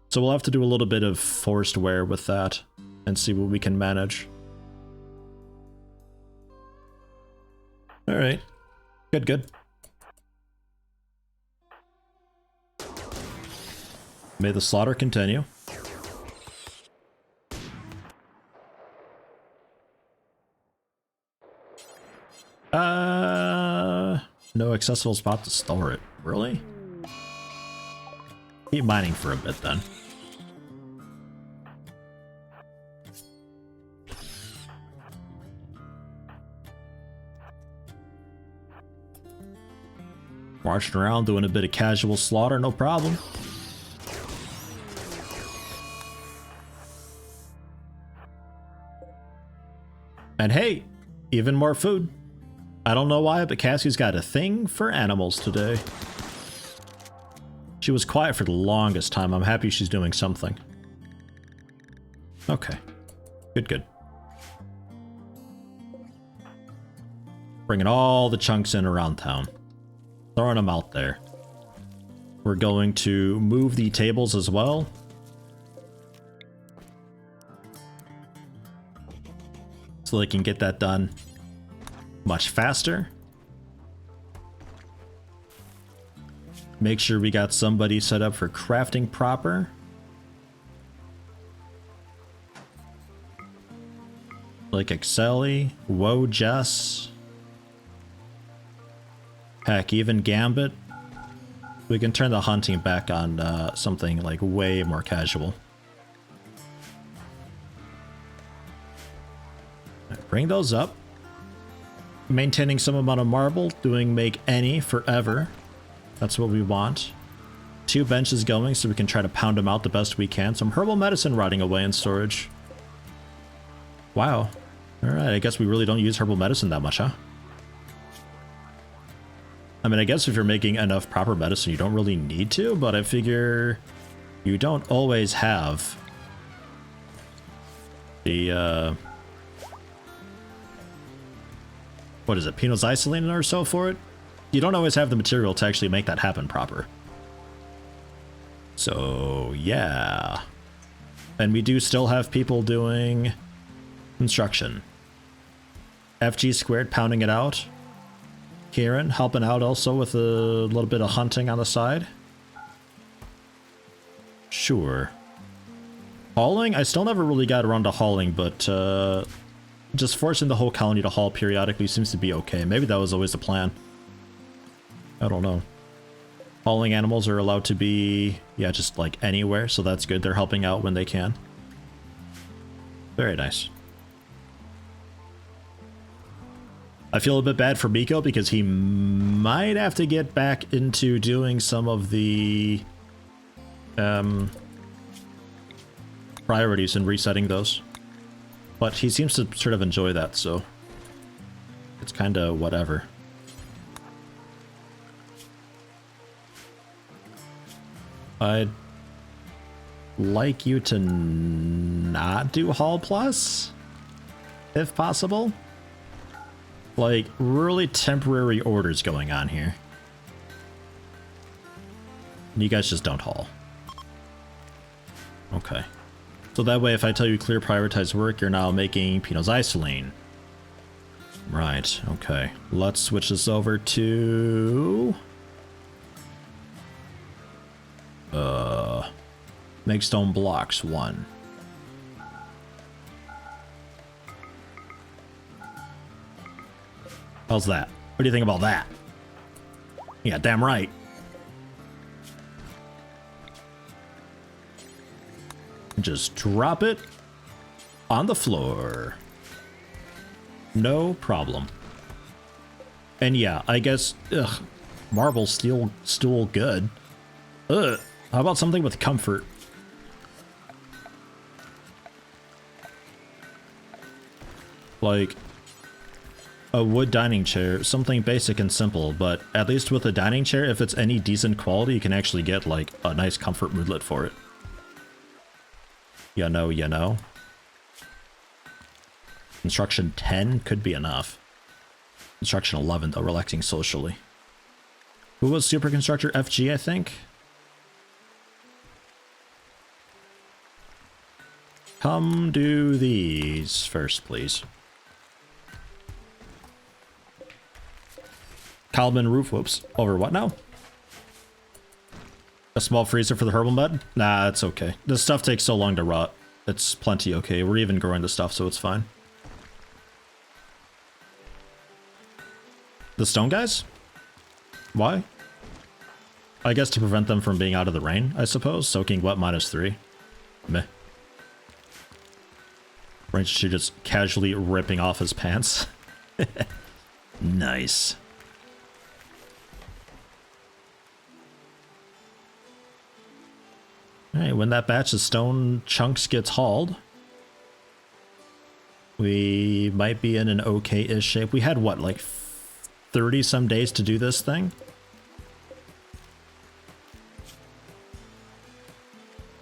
Speaker 2: So we'll have to do a little bit of forced wear with that and see what we can manage. Alright. Good, good. May the slaughter continue. No accessible spot to store it. Really? Keep mining for a bit then. Marching around doing a bit of casual slaughter, no problem. And hey, even more food. I don't know why, but Cassie's got a thing for animals today. She was quiet for the longest time. I'm happy she's doing something. Okay. Good, good. Bringing all the chunks in around town. Throwing them out there. We're going to move the tables as well. So they can get that done much faster. Make sure we got somebody set up for crafting proper. Like Excelli, Whoa Jess. Heck, even Gambit. We can turn the hunting back on something like way more casual. Bring those up. Maintaining some amount of marble, doing make any forever. That's what we want. 2 benches going so we can try to pound them out the best we can. Some herbal medicine rotting away in storage. Wow. Alright, I guess we really don't use herbal medicine that much, huh? I mean, I guess if you're making enough proper medicine, you don't really need to, but I figure you don't always have the, what is it, pinoxycyline or so for it? You don't always have the material to actually make that happen proper. So, yeah. And we do still have people doing construction. FG squared pounding it out. Kieran helping out also with a little bit of hunting on the side. Sure. Hauling? I still never really got around to hauling, but just forcing the whole colony to haul periodically seems to be okay. Maybe that was always the plan. I don't know. Hauling animals are allowed to be, yeah, just like anywhere, so that's good. They're helping out when they can. Very nice. I feel a bit bad for Miko because he might have to get back into doing some of the priorities and resetting those. But he seems to sort of enjoy that, so it's kind of whatever. I'd like you to not do Hall Plus, if possible. Like, really temporary orders going on here. You guys just don't haul. Okay. So that way, if I tell you clear prioritized work, you're now making pinoxycyline. Right, okay. Let's switch this over to... make stone blocks 1. How's that? What do you think about that? Yeah, damn right. Just drop it on the floor. No problem. And yeah, I guess, marble stool good. How about something with comfort? Like a wood dining chair, something basic and simple, but at least with a dining chair, if it's any decent quality, you can actually get like a nice comfort moodlet for it. You know. Construction 10 could be enough. Construction 11, though, relaxing socially. Who was Super Constructor? FG, I think? Come do these first, please. Kalman roof, whoops. Over what now? A small freezer for the herbal bed? Nah, it's okay. This stuff takes so long to rot. It's plenty okay. We're even growing the stuff, so it's fine. The stone guys? Why? I guess to prevent them from being out of the rain, I suppose. Soaking wet -3. Meh. Range just casually ripping off his pants. Nice. Alright, when that batch of stone chunks gets hauled, we might be in an okay-ish shape. We had, what, like 30 some days to do this thing?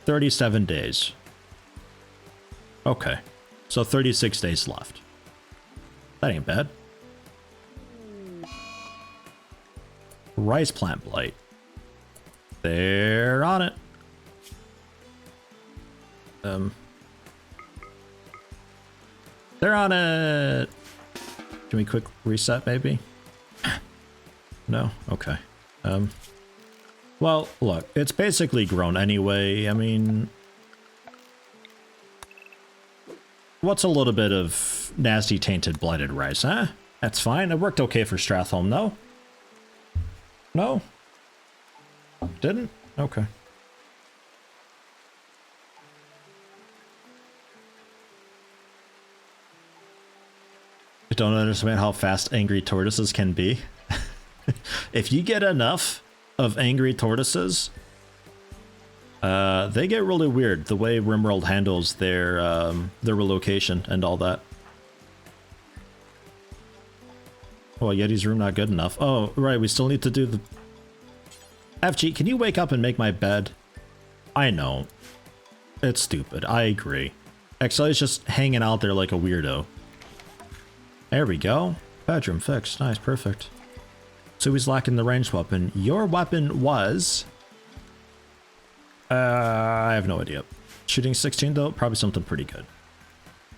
Speaker 2: 37 days. Okay. So 36 days left. That ain't bad. Rice plant blight. They're on it. They're on it. Can we quick reset maybe? No? Okay. Well, look, it's basically grown anyway. I mean, what's a little bit of nasty tainted blighted rice, huh? That's fine. It worked okay for Stratholme, no? No? Didn't? Okay. I don't understand how fast angry tortoises can be. If you get enough of angry tortoises, they get really weird, the way RimWorld handles their relocation and all that. Oh, Yeti's room not good enough. Oh, right, we still need to do the... FG, can you wake up and make my bed? I know. It's stupid, I agree. Actually, it's just hanging out there like a weirdo. There we go. Bedroom fixed. Nice, perfect. So he's lacking the ranged weapon. Your weapon was... I have no idea. Shooting 16 though? Probably something pretty good.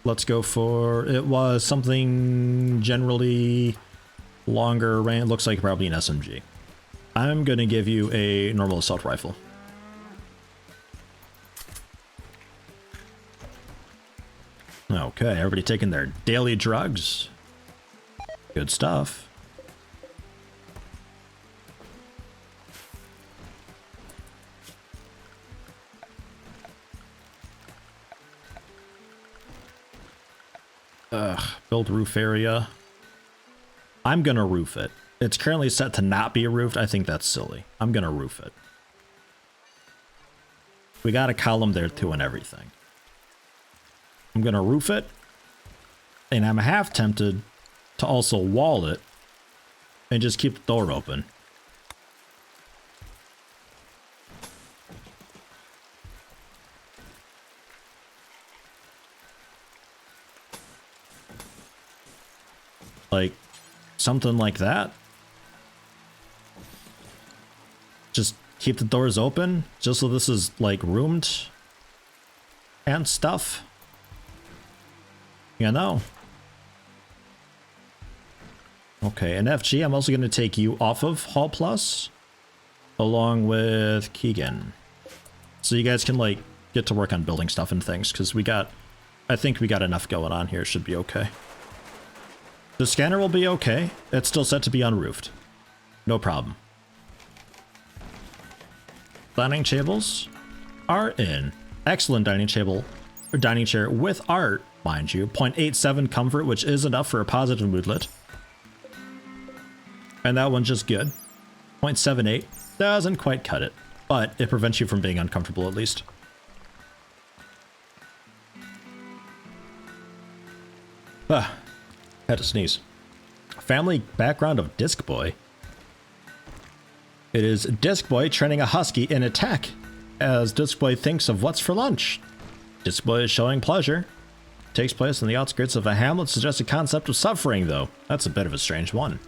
Speaker 2: Let's go for... It was something generally longer range. Looks like probably an SMG. I'm going to give you a normal assault rifle. Okay, everybody taking their daily drugs. Good stuff. Build roof area. I'm gonna roof it. It's currently set to not be roofed. I think that's silly. I'm gonna roof it. We got a column there too and everything. I'm gonna roof it. And I'm half tempted to also wall it and just keep the door open. Like something like that. Just keep the doors open just so this is like roomed and stuff. You know. Okay, and FG, I'm also going to take you off of Hall Plus, along with Keegan. So you guys can, like, get to work on building stuff and things, because I think we got enough going on here. It should be okay. The scanner will be okay. It's still set to be unroofed. No problem. Dining tables are in. Excellent dining table, or dining chair with art, mind you. 0.87 comfort, which is enough for a positive moodlet. And that one's just good. 0.78 doesn't quite cut it, but it prevents you from being uncomfortable at least. Had to sneeze. Family background of Disc Boy. It is Disc Boy training a husky in attack as Disc Boy thinks of what's for lunch. Disc Boy is showing pleasure. Takes place on the outskirts of a hamlet. Suggests a concept of suffering, though. That's a bit of a strange one.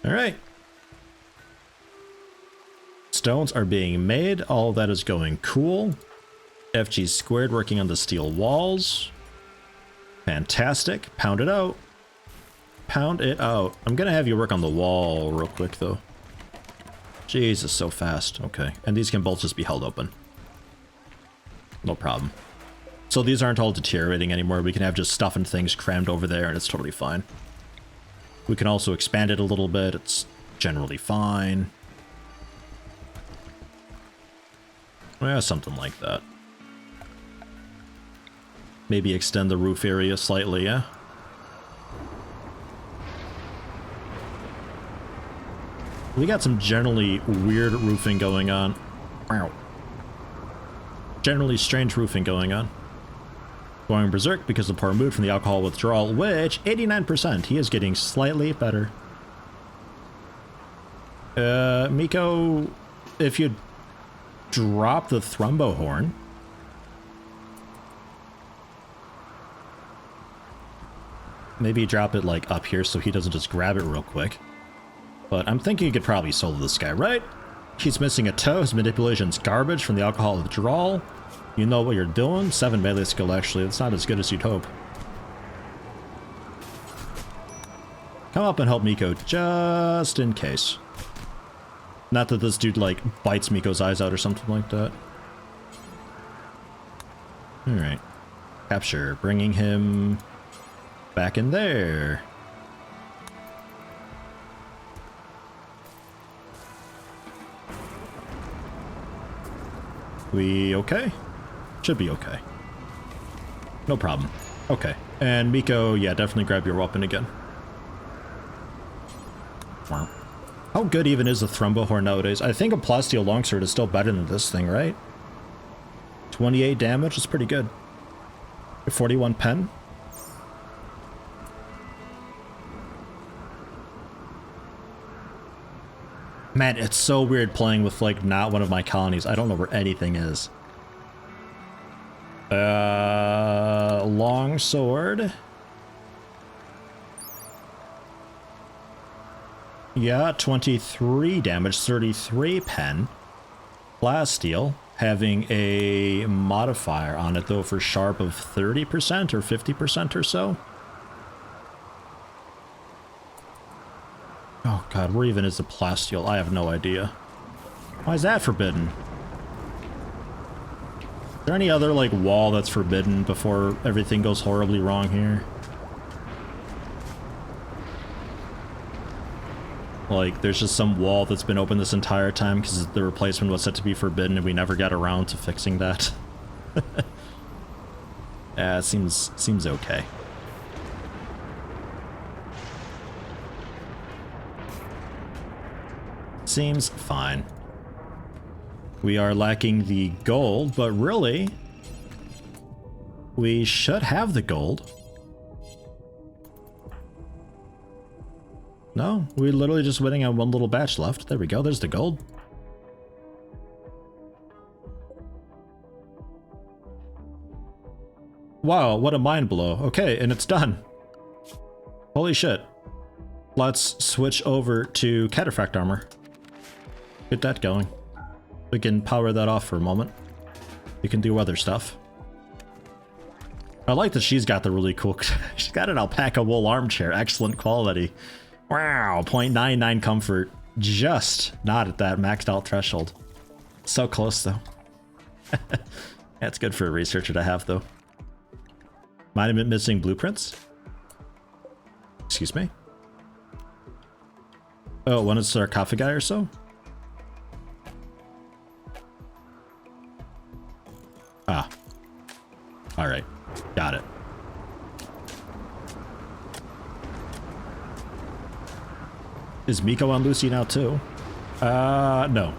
Speaker 2: Alright. Stones are being made. All of that is going cool. FG squared working on the steel walls. Fantastic. Pound it out. Pound it out. I'm gonna have you work on the wall real quick, though. Jesus, so fast. Okay. And these can both just be held open. No problem. So these aren't all deteriorating anymore. We can have just stuff and things crammed over there, and it's totally fine. We can also expand it a little bit. It's generally fine. Yeah, something like that. Maybe extend the roof area slightly, yeah? We got some generally weird roofing going on. Wow. Generally strange roofing going on. Going berserk because of poor mood from the alcohol withdrawal, which 89%. He is getting slightly better. Miko, if you drop the thrumbo horn. Maybe drop it like up here so he doesn't just grab it real quick. But I'm thinking you could probably solo this guy, right? He's missing a toe. His manipulation's garbage from the alcohol withdrawal. You know what you're doing. 7 melee skill, actually. It's not as good as you'd hope. Come up and help Miko, just in case. Not that this dude, like, bites Miko's eyes out or something like that. Alright. Capture. Bringing him back in there. We okay? Should be okay. No problem. Okay. And Miko, yeah, definitely grab your weapon again. Wow. How good even is the thrumbo horn nowadays? I think a plasteel longsword is still better than this thing, right? 28 damage is pretty good. 41 pen. Man, it's so weird playing with, like, not one of my colonies. I don't know where anything is. Long sword. Yeah, 23 damage, 33 pen. Plasteel, having a modifier on it, though, for sharp of 30% or 50% or so. Oh god, where even is the plasteel? I have no idea. Why is that forbidden? Is there any other, like, wall that's forbidden before everything goes horribly wrong here? Like, there's just some wall that's been open this entire time because the replacement was set to be forbidden and we never got around to fixing that. Yeah, it seems okay. Seems fine. We are lacking the gold, but really, we should have the gold. No, we're literally just waiting on one little batch left. There we go, there's the gold. Wow, what a mind blow. Okay, and it's done. Holy shit. Let's switch over to cataphract armor. Get that going. We can power that off for a moment. We can do other stuff. I like that she's got the really cool... She's got an alpaca wool armchair. Excellent quality. Wow, 0.99 comfort. Just not at that maxed out threshold. So close, though. That's good for a researcher to have, though. Might have been missing blueprints? Excuse me? Oh, one is sarcophagi or so? Ah. Alright. Got it. Is Miko on Lucy now too? No.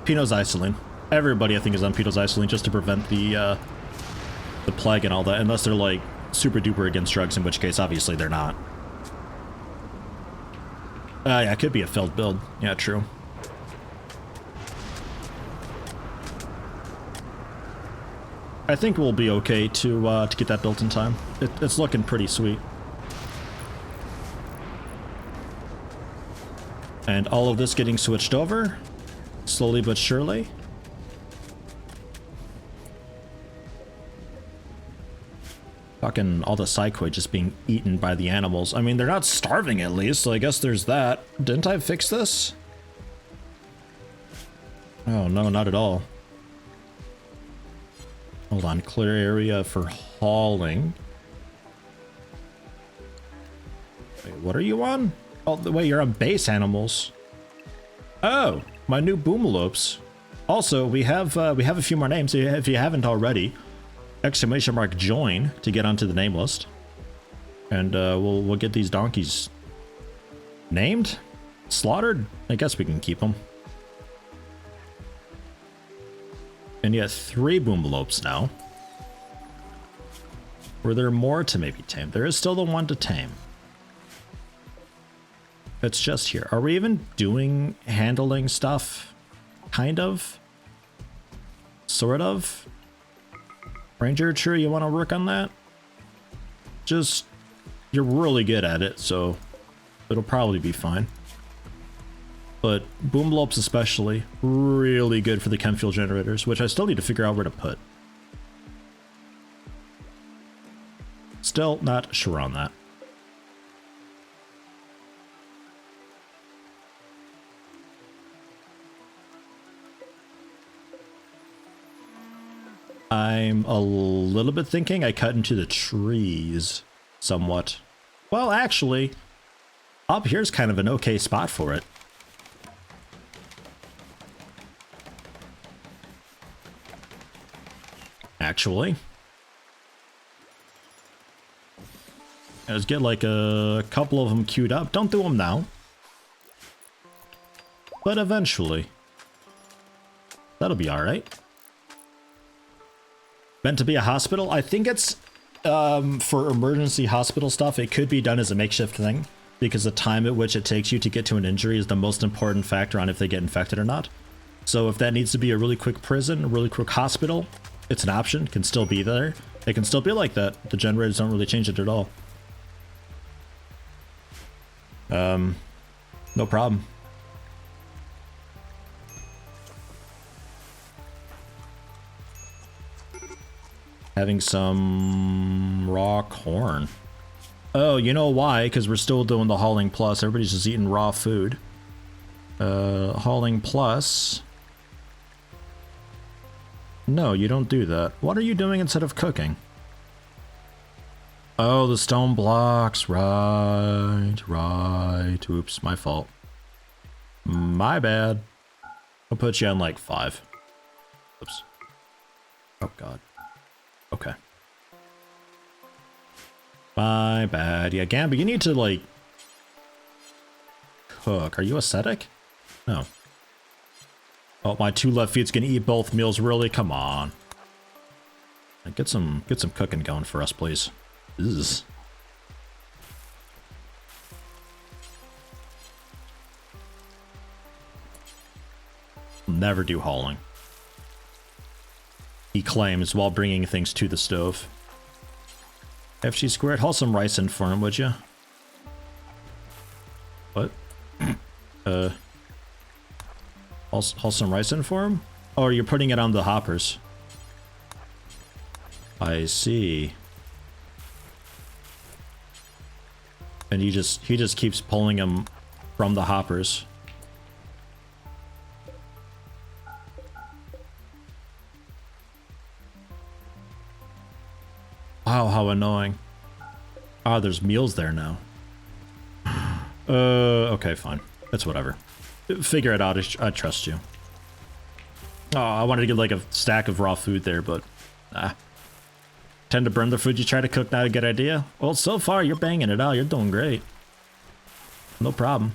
Speaker 2: Pino's isoline. Everybody I think is on Pino's isoline just to prevent the plague and all that, unless they're like super duper against drugs, in which case obviously they're not. Yeah, it could be a failed build. Yeah, true. I think we'll be okay to get that built in time. It's looking pretty sweet. And all of this getting switched over, slowly but surely. Fucking all the psychoi just being eaten by the animals. I mean, they're not starving at least, so I guess there's that. Didn't I fix this? Oh, no, not at all. Hold on, clear area for hauling. Wait, what are you on? Oh, wait, you're on base animals. Oh, my new boomalopes. Also, we have a few more names if you haven't already. Exclamation mark join to get onto the name list, and we'll get these donkeys named, slaughtered. I guess we can keep them. And yet 3 boomalopes now. Were there more to maybe tame? There is still the one to tame. It's just here. Are we even doing handling stuff? Kind of? Sort of? Ranger, sure you want to work on that? Just, you're really good at it, so it'll probably be fine. But boomalopes especially, really good for the chem fuel generators, which I still need to figure out where to put. Still not sure on that. I'm a little bit thinking I cut into the trees somewhat. Well, actually, up here's kind of an okay spot for it. Actually. Let's get like a couple of them queued up. Don't do them now. But eventually. That'll be alright. Meant to be a hospital? I think it's for emergency hospital stuff. It could be done as a makeshift thing because the time at which it takes you to get to an injury is the most important factor on if they get infected or not. So if that needs to be a really quick prison, a really quick hospital, it's an option. Can still be there. It can still be like that. The generators don't really change it at all. No problem. Having some raw corn. Oh, you know why? Because we're still doing the hauling plus. Everybody's just eating raw food. Hauling plus. No, you don't do that. What are you doing instead of cooking? Oh, the stone blocks. Right. Oops, my fault. My bad. I'll put you on like 5. Oops. Oh, God. Okay. My bad. Yeah, Gamba, you need to, like, cook. Are you ascetic? No. Oh, my 2 left feet's gonna eat both meals. Really? Come on. Get some cooking going for us, please. Ugh. Never do hauling. He claims while bringing things to the stove. FG squared, haul some rice in for him, would you? What? Haul some rice in for him? Oh, you're putting it on the hoppers. I see. And he just keeps pulling them from the hoppers. Wow, how annoying. Ah, there's meals there now. Okay, fine. That's whatever. Figure it out. I trust you. Oh, I wanted to get like a stack of raw food there, but tend to burn the food you try to cook. Not a good idea. Well, so far you're banging it out. You're doing great. No problem.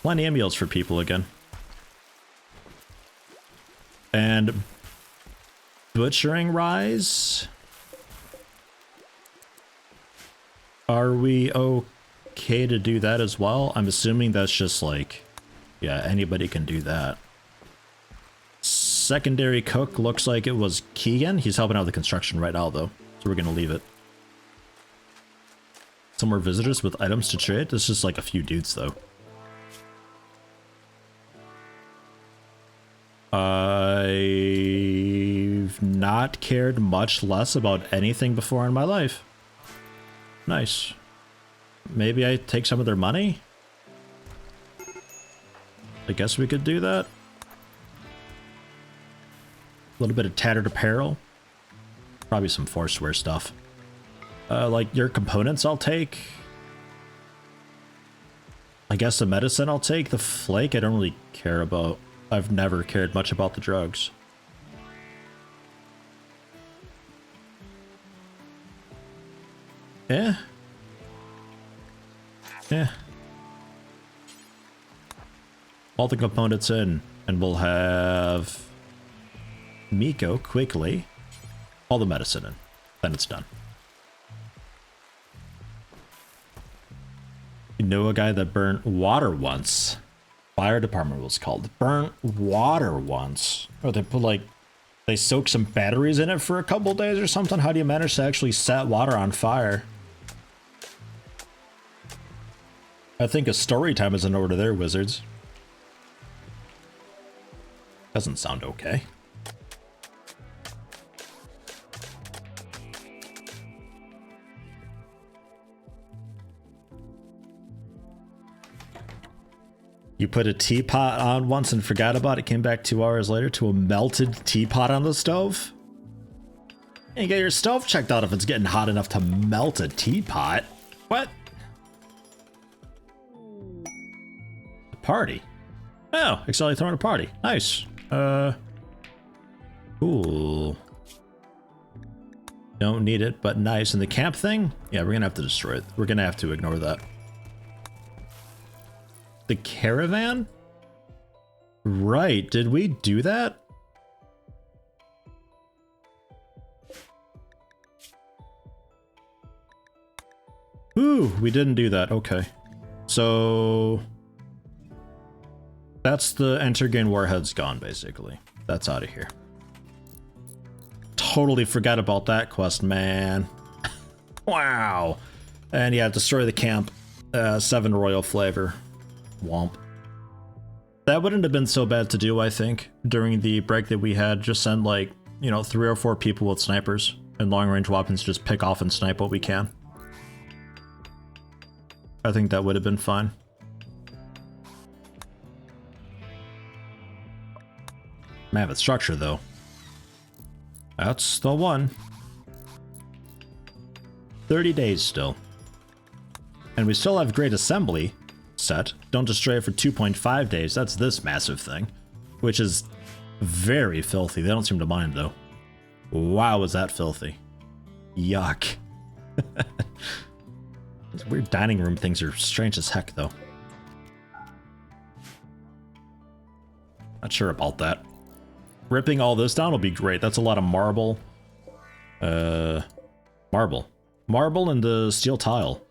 Speaker 2: Plenty of meals for people again. And butchering rise. Are we okay to do that as well? I'm assuming that's just like, yeah, anybody can do that. secondary cook looks like it was Keegan. He's helping out with the construction right now, though. So we're going to leave it. Some more visitors with items to trade. This is just like a few dudes, though. I've not cared much less about anything before in my life. Nice. Maybe I take some of their money? I guess we could do that. A little bit of tattered apparel. Probably some Forceware stuff. Like your components I'll take. I guess the medicine I'll take. The flake I don't really care about. I've never cared much about the drugs. Yeah. Yeah. All the components in, and we'll have Miko quickly. All the medicine in. Then it's done. You know a guy that burnt water once. Fire department was called. Burnt water once. Or they put like, they soak some batteries in it for a couple days or something. How do you manage to actually set water on fire? I think a story time is in order there, wizards. Doesn't sound okay. You put a teapot on once and forgot about it, came back 2 hours later to a melted teapot on the stove? And you get your stove checked out if it's getting hot enough to melt a teapot. What? A party. Oh, Excel throwing a party. Nice. Cool. Don't need it, but nice. And the camp thing? Yeah, we're gonna have to destroy it. We're gonna have to ignore that. The caravan? Right, did we do that? Ooh, we didn't do that. Okay. So that's the Entergain warheads gone, basically. That's out of here. Totally forgot about that quest, man. Wow. And yeah, destroy the camp. 7 royal flavor. Womp. That wouldn't have been so bad to do, I think, during the break that we had. Just send, like, you know, 3 or 4 people with snipers and long-range weapons, just pick off and snipe what we can. I think that would have been fine. Mammoth structure, though. That's the one. 30 days still. And we still have Great Assembly set. Don't destroy it for 2.5 days. That's this massive thing, which is very filthy. They don't seem to mind, though. Wow, is that filthy. Yuck. These weird dining room things are strange as heck, though. Not sure about that. Ripping all this down will be great. That's a lot of marble. Marble. Marble and the steel tile.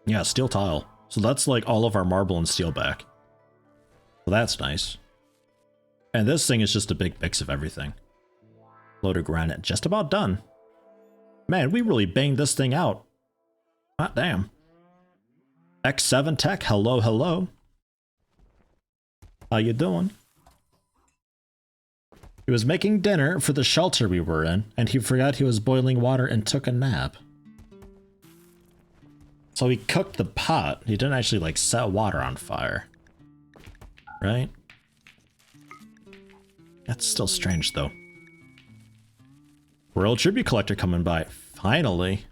Speaker 2: Yeah, steel tile. So that's like all of our marble and steel back. So that's nice. And this thing is just a big mix of everything. Load of granite. Just about done. Man, we really banged this thing out. Hot damn. X7 Tech, hello, hello. How you doing? He was making dinner for the shelter we were in, and he forgot he was boiling water and took a nap. So he cooked the pot. He didn't actually, like, set water on fire. Right? That's still strange, though. Royal Tribute Collector coming by. Finally.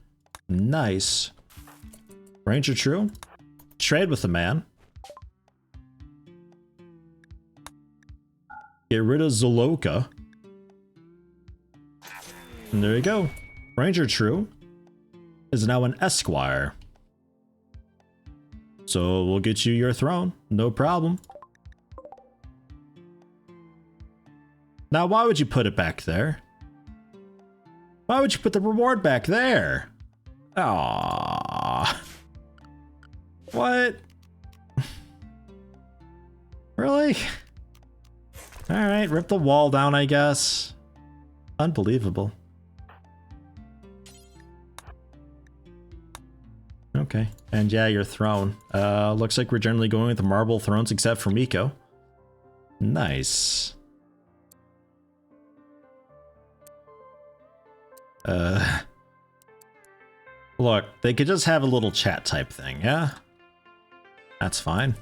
Speaker 2: Nice. Ranger True. Trade with the man. Get rid of Zoloka. And there you go. Ranger True is now an Esquire. So we'll get you your throne. No problem. Now, why would you put it back there? Why would you put the reward back there? Aww. What? Really? Alright, rip the wall down, I guess. Unbelievable. Okay, and yeah, your throne. Looks like we're generally going with the marble thrones except for Miko. Nice. Look, they could just have a little chat type thing, yeah? That's fine.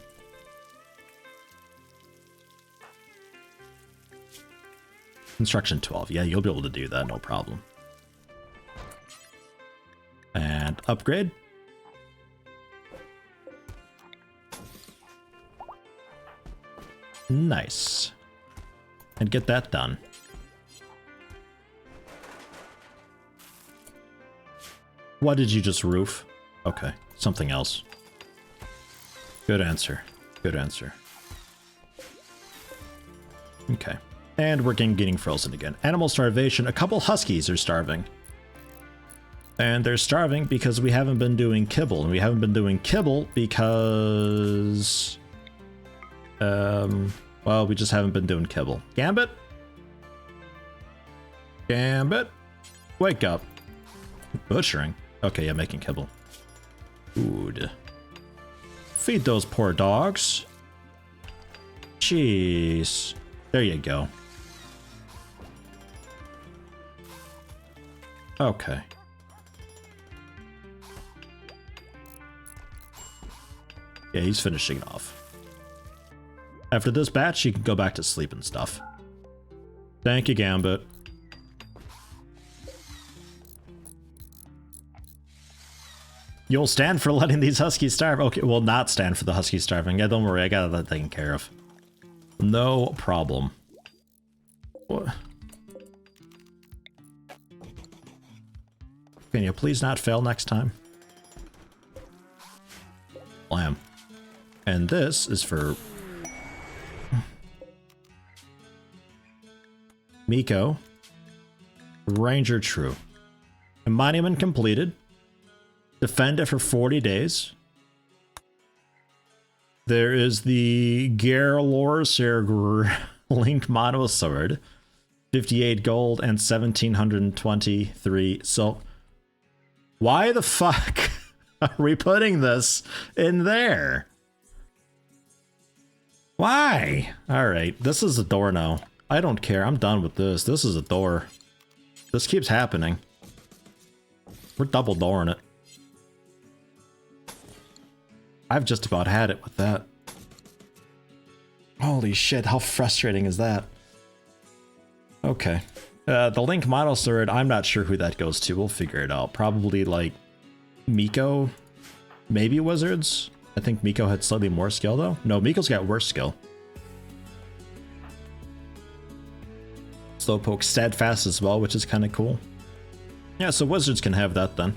Speaker 2: Construction 12, yeah, you'll be able to do that, no problem. And upgrade. Nice. And get that done. What did you just roof? Okay, something else. Good answer. Good answer. Okay. And we're getting frozen again. Animal starvation. A couple huskies are starving. And they're starving because we haven't been doing kibble. And we haven't been doing kibble because... well, we just haven't been doing kibble. Gambit? Gambit? Wake up. Butchering. Okay, yeah, making kibble. Food. Feed those poor dogs. Jeez. There you go. Okay. Yeah, he's finishing off. After this batch, you can go back to sleep and stuff. Thank you, Gambit. You'll stand for letting these huskies starve? Okay, well, not stand for the huskies starving. Yeah, don't worry, I got that taken care of. No problem. What? Can you please not fail next time? Lamb. And this is for... Miko. Ranger True. A monument completed. Defend it for 40 days. There is the Garlor linked mono sword. 58 gold and 1723 silk. Why the fuck are we putting this in there? Why? Alright, this is a door now. I don't care. I'm done with this. This is a door. This keeps happening. We're double dooring it. I've just about had it with that. Holy shit, how frustrating is that? Okay. The Link Model Sword, I'm not sure who that goes to. We'll figure it out. Probably like Miko? Maybe Wizards? I think Miko had slightly more skill though. No, Miko's got worse skill. Slowpoke Steadfast as well, which is kind of cool. Yeah, so Wizards can have that then.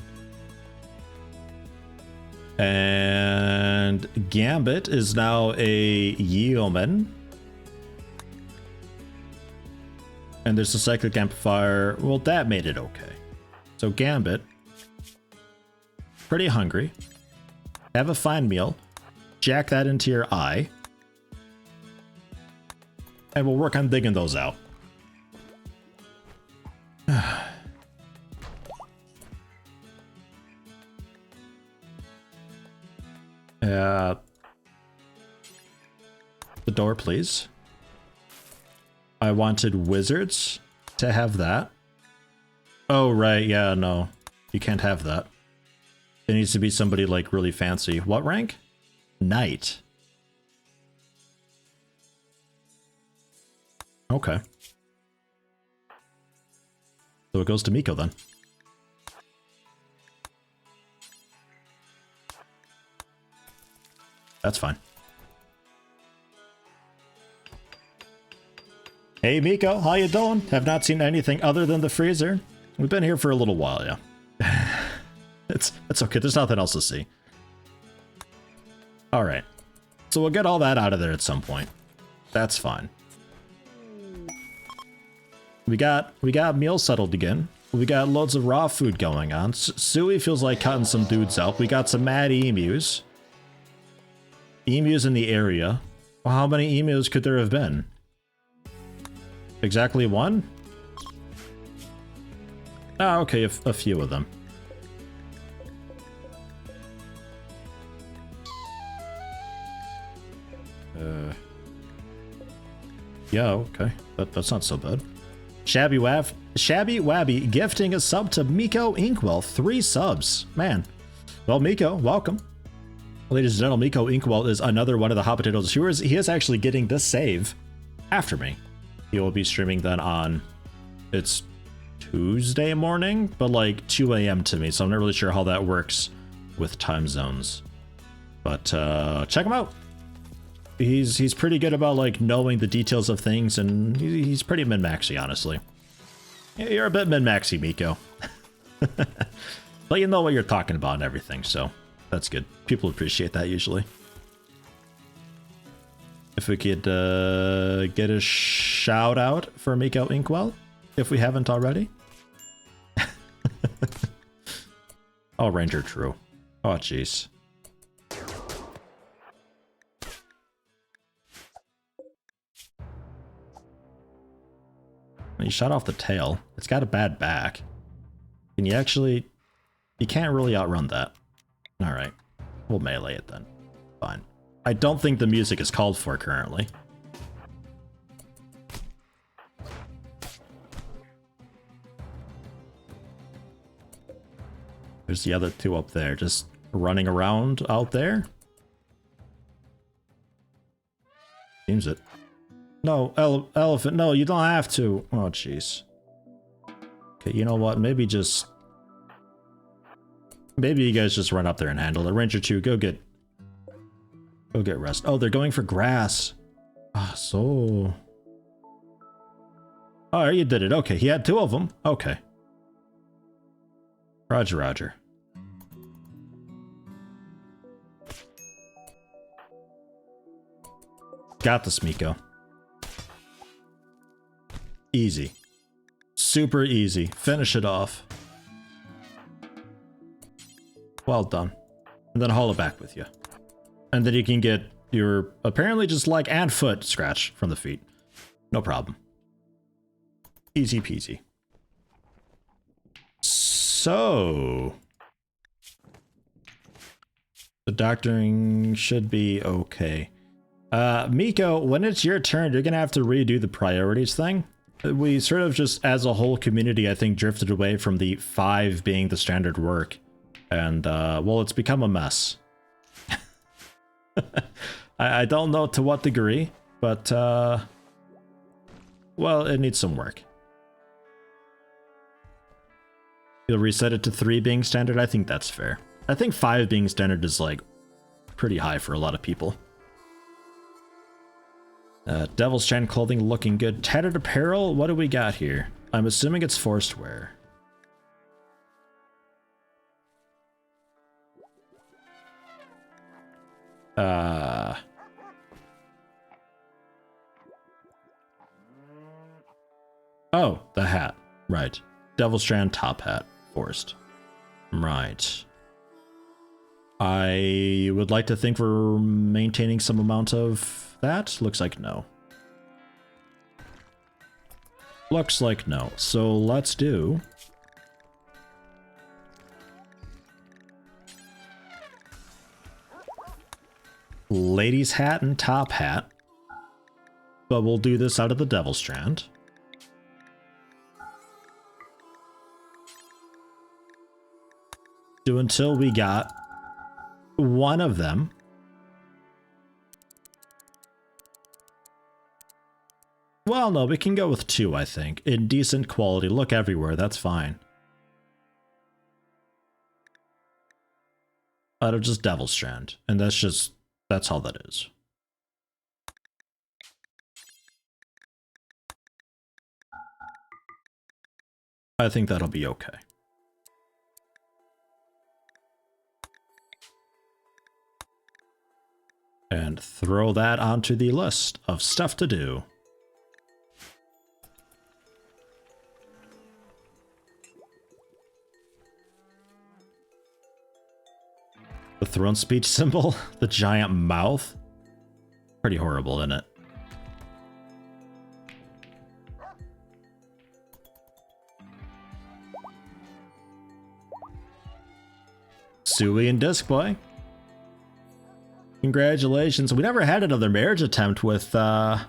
Speaker 2: And Gambit is now a Yeoman. And there's a Cyclic Amplifier. Well, that made it okay. So Gambit. Pretty hungry. Have a fine meal. Jack that into your eye. And we'll work on digging those out. The door, please. I wanted Wizards to have that. Oh, right. Yeah, no. You can't have that. It needs to be somebody, like, really fancy. What rank? Knight. Okay. So it goes to Miko, then. That's fine. Hey Miko, how you doing? Have not seen anything other than the freezer. We've been here for a little while, yeah. It's okay, there's nothing else to see. Alright. So we'll get all that out of there at some point. That's fine. We got meals settled again. We got loads of raw food going on. Sui feels like cutting some dudes up. We got some mad emus. Emus in the area. Well, how many emus could there have been? Exactly one? Ah, okay, a few of them. Yeah, okay. That's not so bad. Shabby Wabby gifting a sub to Miko Inkwell. 3 subs. Man. Well, Miko, welcome. Ladies and gentlemen, Miko Inkwell is another one of the Hot Potatoes viewers. He is actually getting this save after me. He will be streaming then on... It's Tuesday morning, but like 2 a.m. to me, so I'm not really sure how that works with time zones. But check him out. He's pretty good about like knowing the details of things, and he's pretty min-maxy, honestly. You're a bit min-maxy, Miko. But you know what you're talking about and everything, so that's good. People appreciate that usually. If we could get a shout out for Miko Inkwell, if we haven't already. Oh, Ranger True. Oh, jeez. You shot off the tail. It's got a bad back. Can you actually... You can't really outrun that. Alright. We'll melee it then. Fine. I don't think the music is called for currently. There's the other 2 up there, just running around out there. Seems it. No, elephant, no, you don't have to. Oh, jeez. Okay, you know what? Maybe you guys just run up there and handle it. Ranger 2, go get rest. Oh, they're going for grass. Ah, so... Oh, you did it. Okay, he had 2 of them. Okay. Roger, roger. Got this, Miko. Easy. Super easy. Finish it off. Well done. And then haul it back with you. And then you can get your apparently just leg and foot scratch from the feet. No problem. Easy peasy. So... the doctoring should be okay. Miko, when it's your turn, you're gonna have to redo the priorities thing. We sort of just, as a whole community, I think, drifted away from the 5 being the standard work. And, well, it's become a mess. I don't know to what degree, but, well, it needs some work. You'll reset it to 3 being standard? I think that's fair. I think 5 being standard is, like, pretty high for a lot of people. Devil's Strand clothing looking good. Tattered apparel, what do we got here? I'm assuming it's forced wear. Oh, the hat. Right. Devil's Strand top hat. Forced. Right. I would like to think we're maintaining some amount of that. Looks like no. Looks like no. So let's do... ladies hat and top hat. But we'll do this out of the Devil's Strand. Do until we got one of them. Well, no, we can go with 2, I think. In decent quality. Look everywhere, that's fine. Out of just Devil's Strand. And that's all that is. I think that'll be okay. And throw that onto the list of stuff to do. The throne speech symbol, the giant mouth. Pretty horrible, isn't it? Sui and Discboy. Congratulations. We never had another marriage attempt with, what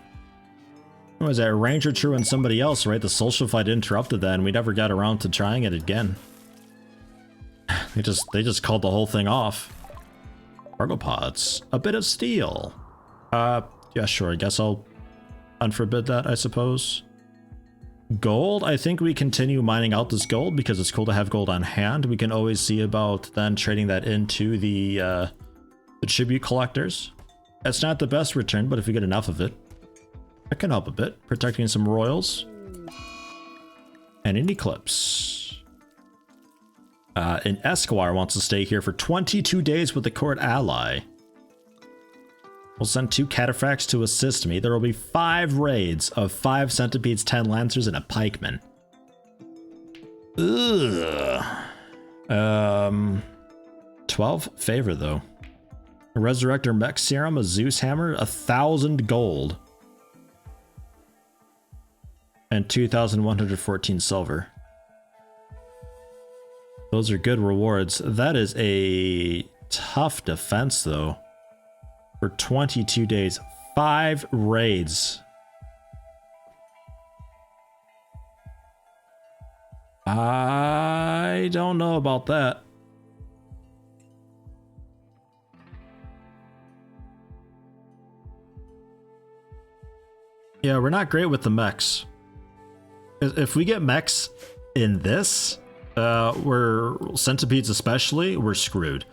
Speaker 2: was that, Ranger True and somebody else, right? The social fight interrupted that, and we never got around to trying it again. They just called the whole thing off. Cargo pods. A bit of steel. Yeah, sure. I guess I'll unforbid that, I suppose. Gold, I think we continue mining out this gold because it's cool to have gold on hand. We can always see about then trading that into the tribute collectors. It's not the best return, but if we get enough of it, that can help a bit. Protecting some royals. And an eclipse. An Esquire wants to stay here for 22 days with the court ally. We'll send 2 cataphracts to assist me. There will be 5 raids of 5 centipedes, 10 lancers, and a pikeman. Ugh. 12 favor though. A Resurrector Mech Serum, a Zeus Hammer, 1,000 gold. And 2,114 silver. Those are good rewards. That is a tough defense though. For 22 days, 5 raids. I don't know about that. Yeah, we're not great with the mechs. If we get mechs in this, we're centipedes especially, we're screwed.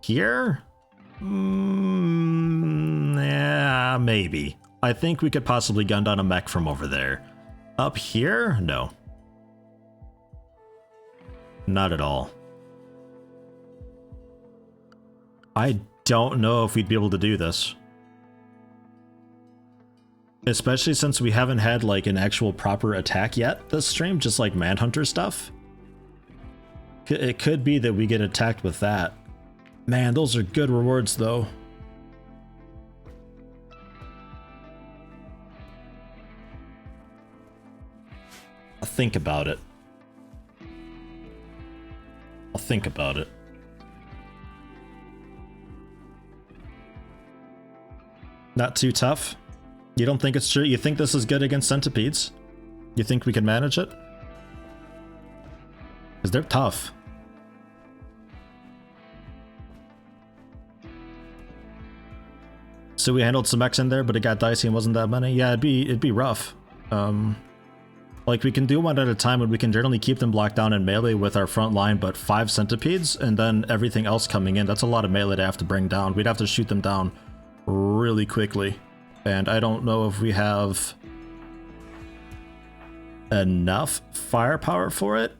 Speaker 2: Here? Yeah, maybe. I think we could possibly gun down a mech from over there. Up here? No. Not at all. I don't know if we'd be able to do this. Especially since we haven't had like an actual proper attack yet this stream, just like Manhunter stuff. It could be that we get attacked with that. Man, those are good rewards though. I'll think about it. I'll think about it. Not too tough? You don't think it's true? You think this is good against centipedes? You think we can manage it? Because they're tough. So we handled some X in there, but it got dicey and wasn't that many. Yeah, it'd be rough. Like we can do one at a time, and we can generally keep them blocked down in melee with our front line, but 5 centipedes, and then everything else coming in. That's a lot of melee to have to bring down. We'd have to shoot them down really quickly, and I don't know if we have enough firepower for it.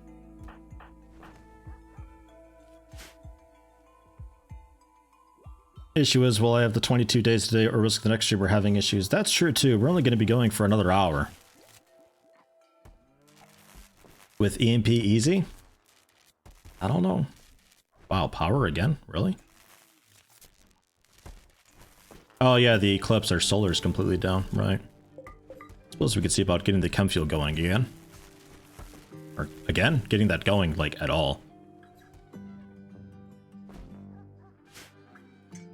Speaker 2: Issue is, will I have the 22 days today or risk the next stream we're having issues? That's true too. We're only going to be going for another hour. With EMP easy? I don't know. Wow, power again? Really? Oh yeah, the eclipse, our solar is completely down, right. Suppose we could see about getting the chem fuel going again. Or again, getting that going, like, at all.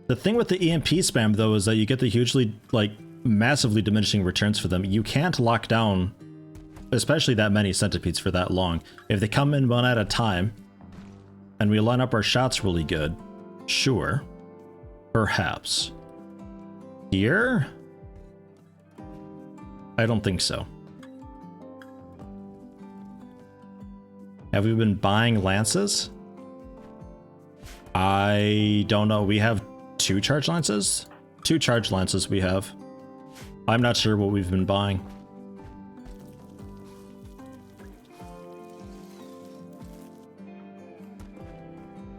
Speaker 2: The thing with the EMP spam, though, is that you get the hugely, like, massively diminishing returns for them. You can't lock down, especially that many centipedes for that long. If they come in one at a time, and we line up our shots really good, sure. Perhaps. Here? I don't think so. Have we been buying lances? I don't know. We have 2 charge lances? 2 charge lances we have. I'm not sure what we've been buying.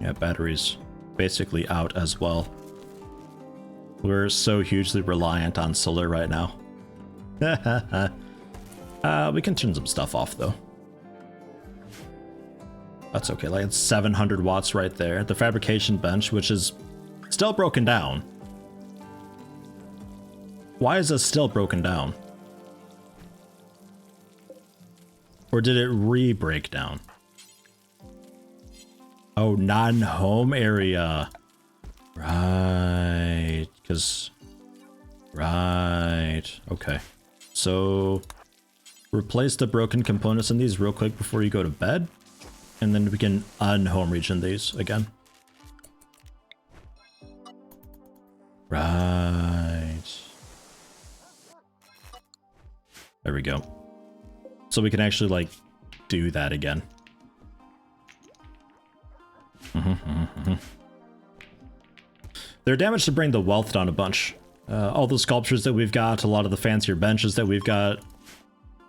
Speaker 2: Yeah, batteries basically out as well. We're so hugely reliant on solar right now. We can turn some stuff off though. That's okay, like it's 700 watts right there. The fabrication bench, which is still broken down. Why is this still broken down? Or did it re-break down? Oh, non-home area. Right. Because... Right. Okay. So... replace the broken components in these real quick before you go to bed. And then we can unhome region these again. Right. There we go. So we can actually, like, do that again. They're damaged to bring the wealth down a bunch. All the sculptures that we've got, a lot of the fancier benches that we've got,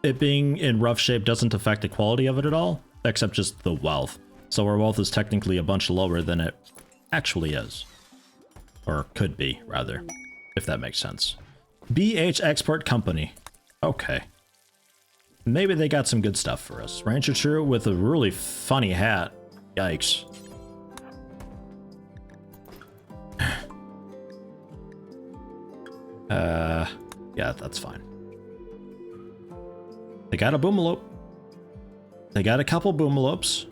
Speaker 2: it being in rough shape doesn't affect the quality of it at all, except just the wealth. So our wealth is technically a bunch lower than it actually is. Or could be, rather, if that makes sense. BH Export Company. Okay. Maybe they got some good stuff for us. Rancher True with a really funny hat. Yikes. Yeah, that's fine. They got a boomalope. They got a couple boomalopes.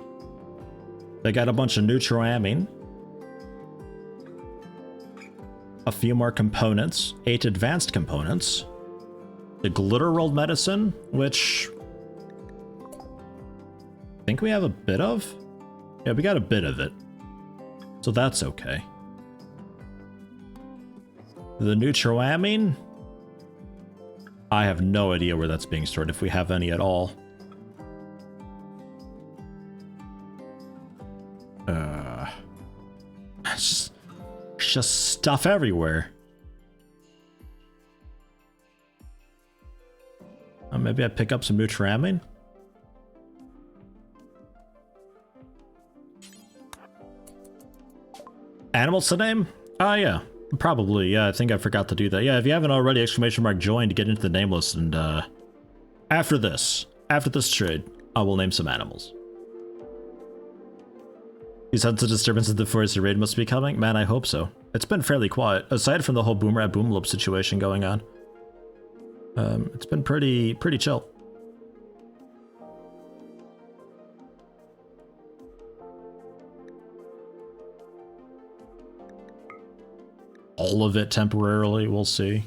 Speaker 2: They got a bunch of neutroamine. A few more components. 8 advanced components. The glitter rolled medicine, which I think we have a bit of. Yeah, we got a bit of it. So that's okay. The neutroamine, I have no idea where that's being stored, if we have any at all. It's just stuff everywhere. Maybe I pick up some neutroamine. Animals to name? Yeah. Probably, yeah, I think I forgot to do that. Yeah, if you haven't already, !join to get into the name list, and after this trade, I will name some animals. You sense a disturbance in the forest raid must be coming? Man, I hope so. It's been fairly quiet, aside from the whole boomrat boomloop situation going on. It's been pretty chill. All of it temporarily, we'll see.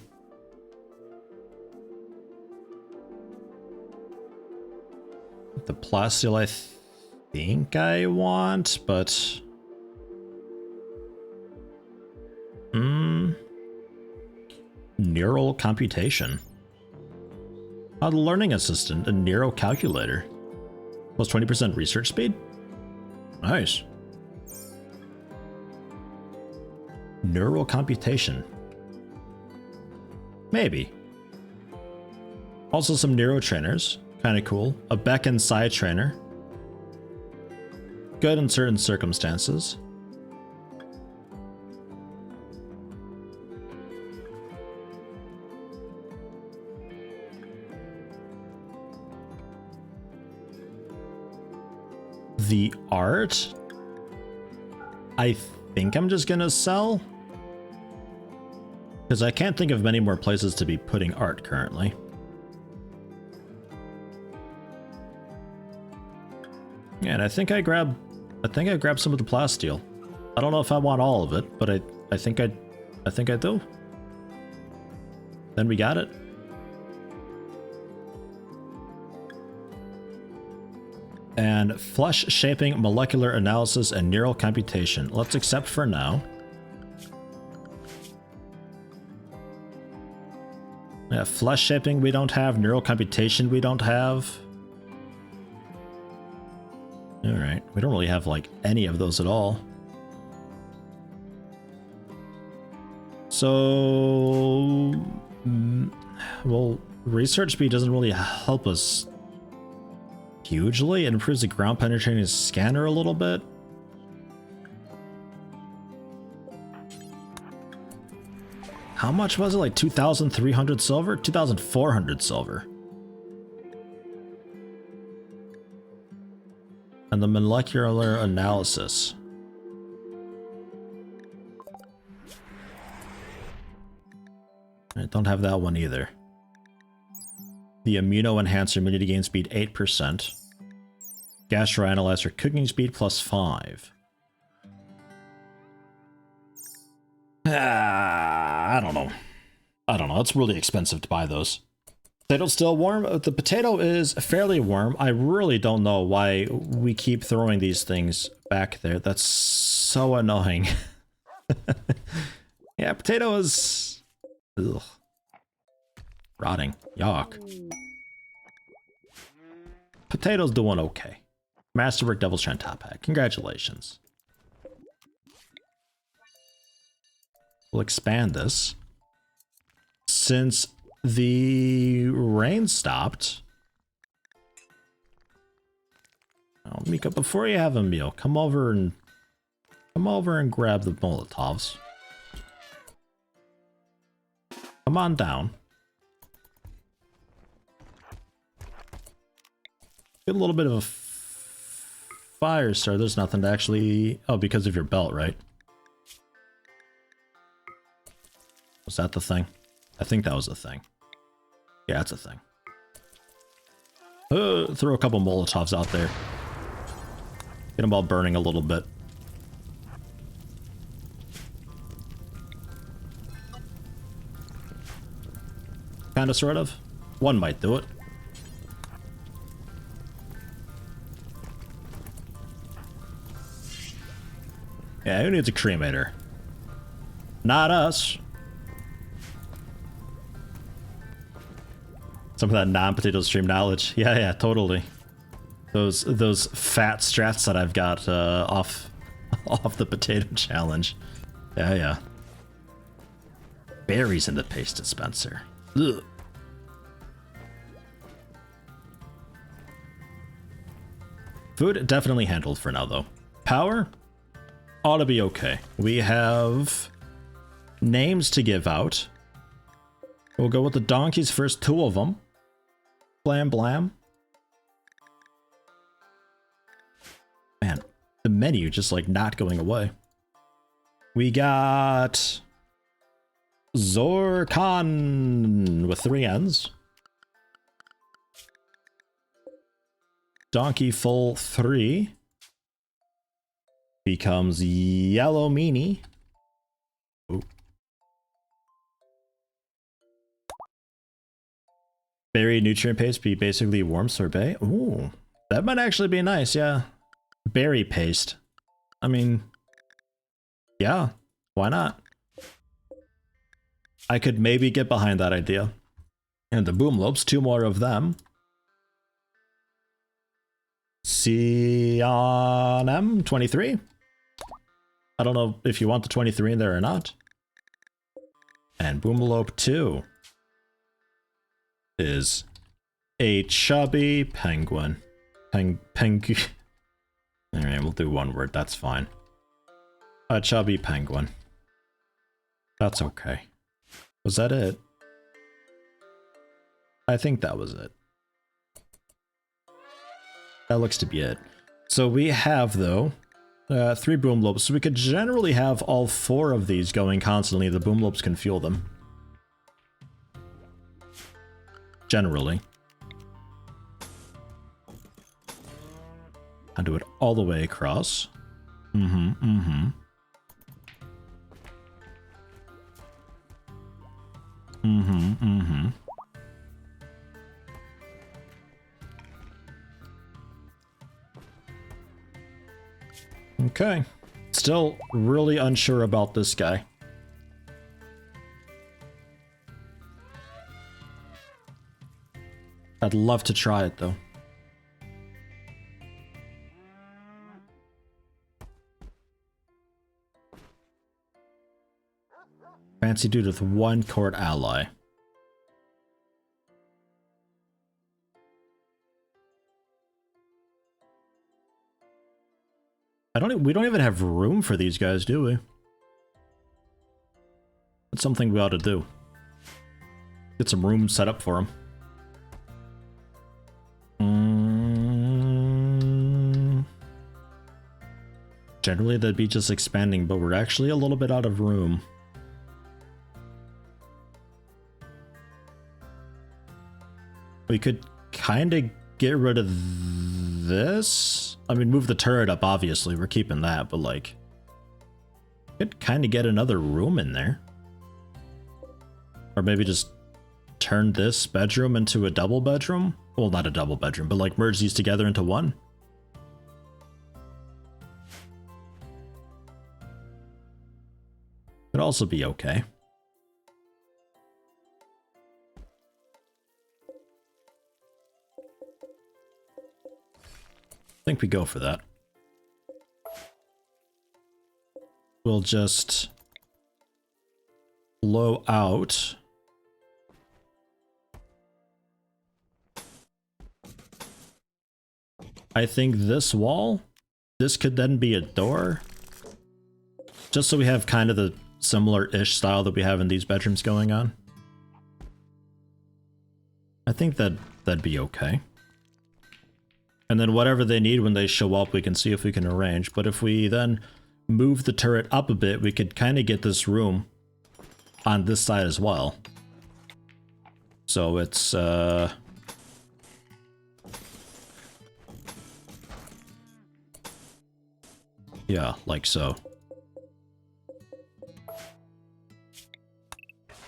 Speaker 2: The plasteel I think I want, but... Neural computation. The learning assistant, a neural calculator. Plus 20% research speed? Nice. Neural computation. Maybe. Also some neuro trainers. Kind of cool. A Beck and Psi trainer. Good in certain circumstances. The art, I think I'm just gonna sell, because I can't think of many more places to be putting art currently. Yeah, and I think I grabbed some of the plasteel. I don't know if I want all of it, but I think I do. Then we got it. And flesh shaping, molecular analysis, and neural computation. Let's accept for now. Yeah, flesh shaping we don't have, neural computation we don't have. Alright, we don't really have like any of those at all. So... well, research speed doesn't really help us hugely. It improves the ground penetrating scanner a little bit. How much was it? Like 2,300 silver? 2,400 silver. And the molecular analysis. I don't have that one either. The amino enhancer immunity gain speed 8%. Gastroanalyzer cooking speed plus 5. I don't know. It's really expensive to buy those. Potato's still warm. The potato is fairly warm. I really don't know why we keep throwing these things back there. That's so annoying. Yeah, potato is... Ugh. Rotting. Yuck. Potato's doing okay. Masterwork Devil's Shine top hat. Congratulations. We'll expand this. Since the rain stopped... Oh, Mika, before you have a meal, come over and grab the Molotovs. Come on down. Get a little bit of a fire start. There's nothing to actually... Oh, because of your belt, right? Was that the thing? I think that was the thing. Yeah, that's a thing. Throw a couple Molotovs out there. Get them all burning a little bit. Kinda, sort of. One might do it. Yeah, who needs a cremator? Not us. Some of that non-potato stream knowledge. Yeah, totally. Those fat strats that I've got off the potato challenge. Yeah. Berries in the paste dispenser. Ugh. Food definitely handled for now, though. Power ought to be okay. We have names to give out. We'll go with the donkeys first, 2 of them. Blam blam. Man, the menu just like not going away. We got Zorkan with 3 N's. Donkey Full 3 becomes Yellow Meanie. Ooh. Berry nutrient paste be basically warm sorbet. Ooh, that might actually be nice, yeah. Berry paste. I mean, yeah, why not? I could maybe get behind that idea. And the boom lopes, 2 more of them. CNM 23. I don't know if you want the 23 in there or not. And Boomalope 2 is a chubby penguin. Penguin. Alright, we'll do one word, that's fine. A chubby penguin. That's okay. Was that it? I think that was it. That looks to be it. So we have, though, 3 boom lopes. So we could generally have all 4 of these going constantly. The boom lopes can fuel them. Generally. I'll do it all the way across. Mm-hmm. Okay. Still really unsure about this guy. I'd love to try it, though. Fancy dude with 1 court ally. We don't even have room for these guys, do we? That's something we ought to do. Get some room set up for them. Generally, they'd be just expanding, but we're actually a little bit out of room. We could kind of get rid of this. I mean, move the turret up, obviously. We're keeping that, but like... Could kind of get another room in there. Or maybe just turn this bedroom into a double bedroom. Well, not a double bedroom, but like merge these together into one. Could also be okay. I think we go for that. We'll just blow out I think this wall, this could then be a door. Just so we have kind of the similar-ish style that we have in these bedrooms going on. I think that'd be okay. And then whatever they need when they show up, we can see if we can arrange. But if we then move the turret up a bit, we could kind of get this room on this side as well. So it's, yeah, like so.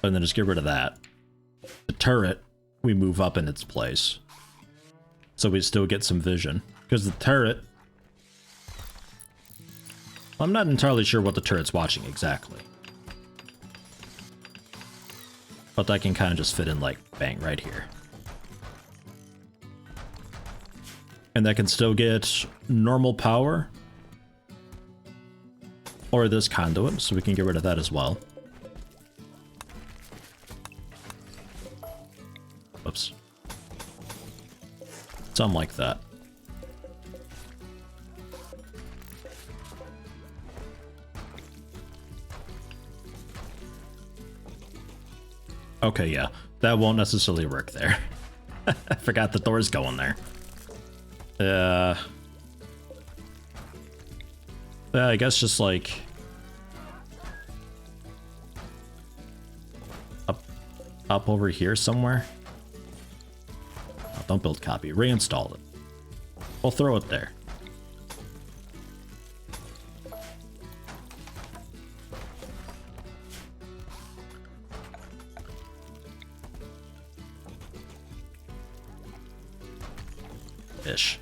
Speaker 2: And then just get rid of that. The turret, we move up in its place. So we still get some vision. Because the turret... I'm not entirely sure what the turret's watching exactly. But that can kind of just fit in like, bang, right here. And that can still get normal power. Or this conduit, so we can get rid of that as well. Oops. Something like that. Okay, yeah. That won't necessarily work there. I forgot the door's going there. Yeah, I guess just like... Up over here somewhere? Oh, don't build copy. Reinstall it. We'll throw it there. Ish.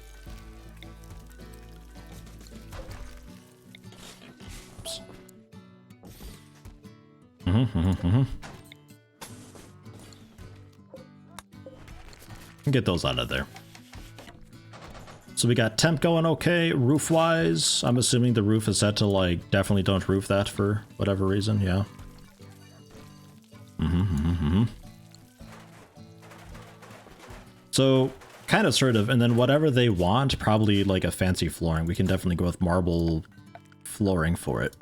Speaker 2: Oops. Get those out of there. So we got temp going okay. Roof wise, I'm assuming the roof is set to like definitely don't roof that for whatever reason. Yeah. So kind of sort of, and then whatever they want, probably like a fancy flooring. We can definitely go with marble flooring for it.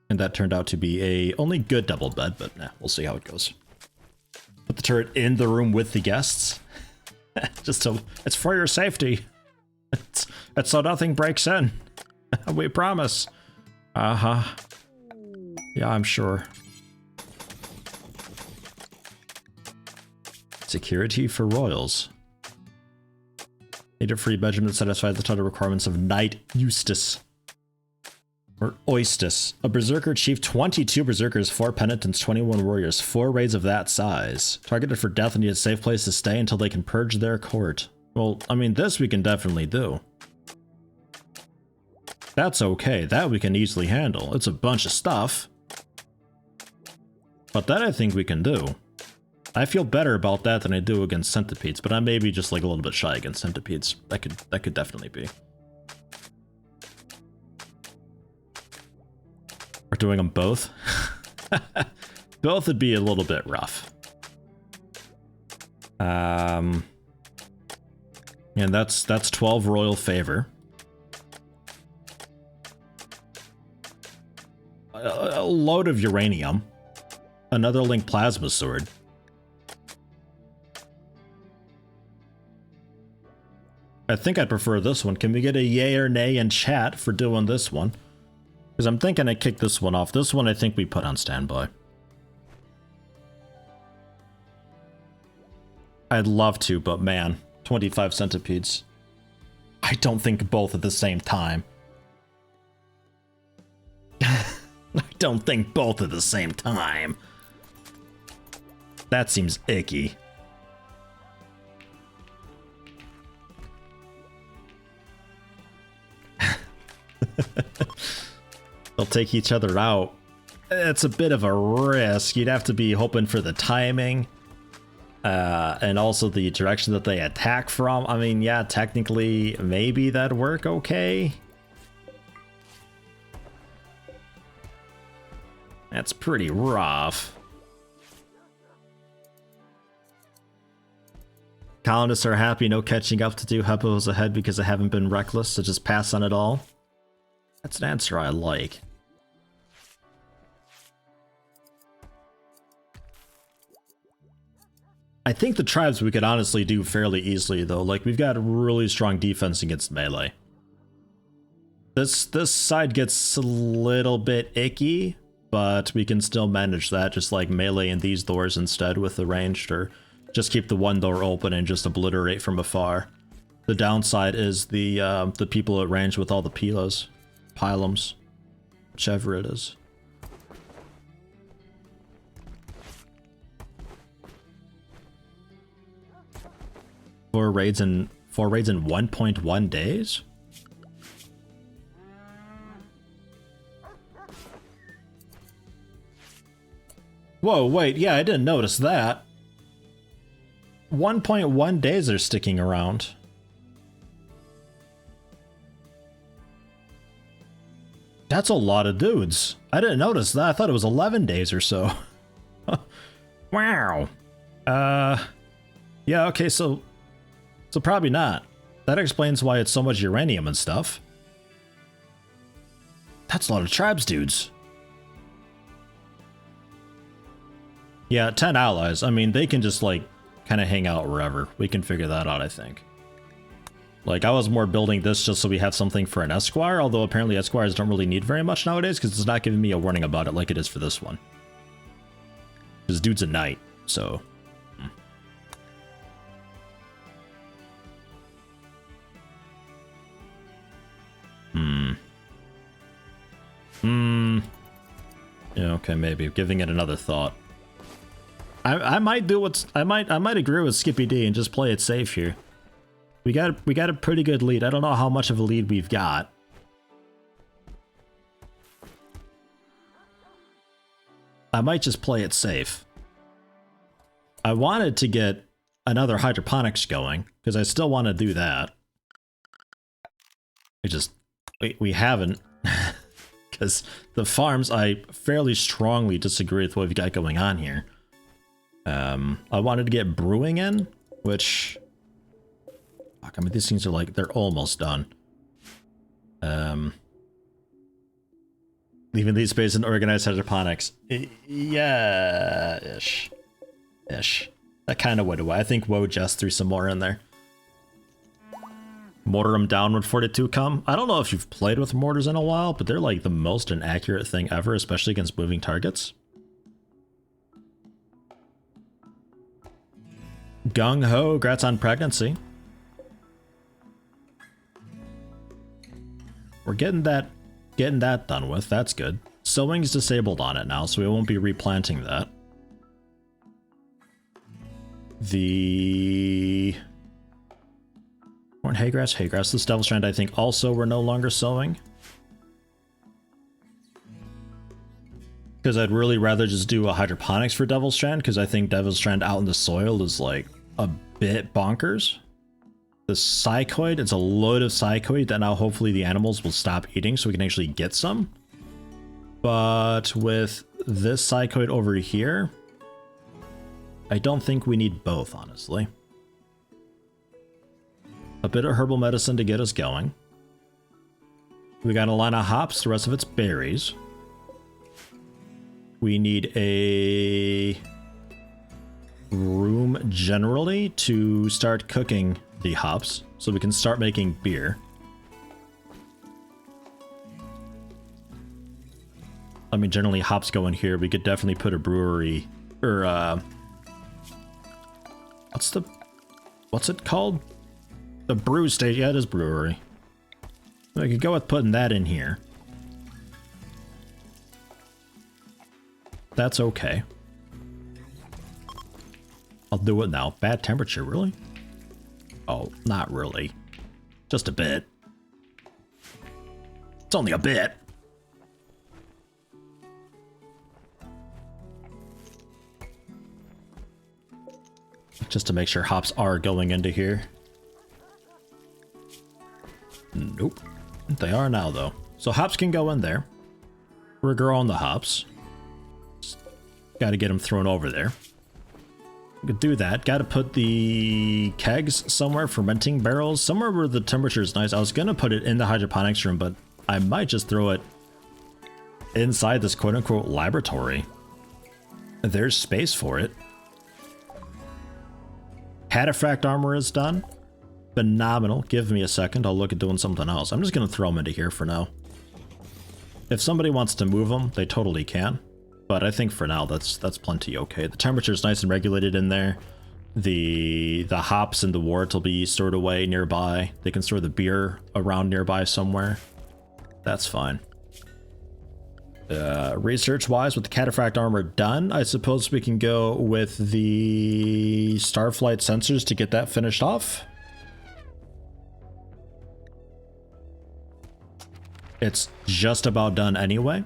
Speaker 2: And that turned out to be a only good double bed, but nah, we'll see how it goes. Put the turret in the room with the guests. Just so it's for your safety. It's so nothing breaks in. We promise. Uh-huh. Yeah, I'm sure. Security for royals. Need a free bedroom that satisfies the total requirements of Knight Eustace. Or Oistus. A berserker chief, 22 berserkers, 4 penitents, 21 warriors, 4 raids of that size. Targeted for death and need a safe place to stay until they can purge their court. Well, I mean, this we can definitely do. That's okay. That we can easily handle. It's a bunch of stuff. But that I think we can do. I feel better about that than I do against centipedes, but I may be just like a little bit shy against centipedes. That could definitely be. We're doing them both. Both would be a little bit rough. And that's 12 royal favor. A load of uranium. Another link plasma sword. I think I'd prefer this one. Can we get a yay or nay in chat for doing this one? Because I'm thinking I kicked this one off. This one I think we put on standby. I'd love to, but man, 25 centipedes. I don't think both at the same time. I don't think both at the same time. That seems icky. They'll take each other out. It's a bit of a risk. You'd have to be hoping for the timing. And also the direction that they attack from. I mean, yeah, technically, maybe that'd work okay. That's pretty rough. Colonists are happy, no catching up to do. Hippos ahead because I haven't been reckless, so just pass on it all. That's an answer I like. I think the tribes we could honestly do fairly easily, though. Like, we've got a really strong defense against melee. This side gets a little bit icky, but we can still manage that, just like melee in these doors instead with the ranged, or just keep the one door open and just obliterate from afar. The downside is the people at range with all the pylums, whichever it is. Four raids in 1.1 days? Whoa, wait, yeah, I didn't notice that. 1.1 days are sticking around. That's a lot of dudes. I didn't notice that. I thought it was 11 days or so. Wow. Yeah, okay, so probably not. That explains why it's so much uranium and stuff. That's a lot of tribes dudes. Yeah, 10 allies. I mean, they can just, like, kind of hang out wherever. We can figure that out, I think. Like, I was more building this just so we have something for an Esquire, although apparently Esquires don't really need very much nowadays, because it's not giving me a warning about it like it is for this one. Because dude's a knight, so... Yeah, okay, maybe. Giving it another thought. I might do what's... I might agree with Skippy D and just play it safe here. We got a pretty good lead. I don't know how much of a lead we've got. I might just play it safe. I wanted to get another hydroponics going, because I still want to do that. We haven't. Because the farms, I fairly strongly disagree with what we've got going on here. I wanted to get brewing in, which... Fuck, I mean, these things are like, they're almost done. Leaving lead space and organized hydroponics. Yeah, ish. That kind of went away. I think Woe just threw some more in there. Mortar them down when 42 come. I don't know if you've played with mortars in a while, but they're like the most inaccurate thing ever, especially against moving targets. Gung Ho, grats on pregnancy. We're getting that done with. That's good. Sowing's disabled on it now, so we won't be replanting that. The corn, haygrass. This Devil Strand, I think, also we're no longer sowing. Because I'd really rather just do a hydroponics for Devil Strand, because I think Devil Strand out in the soil is like a bit bonkers. The psychoid, it's a load of psychoid that now hopefully the animals will stop eating so we can actually get some. But with this psychoid over here, I don't think we need both, honestly. A bit of herbal medicine to get us going. We got a line of hops, the rest of it's berries. We need a room generally to start cooking the hops, so we can start making beer. I mean, generally hops go in here. We could definitely put a brewery, or what's it called? The brew station, yeah, it is brewery. I could go with putting that in here. That's okay. I'll do it now. Bad temperature, really? Oh, not really. Just a bit. It's only a bit. Just to make sure hops are going into here. Nope. They are now, though. So hops can go in there. We're growing the hops. Got to get them thrown over there. We could do that. Got to put the kegs somewhere, fermenting barrels, somewhere where the temperature is nice. I was going to put it in the hydroponics room, but I might just throw it inside this quote-unquote laboratory. There's space for it. Cataphract armor is done. Phenomenal. Give me a second. I'll look at doing something else. I'm just going to throw them into here for now. If somebody wants to move them, they totally can. But I think for now, that's plenty okay. The temperature's nice and regulated in there. The hops and the wort will be stored away nearby. They can store the beer around nearby somewhere. That's fine. Research-wise, with the cataphract armor done, I suppose we can go with the starflight sensors to get that finished off. It's just about done anyway.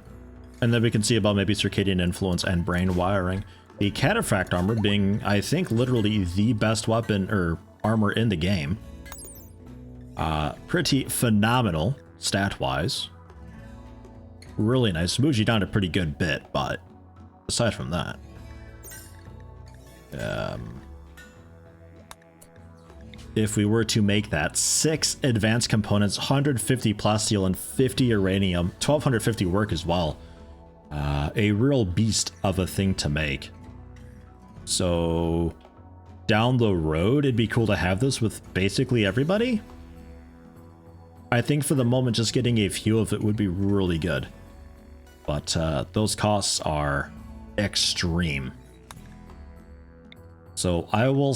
Speaker 2: And then we can see about maybe circadian influence and brain wiring. The cataphract armor being, I think, literally the best weapon or armor in the game. Pretty phenomenal stat-wise. Really nice. Moves you down a pretty good bit, but aside from that, if we were to make that 6 advanced components, 150 plasteel and 50 uranium, 1250 work as well. A real beast of a thing to make. So down the road, it'd be cool to have this with basically everybody. I think for the moment, just getting a few of it would be really good. But those costs are extreme. So I'll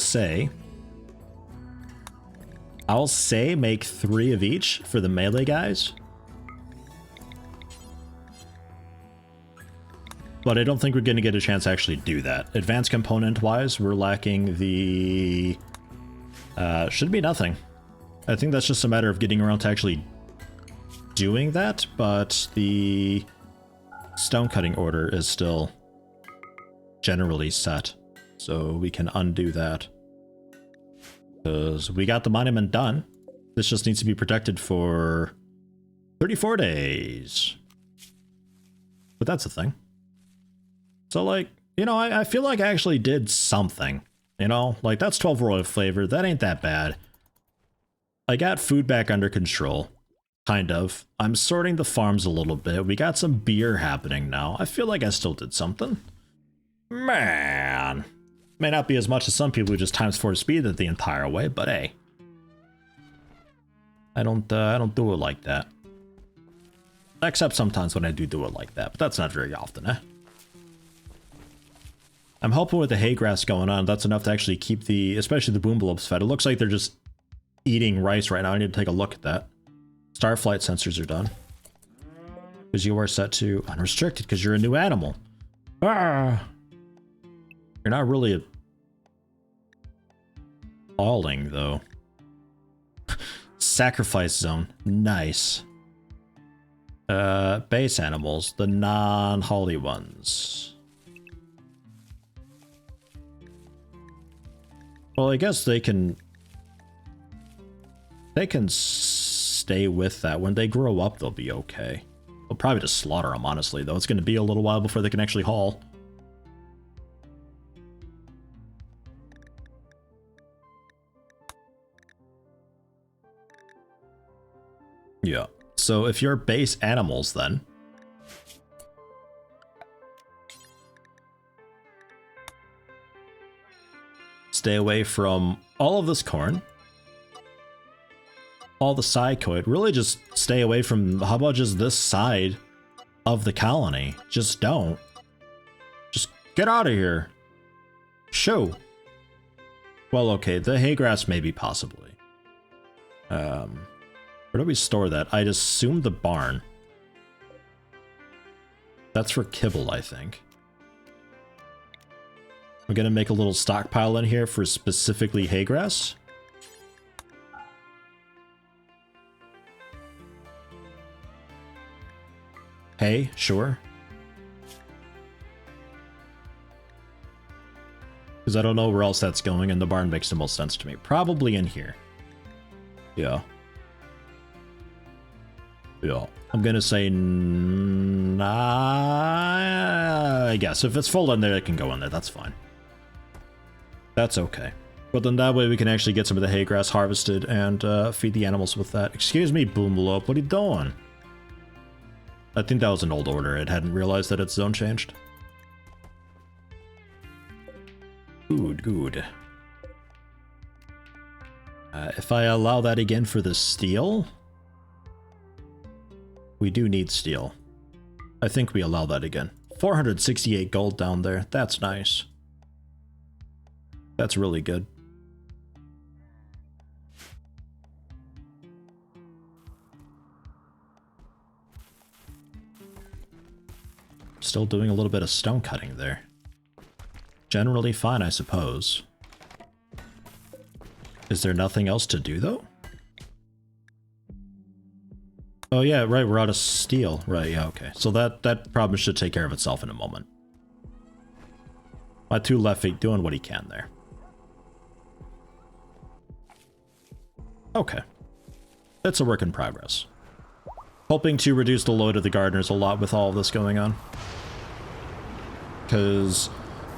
Speaker 2: say make 3 of each for the melee guys. But I don't think we're going to get a chance to actually do that. Advanced component-wise, we're lacking the... should be nothing. I think that's just a matter of getting around to actually doing that, but the stone cutting order is still generally set. So we can undo that. Because we got the monument done. This just needs to be protected for 34 days. But that's the thing. So, like, you know, I feel like I actually did something. You know, like, that's 12 royal flavor. That ain't that bad. I got food back under control. Kind of. I'm sorting the farms a little bit. We got some beer happening now. I feel like I still did something. Man. May not be as much as some people who just times 4 speed it the entire way, but hey. I don't do it like that. Except sometimes when I do it like that, but that's not very often, eh? I'm hoping with the hay grass going on, that's enough to actually keep the, especially the boomblobes fed. It looks like they're just eating rice right now. I need to take a look at that. Starflight sensors are done. Because you are set to unrestricted, because you're a new animal. Ah! You're not really a falling, though. Sacrifice zone. Nice. Base animals. The non-holly ones. Well, I guess they can stay with that. When they grow up, they'll be okay. We'll probably just slaughter them, honestly, though. It's going to be a little while before they can actually haul. Yeah. So if you're base animals, then stay away from all of this corn. All the psychoid. Really just stay away from, how about just this side of the colony? Just don't. Just get out of here. Shoo. Well, okay, the hay grass maybe possibly. Where do we store that? I'd assume the barn. That's for kibble, I think. We're gonna make a little stockpile in here for specifically hay grass. Hay, sure. Because I don't know where else that's going, and the barn makes the most sense to me. Probably in here. Yeah. Yeah. I'm gonna say nah. I guess if it's full in there, it can go in there. That's fine. That's okay. But then that way we can actually get some of the hay grass harvested and feed the animals with that. Excuse me, Boomlope. What are you doing? I think that was an old order. It hadn't realized that its zone changed. Good, good. If I allow that again for the steel... We do need steel. I think we allow that again. 468 gold down there. That's nice. That's really good. Still doing a little bit of stone cutting there. Generally fine, I suppose. Is there nothing else to do, though? Oh yeah, right, we're out of steel. Right, yeah, okay. So that problem should take care of itself in a moment. My two left feet doing what he can there. Okay. It's a work in progress. Hoping to reduce the load of the gardeners a lot with all of this going on. Because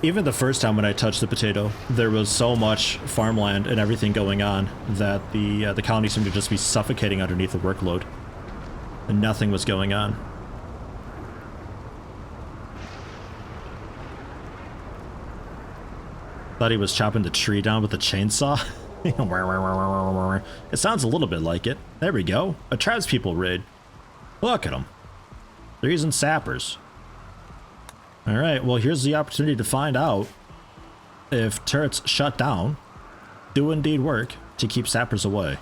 Speaker 2: even the first time when I touched the potato, there was so much farmland and everything going on that the colony seemed to just be suffocating underneath the workload. And nothing was going on. Thought he was chopping the tree down with a chainsaw. It sounds a little bit like it. There we go. A tribespeople raid. Look at them. They're using sappers. Alright, well here's the opportunity to find out if turrets shut down do indeed work to keep sappers away.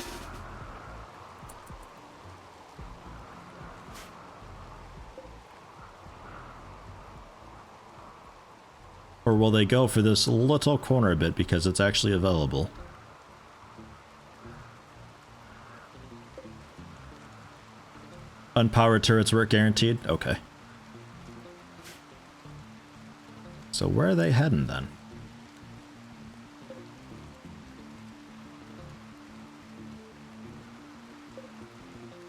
Speaker 2: Or will they go for this little corner bit because it's actually available? Unpowered turrets work guaranteed? Okay. So where are they heading then?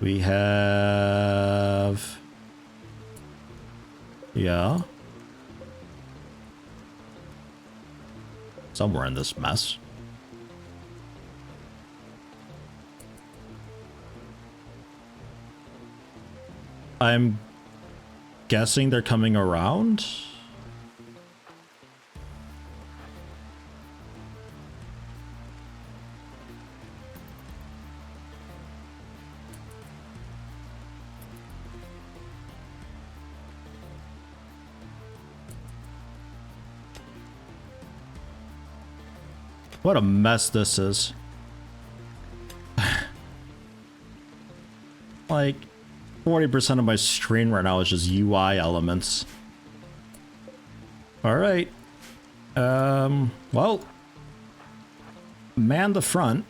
Speaker 2: We have... Yeah. Somewhere in this mess. I'm guessing they're coming around? What a mess this is. Like, 40% of my screen right now is just UI elements. Alright. Well. Man the front.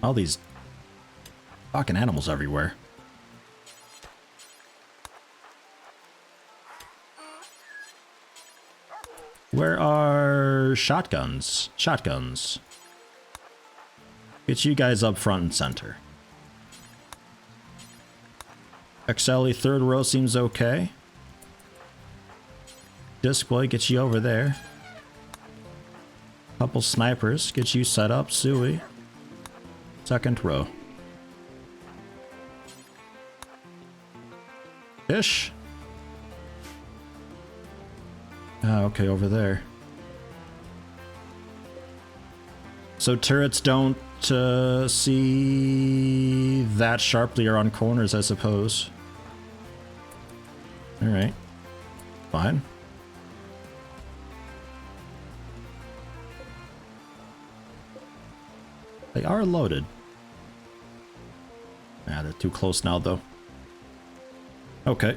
Speaker 2: All these fucking animals everywhere. Where are shotguns? Shotguns. Get you guys up front and center. XLE third row seems okay. Disc boy, get you over there. Couple snipers, get you set up. Suey. Second row. Ish. Ah, okay, over there. So turrets don't see that sharply or on corners, I suppose. Alright. Fine. They are loaded. Ah, they're too close now, though. Okay.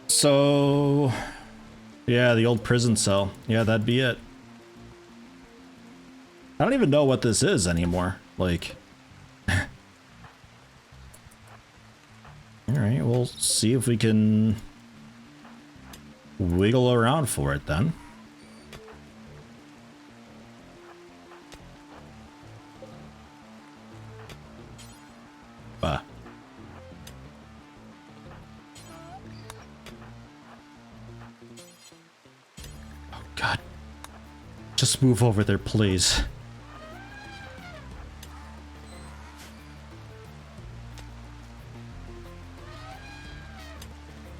Speaker 2: So... yeah, the old prison cell. Yeah, that'd be it. I don't even know what this is anymore. Like... Alright, we'll see if we can... wiggle around for it, then. Oh, God. Just move over there, please.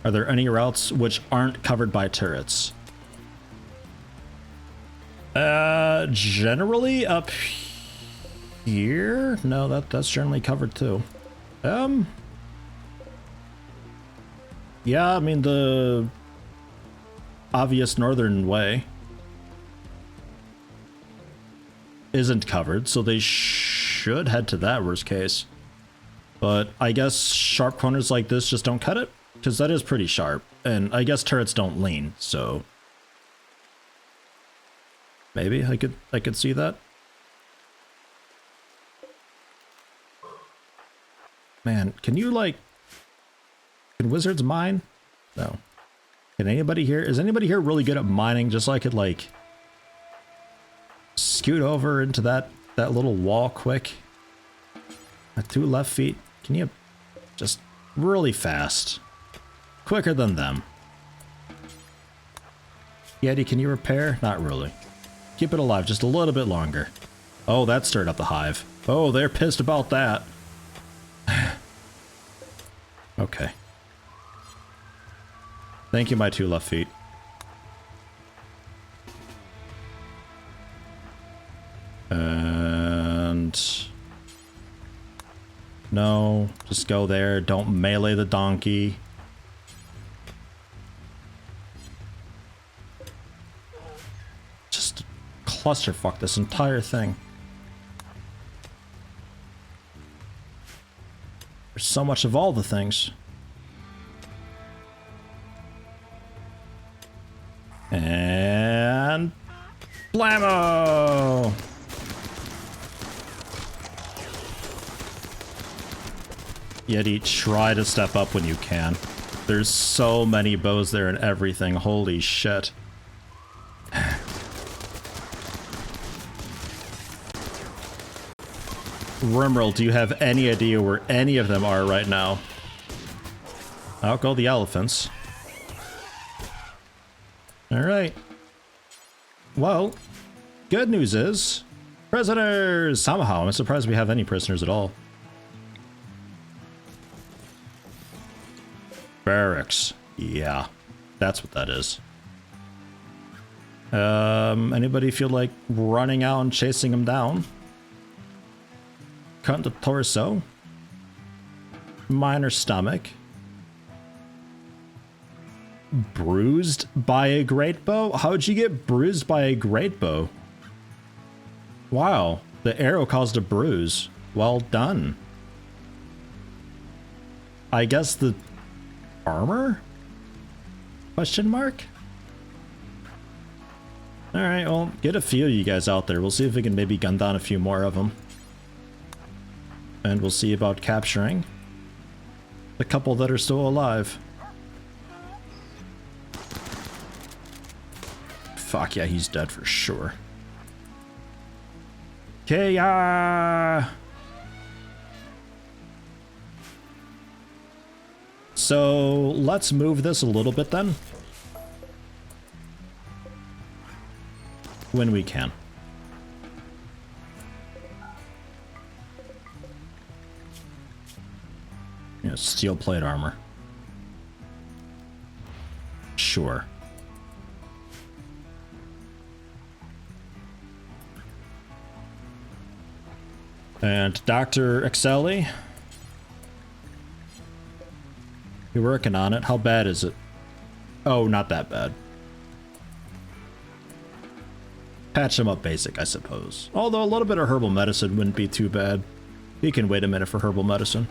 Speaker 2: Are there any routes which aren't covered by turrets? Generally up here? No, that's generally covered too. Yeah, I mean the obvious northern way isn't covered, so they should head to that worst case. But I guess sharp corners like this just don't cut it, because that is pretty sharp, and I guess turrets don't lean, so maybe I could see that. Man, can wizards mine? No. Can anybody here? Is anybody here really good at mining? Just so I could like scoot over into that little wall quick. 2 left feet. Can you just really fast? Quicker than them. Yeti, can you repair? Not really. Keep it alive just a little bit longer. Oh, that stirred up the hive. Oh, they're pissed about that. Okay. Thank you, my 2 left feet. And... no, just go there. Don't melee the donkey. Just clusterfuck this entire thing. There's so much of all the things. And... blammo! Yeti, try to step up when you can. There's so many bows there and everything. Holy shit. RimWorld, do you have any idea where any of them are right now? Out go the elephants. Alright. Well, good news is... prisoners! Somehow, I'm surprised we have any prisoners at all. Barracks. Yeah, that's what that is. Anybody feel like running out and chasing him down? Cut the torso. Minor stomach. Bruised by a great bow? How'd you get bruised by a great bow? Wow, the arrow caused a bruise. Well done. I guess the armor? Question mark? Alright, well, get a few of you guys out there. We'll see if we can maybe gun down a few more of them. And we'll see about capturing the couple that are still alive. Fuck yeah, he's dead for sure. Okay, so let's move this a little bit then. When we can. You know, steel plate armor. Sure. And Dr. Excelli, you're working on it. How bad is it? Oh, not that bad. Patch him up basic, I suppose. Although a little bit of herbal medicine wouldn't be too bad. You can wait a minute for herbal medicine.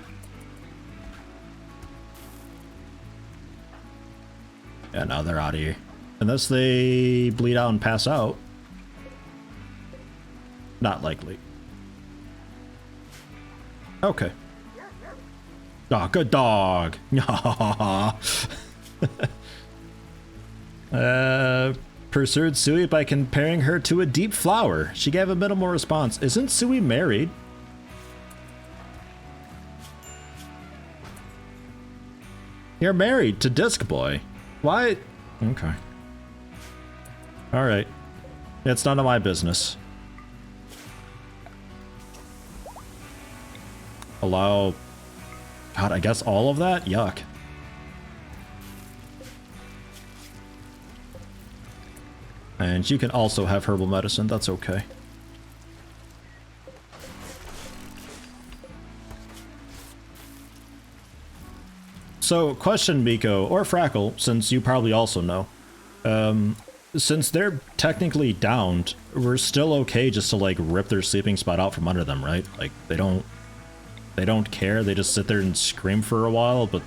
Speaker 2: Yeah, now they're out of here. Unless they bleed out and pass out. Not likely. Okay. Oh, good dog. Pursued Sui by comparing her to a deep flower. She gave a minimal response. Isn't Sui married? You're married to Disc Boy. Why? Okay. Alright. It's none of my business. Allow... God, I guess all of that? Yuck. And you can also have herbal medicine, that's okay. So, question Miko, or Frackle, since you probably also know. Since they're technically downed, we're still okay just to like rip their sleeping spot out from under them, right? Like, they don't care, they just sit there and scream for a while, but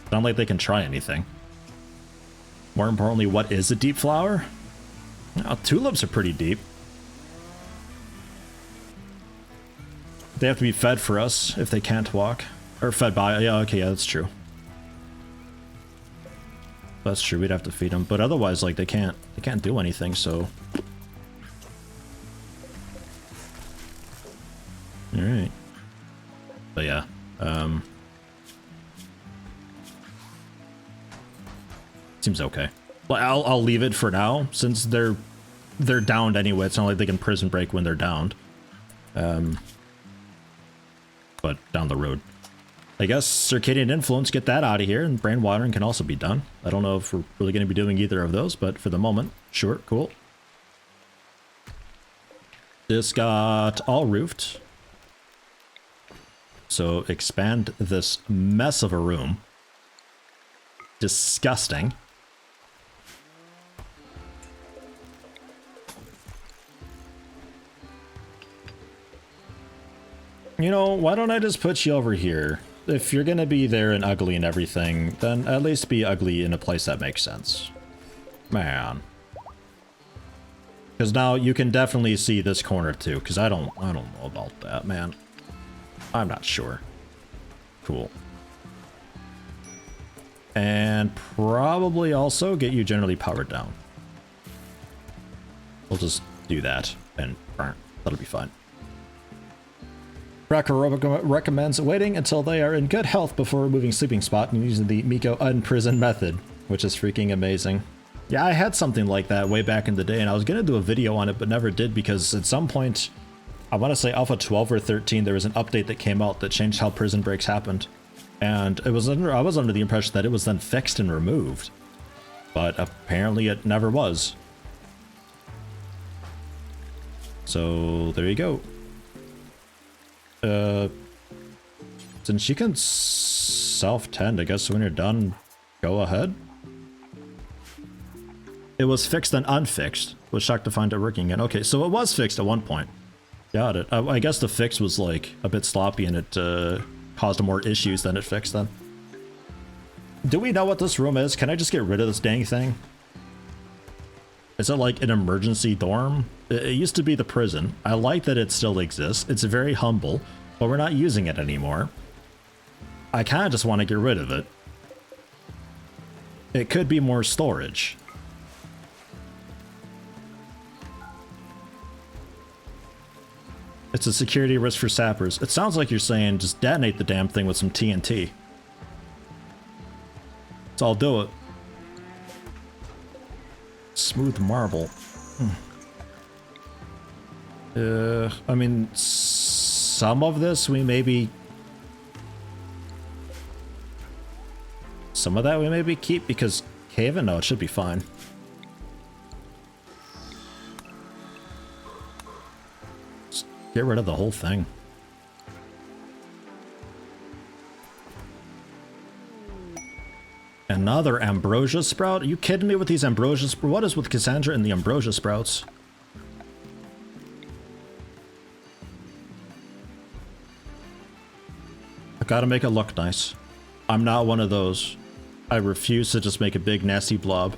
Speaker 2: it's not like they can try anything. More importantly, what is a deep flower? Tulips are pretty deep. They have to be fed for us if they can't walk. Or fed by, yeah, okay, yeah, that's true. That's true, we'd have to feed them, but otherwise, like, they can't do anything, so... Alright. But yeah, seems okay. Well, I'll leave it for now, since they're downed anyway. It's not like they can prison break when they're downed. But down the road. I guess Circadian Influence, get that out of here, and Brain Watering can also be done. I don't know if we're really going to be doing either of those, but for the moment, sure, cool. This got all roofed. So expand this mess of a room. Disgusting. You know, why don't I just put you over here? If you're gonna be there and ugly and everything, then at least be ugly in a place that makes sense. Man. Because now you can definitely see this corner too, because I don't know about that, man. I'm not sure. Cool. And probably also get you generally powered down. We'll just do that, and that'll be fine. Racker recommends waiting until they are in good health before removing sleeping spot and using the Miko unprison method, which is freaking amazing. Yeah, I had something like that way back in the day, and I was going to do a video on it, but never did, because at some point, I want to say Alpha 12 or 13, there was an update that came out that changed how prison breaks happened. And I was under the impression that it was then fixed and removed. But apparently it never was. So, there you go. Since you can self-tend, I guess when you're done, go ahead. It was fixed and unfixed. Was shocked to find it working again. Okay, so it was fixed at one point. Got it. I guess the fix was like a bit sloppy and it caused more issues than it fixed then. Do we know what this room is? Can I just get rid of this dang thing? Is it like an emergency dorm? It used to be the prison. I like that it still exists. It's very humble, but we're not using it anymore. I kind of just want to get rid of it. It could be more storage. It's a security risk for sappers. It sounds like you're saying just detonate the damn thing with some TNT. So I'll do it. Smooth marble. I mean, some of this we maybe... Some of that we maybe keep because Caven, no, it should be fine. Just get rid of the whole thing. Another ambrosia sprout? Are you kidding me with these ambrosia sprouts? What is with Cassandra and the ambrosia sprouts? gotta make it look nice. I'm not one of those. I refuse to just make a big nasty blob.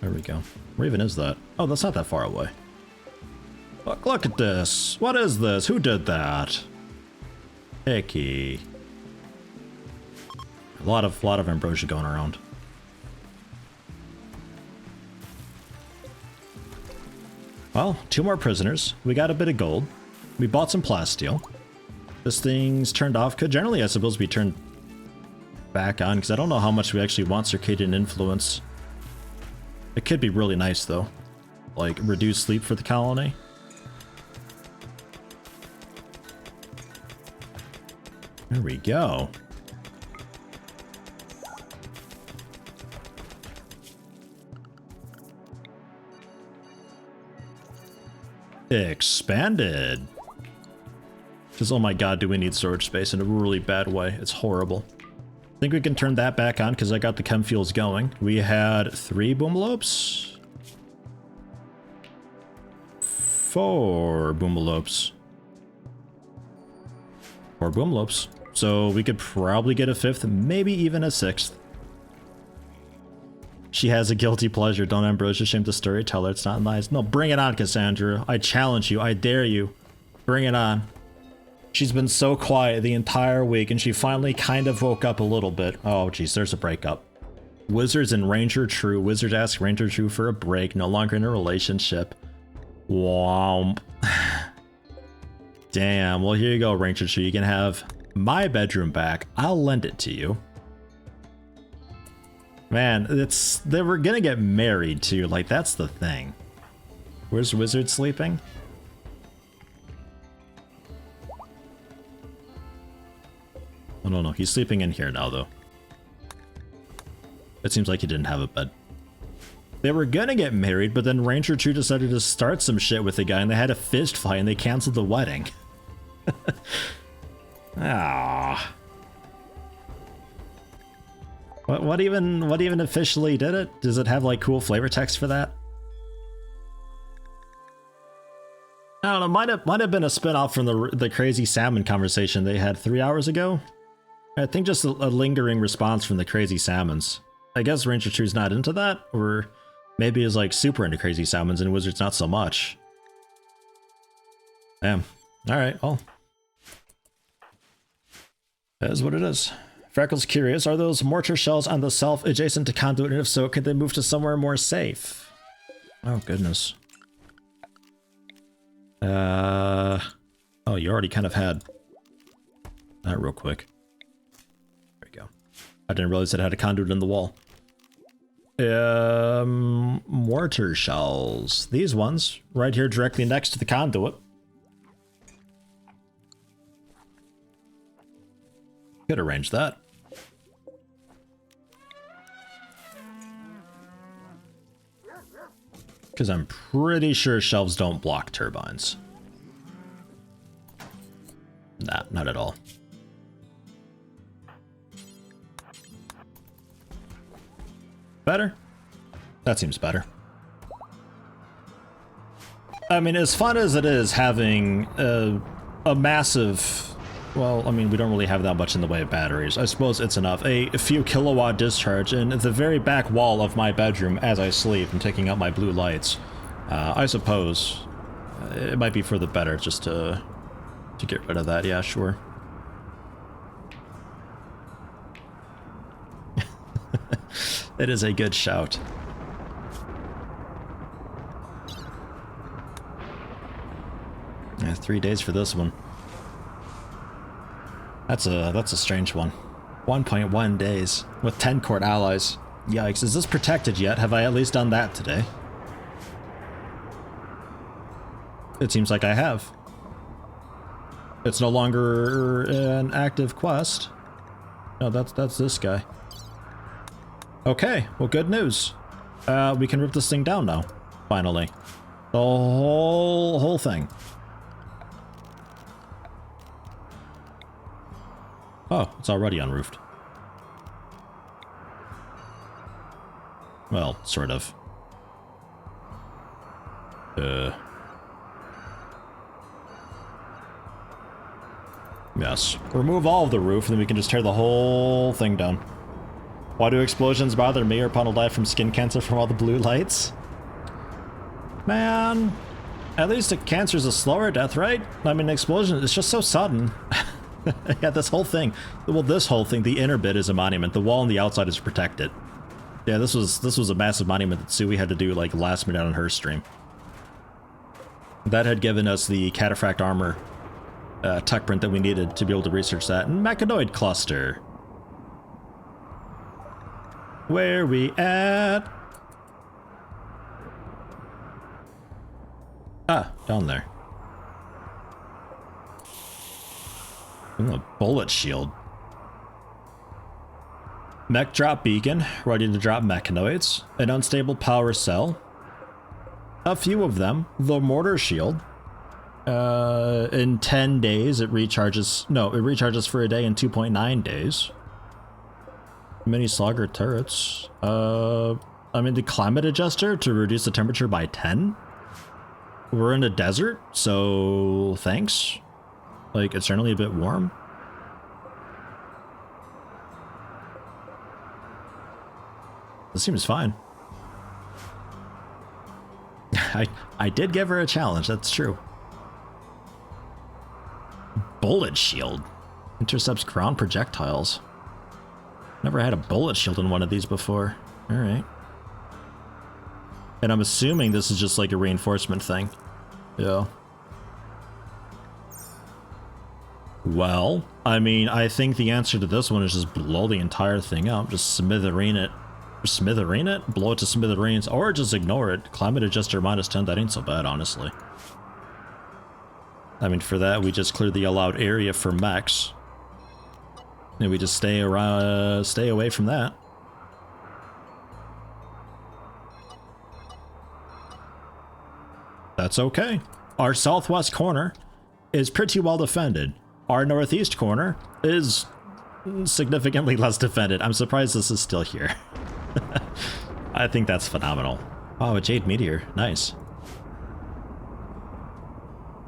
Speaker 2: There we go. Where even is that? Oh, that's not that far away. Look at this. What is this? Who did that? Icky. A lot of ambrosia going around. Well, 2 more prisoners. We got a bit of gold. We bought some plasteel. This thing's turned off. Could generally, I suppose, be turned back on, because I don't know how much we actually want circadian influence. It could be really nice, though. Like, reduce sleep for the colony. There we go. Expanded. Because, oh my god, do we need storage space in a really bad way. It's horrible. I think we can turn that back on because I got the chem fuels going. We had 3 boomalopes. 4 boomalopes. 4 boomalopes. So we could probably get a 5th, maybe even a 6th. She has a guilty pleasure. Don't Ambrosia shame the storyteller. It's not nice. No, bring it on, Cassandra. I challenge you. I dare you. Bring it on. She's been so quiet the entire week, and she finally kind of woke up a little bit. Oh, geez, there's a breakup. Wizards and Ranger True. Wizard asks Ranger True for a break. No longer in a relationship. Womp. Damn. Well, here you go, Ranger True. You can have my bedroom back. I'll lend it to you. Man, they were gonna get married too. Like, that's the thing. Where's Wizard sleeping? I don't know. He's sleeping in here now, though. It seems like he didn't have a bed. They were gonna get married, but then Ranger True decided to start some shit with the guy, and they had a fist fight, and they canceled the wedding. Ah. What even officially did it? Does it have like cool flavor text for that? I don't know. Might have been a spin-off from the crazy salmon conversation they had 3 hours ago. I think just a lingering response from the crazy salmons. I guess Ranger True's not into that, or maybe is like super into crazy salmons and Wizards not so much. Damn. All right. Well, that is what it is. Freckles curious, are those mortar shells on the shelf adjacent to conduit, and if so, could they move to somewhere more safe? Oh, goodness. Oh, you already kind of had that real quick. There we go. I didn't realize it had a conduit in the wall. Mortar shells. These ones, right here directly next to the conduit. Could arrange that. Because I'm pretty sure shelves don't block turbines. Nah, not at all. Better? That seems better. I mean, as fun as it is having a massive... Well, I mean, we don't really have that much in the way of batteries. I suppose it's enough. A few kilowatt discharge in the very back wall of my bedroom as I sleep and taking out my blue lights. I suppose it might be for the better just to get rid of that. Yeah, sure. It is a good shout. Yeah, 3 days for this one. That's a strange one. 1.1 days with 10 court allies. Yikes, is this protected yet? Have I at least done that today? It seems like I have. It's no longer an active quest. No, that's this guy. Okay, well, good news. We can rip this thing down now. Finally. The whole thing. Oh, it's already unroofed. Well, sort of. Yes. Remove all of the roof, and then we can just tear the whole thing down. Why do explosions bother me, or Pun will die from skin cancer from all the blue lights? Man, at least a cancer's a slower death, right? I mean, explosion, it's just so sudden. Yeah, this whole thing. Well, this whole thing, the inner bit is a monument. The wall on the outside is protected. Yeah, this was a massive monument that Sui had to do like last minute on her stream. That had given us the cataphract armor tuck print that we needed to be able to research that. And mechanoid cluster. Where we at? Ah, down there. Ooh, a bullet shield. Mech drop beacon, ready to drop mechanoids. An unstable power cell. A few of them. The mortar shield. In 10 days it recharges. No, it recharges for a day in 2.9 days. Mini slugger turrets. I mean, the climate adjuster to reduce the temperature by 10. We're in a desert, so thanks. Like, it's certainly a bit warm. This seems fine. I did give her a challenge, that's true. Bullet shield. Intercepts ground projectiles. Never had a bullet shield in one of these before. Alright. And I'm assuming this is just like a reinforcement thing. Yeah. Well, I mean, I think the answer to this one is just blow the entire thing up. Just smithereen it. Smithereen it? Blow it to smithereens, or just ignore it. Climate adjuster -10, that ain't so bad, honestly. I mean, for that, we just clear the allowed area for mechs. And we just stay around, stay away from that. That's okay. Our southwest corner is pretty well defended. Our northeast corner is significantly less defended. I'm surprised this is still here. I think that's phenomenal. Oh, a Jade Meteor. Nice.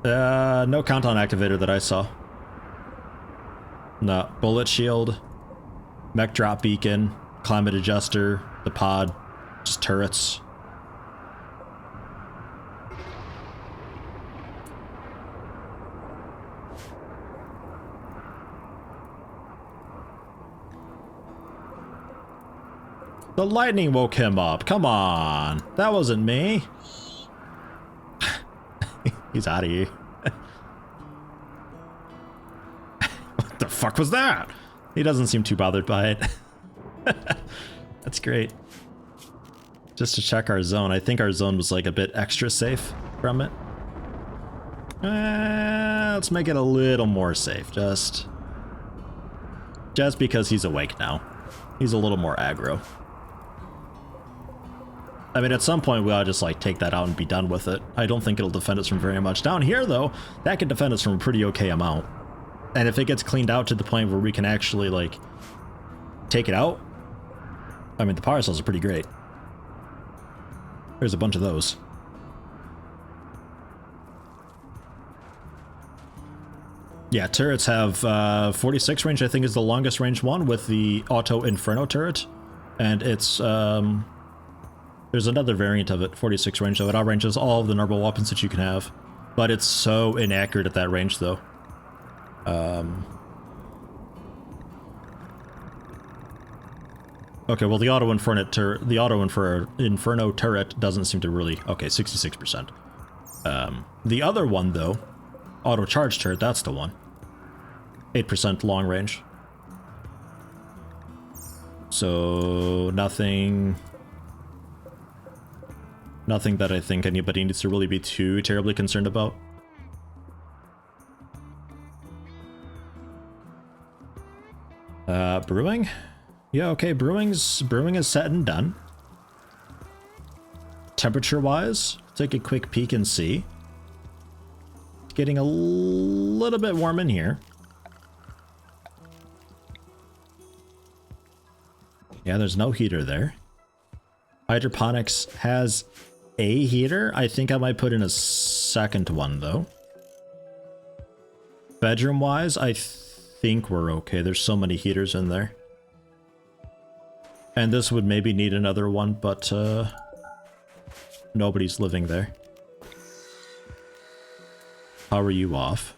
Speaker 2: No countdown activator that I saw. No. Bullet shield. Mech drop beacon. Climate adjuster. The pod. Just turrets. The lightning woke him up. Come on. That wasn't me. He's out of here. What the fuck was that? He doesn't seem too bothered by it. That's great. Just to check our zone. I think our zone was like a bit extra safe from it. Let's make it a little more safe. Just because he's awake now. He's a little more aggro. I mean, at some point, we ought to just, like, take that out and be done with it. I don't think it'll defend us from very much. Down here, though, that can defend us from a pretty okay amount. And if it gets cleaned out to the point where we can actually, like, take it out, I mean, the power cells are pretty great. There's a bunch of those. Yeah, turrets have 46 range, I think is the longest range one, with the auto Inferno turret. And it's, there's another variant of it, 46 range, though. It outranges all of the normal weapons that you can have. But it's so inaccurate at that range, though. Okay, well, the auto Inferno turret doesn't seem to really... Okay, 66%. The other one, though, auto charge turret, that's the one. 8% long range. So, nothing that I think anybody needs to really be too terribly concerned about. Brewing? Yeah, okay, brewing is set and done. Temperature-wise, take a quick peek and see. It's getting a little bit warm in here. Yeah, there's no heater there. Hydroponics has a heater. I think I might put in a second one, though. Bedroom wise, I think we're okay. There's so many heaters in there. And this would maybe need another one, but nobody's living there. Power you off.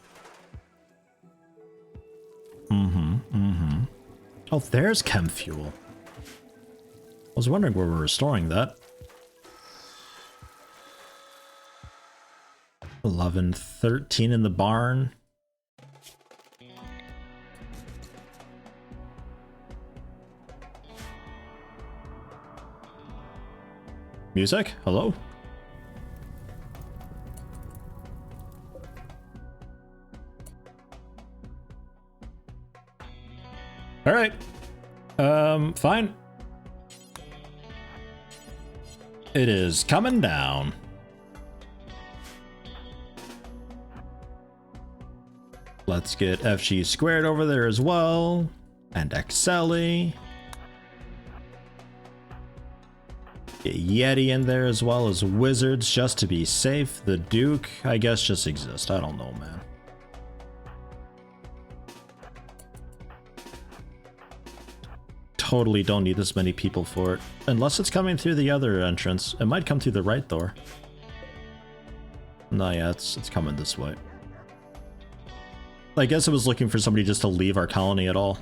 Speaker 2: Oh, there's chem fuel. I was wondering where we're restoring that. 11, 13 in the barn. Music? Hello? All right. Fine. It is coming down. Let's get FG squared over there as well. And XLE. Get Yeti in there as well as Wizards just to be safe. The Duke, I guess, just exists. I don't know, man. Totally don't need this many people for it. Unless it's coming through the other entrance. It might come through the right door. No, yeah, it's coming this way. I guess I was looking for somebody just to leave our colony at all.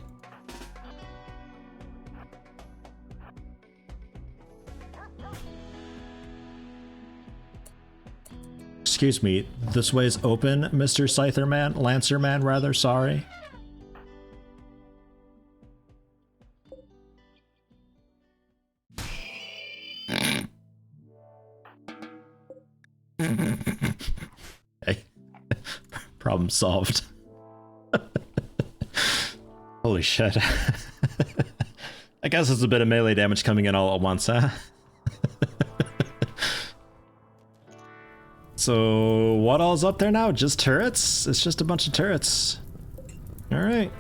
Speaker 2: Excuse me, this way is open, Mr. Scyther Man? Lancer Man, rather, sorry. Hey, problem solved. Holy shit. I guess it's a bit of melee damage coming in all at once, huh? So, what all's up there now? Just turrets? It's just a bunch of turrets. Alright.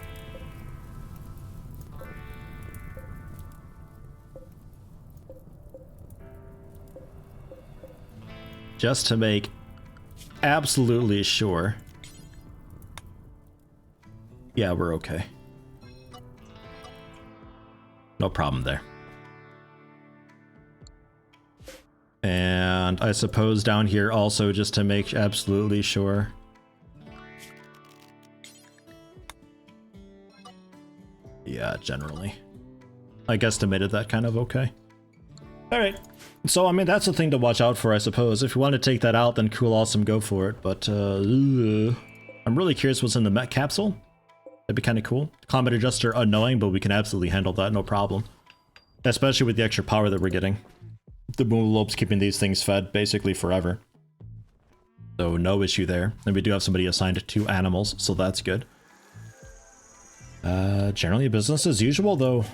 Speaker 2: Just to make absolutely sure. Yeah, we're okay. No problem there. And I suppose down here also just to make absolutely sure. Yeah, generally. I guesstimated that kind of okay. Alright. So, I mean, that's the thing to watch out for, I suppose. If you want to take that out, then cool, awesome, go for it. But, I'm really curious what's in the mech capsule. That'd be kind of cool. Climate adjuster annoying, but we can absolutely handle that, no problem. Especially with the extra power that we're getting. The boom lobe's keeping these things fed basically forever. So no issue there. And we do have somebody assigned to animals, so that's good. Generally business as usual though.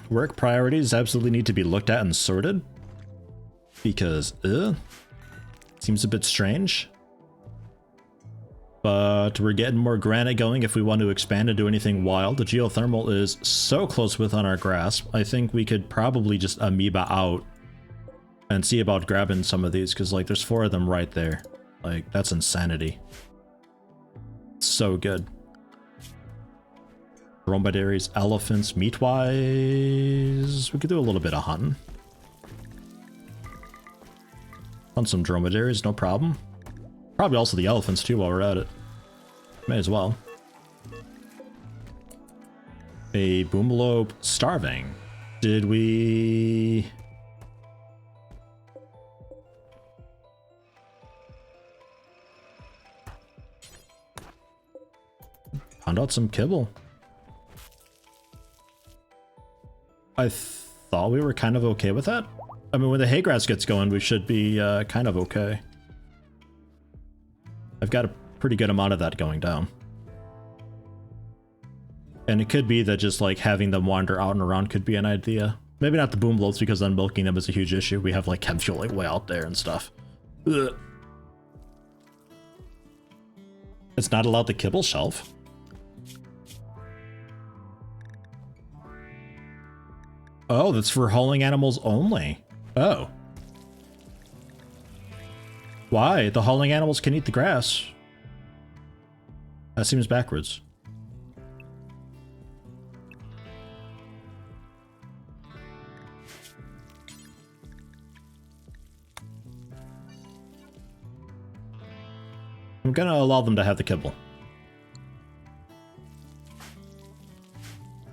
Speaker 2: Work priorities absolutely need to be looked at and sorted. Because, seems a bit strange. But we're getting more granite going if we want to expand and do anything wild. The geothermal is so close within our grasp. I think we could probably just amoeba out and see about grabbing some of these, because like there's 4 of them right there. Like, that's insanity. So good. Dromedaries, elephants, meat-wise, we could do a little bit of hunting. Hunt some dromedaries, no problem. Probably also the elephants too while we're at it. May as well. A boomlobe starving. Did we... Found out some kibble. I thought we were kind of okay with that. I mean, when the hay grass gets going, we should be kind of okay. I've got a pretty good amount of that going down. And it could be that just like having them wander out and around could be an idea. Maybe not the boom blobes, because then milking them is a huge issue. We have like chem fuel like way out there and stuff. Ugh. It's not allowed the kibble shelf. Oh, that's for hauling animals only. Oh. Why? The hauling animals can eat the grass. That seems backwards. I'm gonna allow them to have the kibble.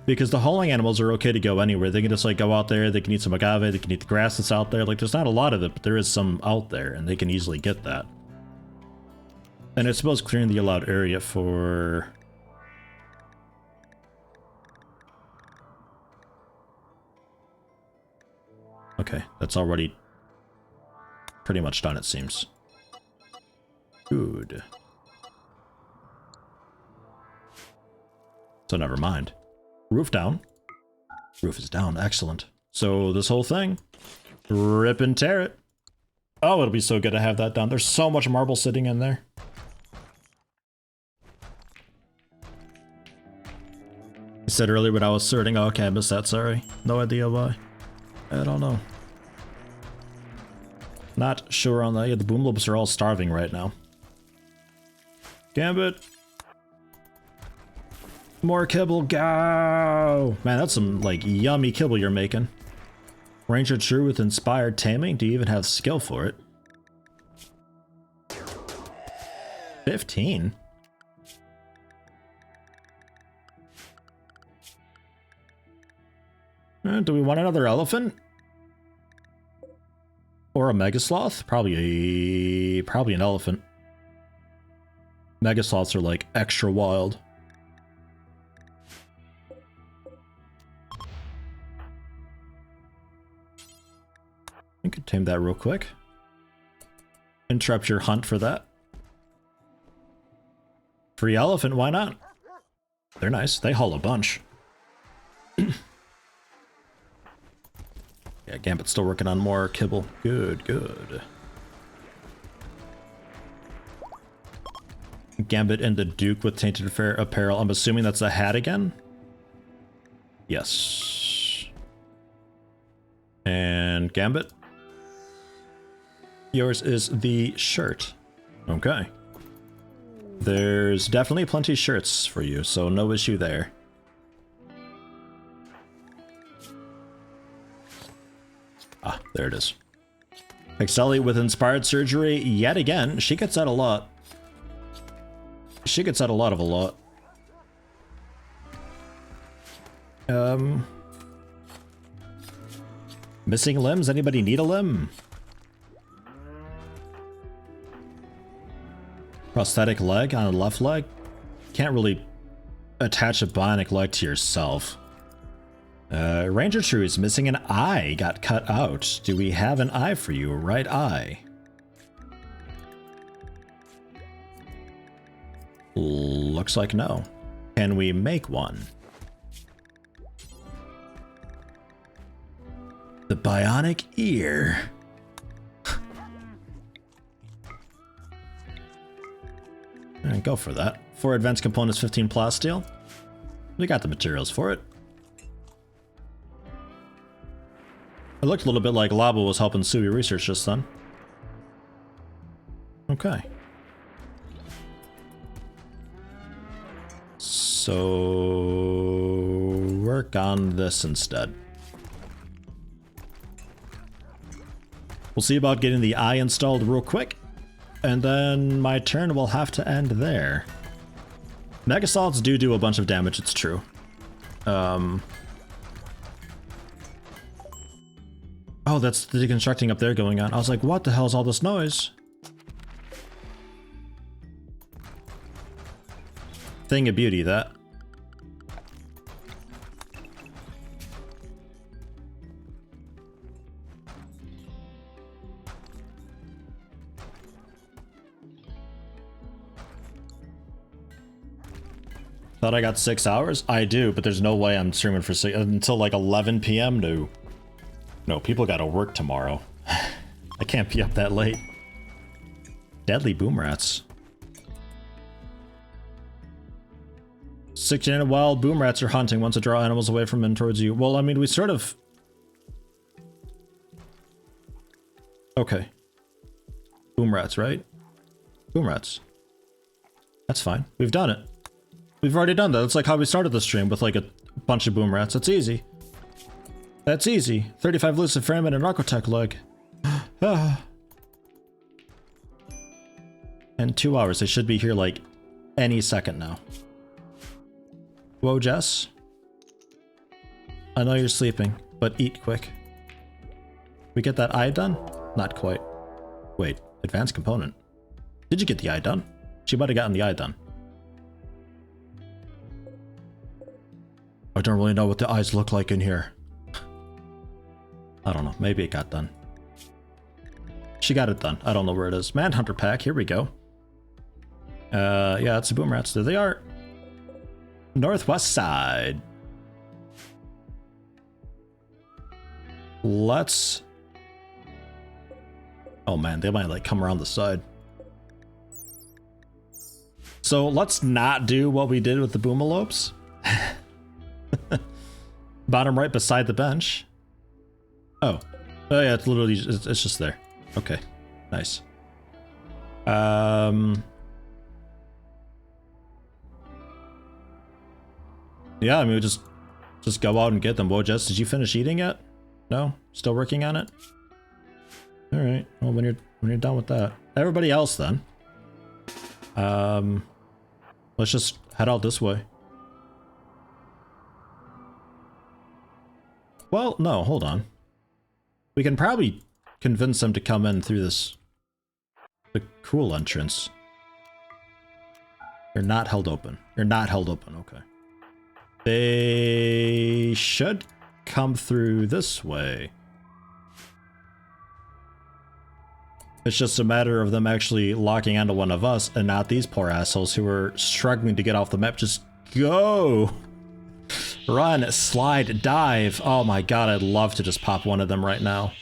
Speaker 2: Because the hauling animals are okay to go anywhere. They can just like go out there, they can eat some agave, they can eat the grass that's out there. Like there's not a lot of it, but there is some out there and they can easily get that. And I suppose clearing the allowed area for... Okay, that's already pretty much done, it seems. Good. So never mind. Roof down. Roof is down, excellent. So this whole thing, rip and tear it. Oh, it'll be so good to have that done. There's so much marble sitting in there. I said earlier when I was sorting, oh, okay, I missed that, sorry. No idea why. I don't know. Not sure on that. Yeah, the boom lobes are all starving right now. Gambit. More kibble, go! Man, that's some, like, yummy kibble you're making. Ranger True with Inspired Taming? Do you even have skill for it? 15? Do we want another elephant? Or a megasloth? Probably an elephant. Megasloths are like extra wild. You could tame that real quick. Interrupt your hunt for that. Free elephant, why not? They're nice. They haul a bunch. Yeah, Gambit's still working on more kibble. Good, good. Gambit and the Duke with tainted apparel. I'm assuming that's a hat again? Yes. And Gambit? Yours is the shirt. Okay. There's definitely plenty of shirts for you, so no issue there. Ah, there it is. Excelli with Inspired Surgery yet again. She gets out a lot. She gets out a lot of a lot. Missing limbs? Anybody need a limb? Prosthetic leg on the left leg? Can't really attach a bionic leg to yourself. Ranger True is missing an eye. Got cut out. Do we have an eye for you? Right eye. Looks like no. Can we make one? The bionic ear. Go for that. 4 advanced components, 15 plasteel. We got the materials for it. It looked a little bit like Labo was helping Sui research just then. Okay. So work on this instead. We'll see about getting the eye installed real quick. And then my turn will have to end there. Megasolids do a bunch of damage, it's true. Oh, that's the deconstructing up there going on. I was like, what the hell is all this noise? Thing of beauty, that. Thought I got 6 hours? I do, but there's no way I'm streaming for until like 11 p.m. No, people gotta work tomorrow. I can't be up that late. Deadly boom rats. 16 wild boom rats are hunting once to draw animals away from and towards you. Well, I mean, we sort of... Okay. Boom rats, right? Boom rats. That's fine. We've done it. We've already done that. That's like how we started the stream with like a bunch of boom rats. That's easy. That's easy. 35 Lucifer and an Architect leg. In 2 hours. They should be here like any second now. Whoa, Jess. I know you're sleeping, but eat quick. We get that eye done? Not quite. Wait, advanced component. Did you get the eye done? She might have gotten the eye done. I don't really know what the eyes look like in here. I don't know. Maybe it got done. She got it done. I don't know where it is. Manhunter pack. Here we go. Yeah, it's the boom rats. There they are. Northwest side. Let's... Oh man, they might like come around the side. So let's not do what we did with the boomalopes. Bottom right beside the bench. Oh. Oh yeah, it's literally, it's just there. Okay, nice. Yeah, I mean, we just go out and get them. Whoa, Jess, did you finish eating yet? No? Still working on it? Alright, well, when you're done with that. Everybody else, then. Let's just head out this way. Well, no, hold on. We can probably convince them to come in through this... the cool entrance. You're not held open. You're not held open, okay. They should come through this way. It's just a matter of them actually locking onto one of us and not these poor assholes who are struggling to get off the map. Just go! Run, slide, dive. Oh my god, I'd love to just pop one of them right now.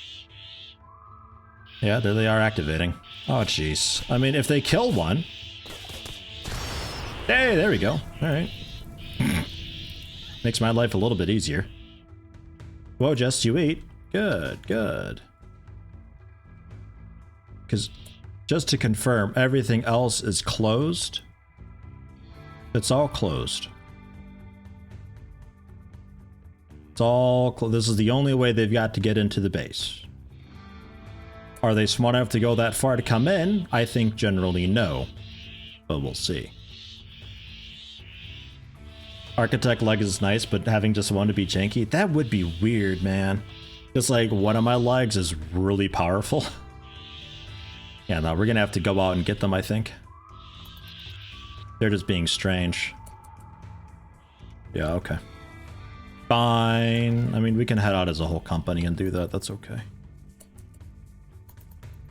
Speaker 2: Yeah, there they are activating. Oh jeez. I mean, if they kill one... Hey, there we go. Alright. Makes my life a little bit easier. Whoa, Jess, you eat. Good, good. Because just to confirm, everything else is closed. It's all closed. It's all this is the only way they've got to get into the base. Are they smart enough to go that far to come in? I think generally no. But we'll see. Architect leg is nice, but having just one to be janky, that would be weird, man. Just like one of my legs is really powerful. Yeah, no, we're gonna have to go out and get them, I think. They're just being strange. Yeah, okay. Fine. I mean, we can head out as a whole company and do that. That's okay.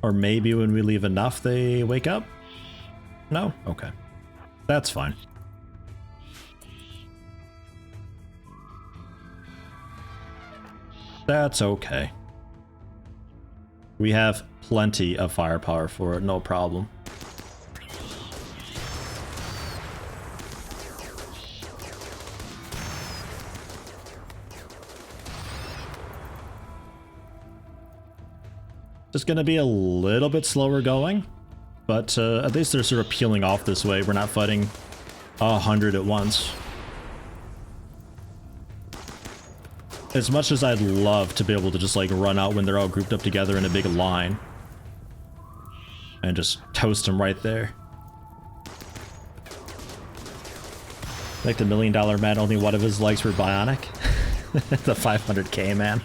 Speaker 2: Or maybe when we leave enough, they wake up? No? Okay. That's fine. That's okay. We have plenty of firepower for it, no problem. Just gonna be a little bit slower going, but at least they're sort of peeling off this way. We're not fighting 100 at once. As much as I'd love to be able to just like run out when they're all grouped up together in a big line and just toast them right there. Like the $1 Million Man, only one of his legs were bionic. The 500k man.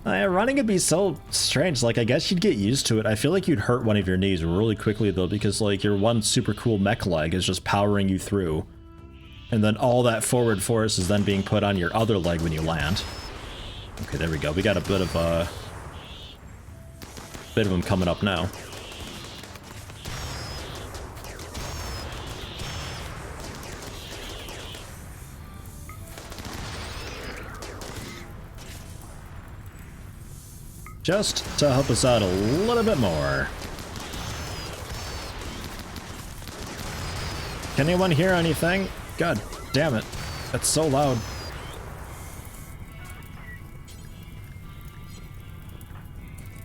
Speaker 2: Running would be so strange. Like, I guess you'd get used to it. I feel like you'd hurt one of your knees really quickly though, because like your one super cool mech leg is just powering you through. And then all that forward force is then being put on your other leg when you land. Okay, there we go. We got a bit of them coming up now. Just to help us out a little bit more. Can anyone hear anything? God damn it. That's so loud.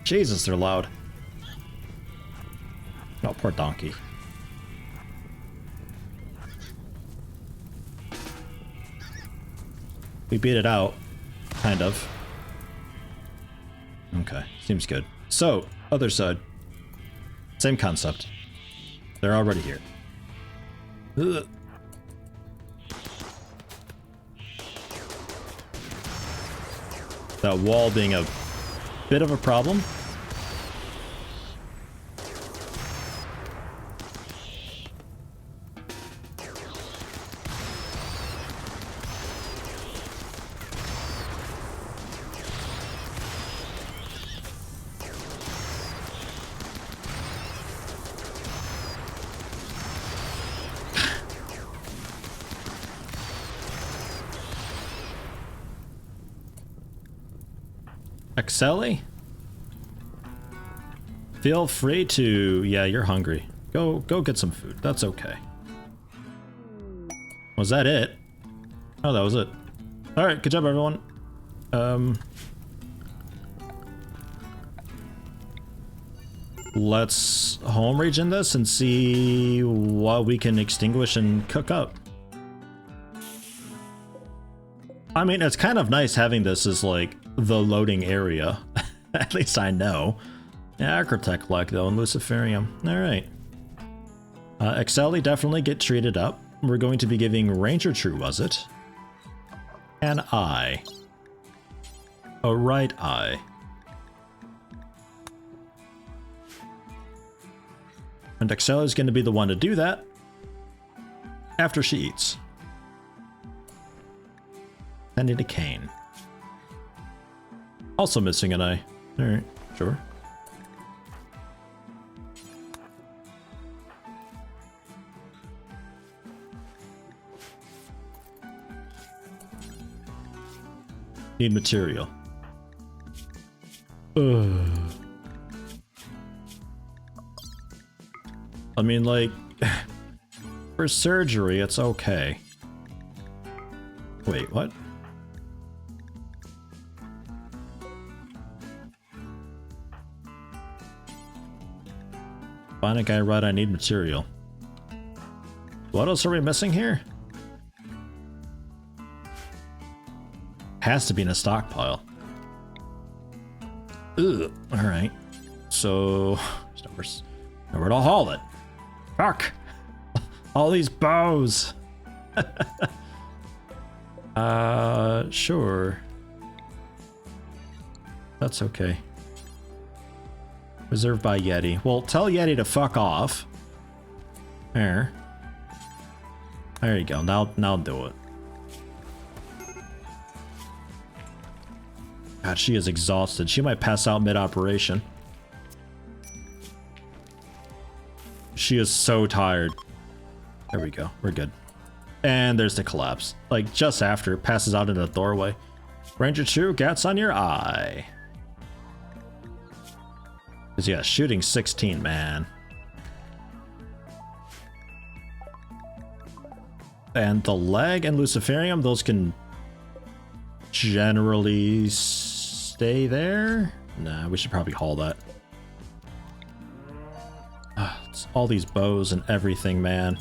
Speaker 2: Jesus, they're loud. Oh, poor donkey. We beat it out. Kind of. Okay, seems good. So, other side. Same concept. They're already here. Ugh. That wall being a bit of a problem. Excelli? Feel free to... Yeah, you're hungry. Go get some food. That's okay. Was that it? Oh, that was it. Alright, good job, everyone. Let's home region this and see what we can extinguish and cook up. I mean, it's kind of nice having this as, like, the loading area. At least I know. Yeah, architect luck, though, and Luciferium. Alright. Excelli definitely get treated up. We're going to be giving Ranger True, was it? An eye. A right eye. And Excelli is going to be the one to do that after she eats. Sending to Kane. Also missing an eye. Alright, sure. Need material. Ugh. I mean, like, for surgery, it's okay. Wait, what? Find a guy right, I need material. What else are we missing here? Has to be in a stockpile. Ugh, alright. So, there's nowhere to haul it. Fuck! All these bows! Sure. That's okay. Reserved by Yeti. Well, tell Yeti to fuck off. There. There you go. Now do it. God, she is exhausted. She might pass out mid-operation. She is so tired. There we go. We're good. And there's the collapse. Like, just after. Passes out in the doorway. Ranger 2, gats on your eye. Because, yeah, shooting 16, man. And the leg and Luciferium, those can generally stay there. Nah, we should probably haul that. It's all these bows and everything, man.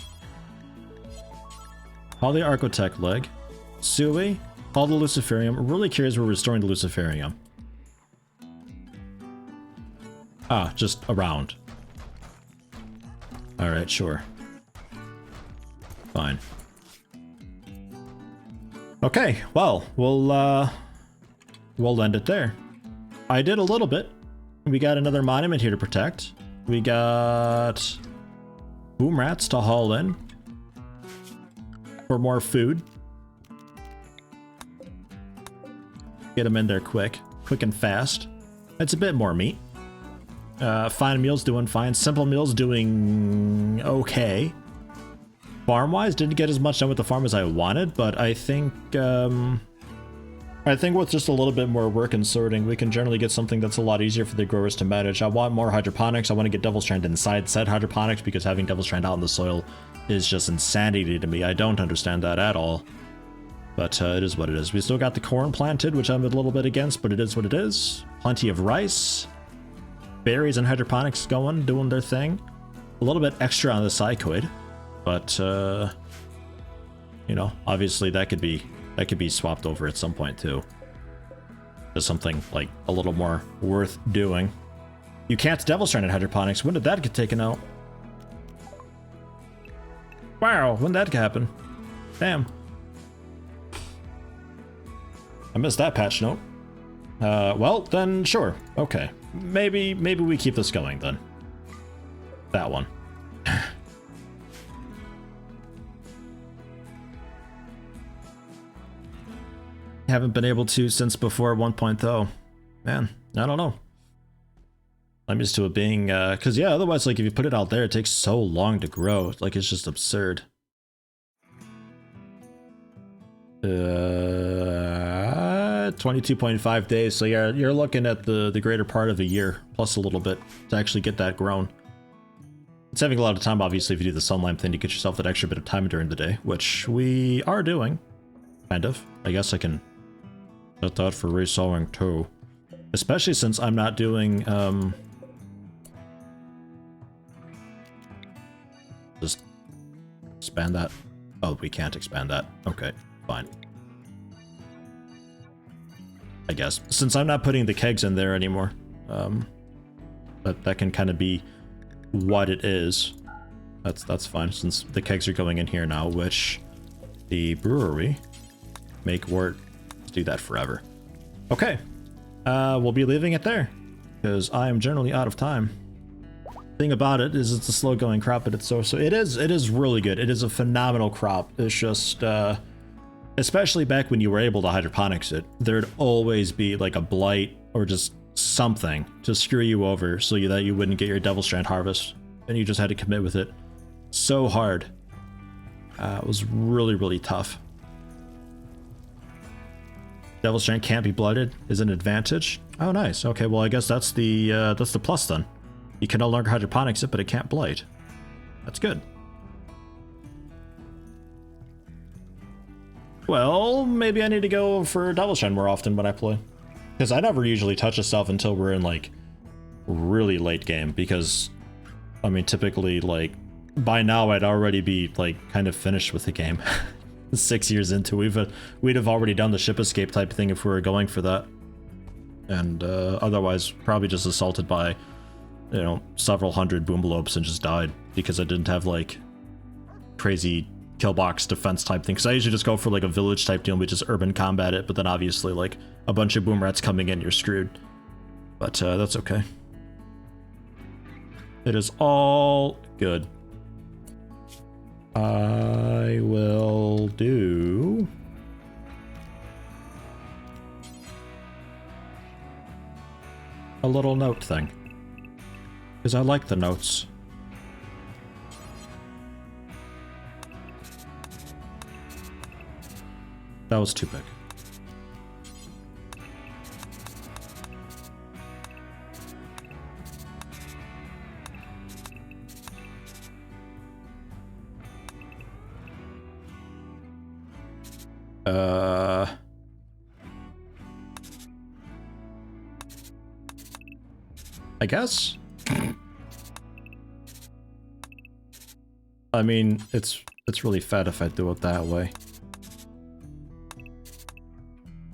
Speaker 2: Haul the Architect leg. Sui, haul the Luciferium. I'm really curious we're restoring the Luciferium. Ah, just around. Alright, sure. Fine. Okay, well, we'll end it there. I did a little bit. We got another monument here to protect. We got boomrats to haul in for more food. Get them in there quick and fast. It's a bit more meat. Fine meals doing fine. Simple meals doing okay. Farm-wise, didn't get as much done with the farm as I wanted, but I think with just a little bit more work and sorting, we can generally get something that's a lot easier for the growers to manage. I want more hydroponics. I want to get Devil's Strand inside said hydroponics, because having Devil's Strand out in the soil is just insanity to me. I don't understand that at all. But it is what it is. We still got the corn planted, which I'm a little bit against, but it is what it is. Plenty of rice. Berries and hydroponics going, doing their thing. A little bit extra on the psychoid. But, you know, obviously that could be That could be swapped over at some point too. Just something like a little more worth doing. You can't Devil Stranded hydroponics. When did that get taken out? Wow, when did that happen? Damn. I missed that patch note. Well, then sure. Okay. Maybe we keep this going then. That one. Haven't been able to since before 1.0. Man, I don't know. I'm used to it being, cause yeah, otherwise like if you put it out there, it takes so long to grow. Like it's just absurd. 22.5 days. So yeah, you're looking at the greater part of a year plus a little bit to actually get that grown. It's having a lot of time, obviously, if you do the sunlight thing to get yourself that extra bit of time during the day, which we are doing, kind of. I guess I can set that for resowing too, especially since I'm not doing just expand that. Oh, we can't expand that. Okay, fine. I guess since I'm not putting the kegs in there anymore, that can kind of be what it is. That's fine since the kegs are going in here now, which the brewery make work. Let's do that forever. Okay, we'll be leaving it there because I am generally out of time. Thing about it is it's a slow going crop, but it's so it is really good. It is a phenomenal crop. It's just especially back when you were able to hydroponics it, there'd always be like a blight or just something to screw you over so that you wouldn't get your Devil Strand harvest, and you just had to commit with it so hard. It was really tough. Devil Strand can't be blighted is an advantage. Oh, nice. Okay, well I guess that's the plus then. You can no longer hydroponics it, but it can't blight. That's good. Well, maybe I need to go for Devil Strand more often when I play. Because I never usually touch a stuff until we're in, like, really late game. Because, I mean, typically, like, by now I'd already be, like, kind of finished with the game. 6 years into we'd have already done the ship escape type thing if we were going for that. And, otherwise, probably just assaulted by, you know, several hundred boombalopes and just died. Because I didn't have, like, crazy kill box defense type thing, because I usually just go for like a village type deal and we just urban combat it, but then obviously like a bunch of boom rats coming in, you're screwed. But that's okay. It is all good. I will do a little note thing because I like the notes. That was too big. I guess. I mean, it's really fat if I do it that way.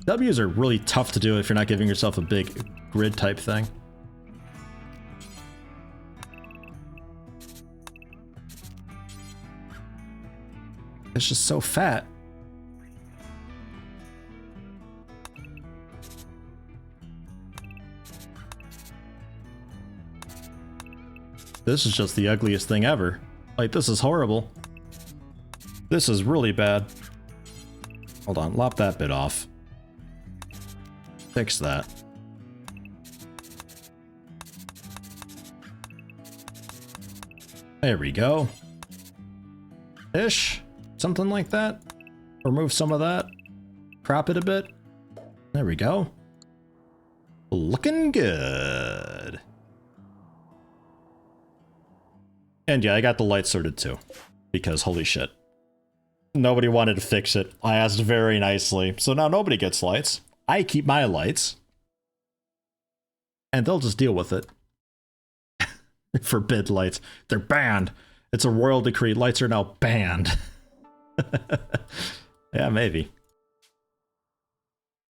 Speaker 2: W's are really tough to do if you're not giving yourself a big grid type thing. It's just so fat. This is just the ugliest thing ever. Like, this is horrible. This is really bad. Hold on, lop that bit off. Fix that. There we go. Ish. Something like that. Remove some of that. Crop it a bit. There we go. Looking good. And yeah, I got the lights sorted too. Because holy shit. Nobody wanted to fix it. I asked very nicely. So now nobody gets lights. I keep my lights. And they'll just deal with it. Forbid lights. They're banned. It's a royal decree. Lights are now banned. Yeah, maybe.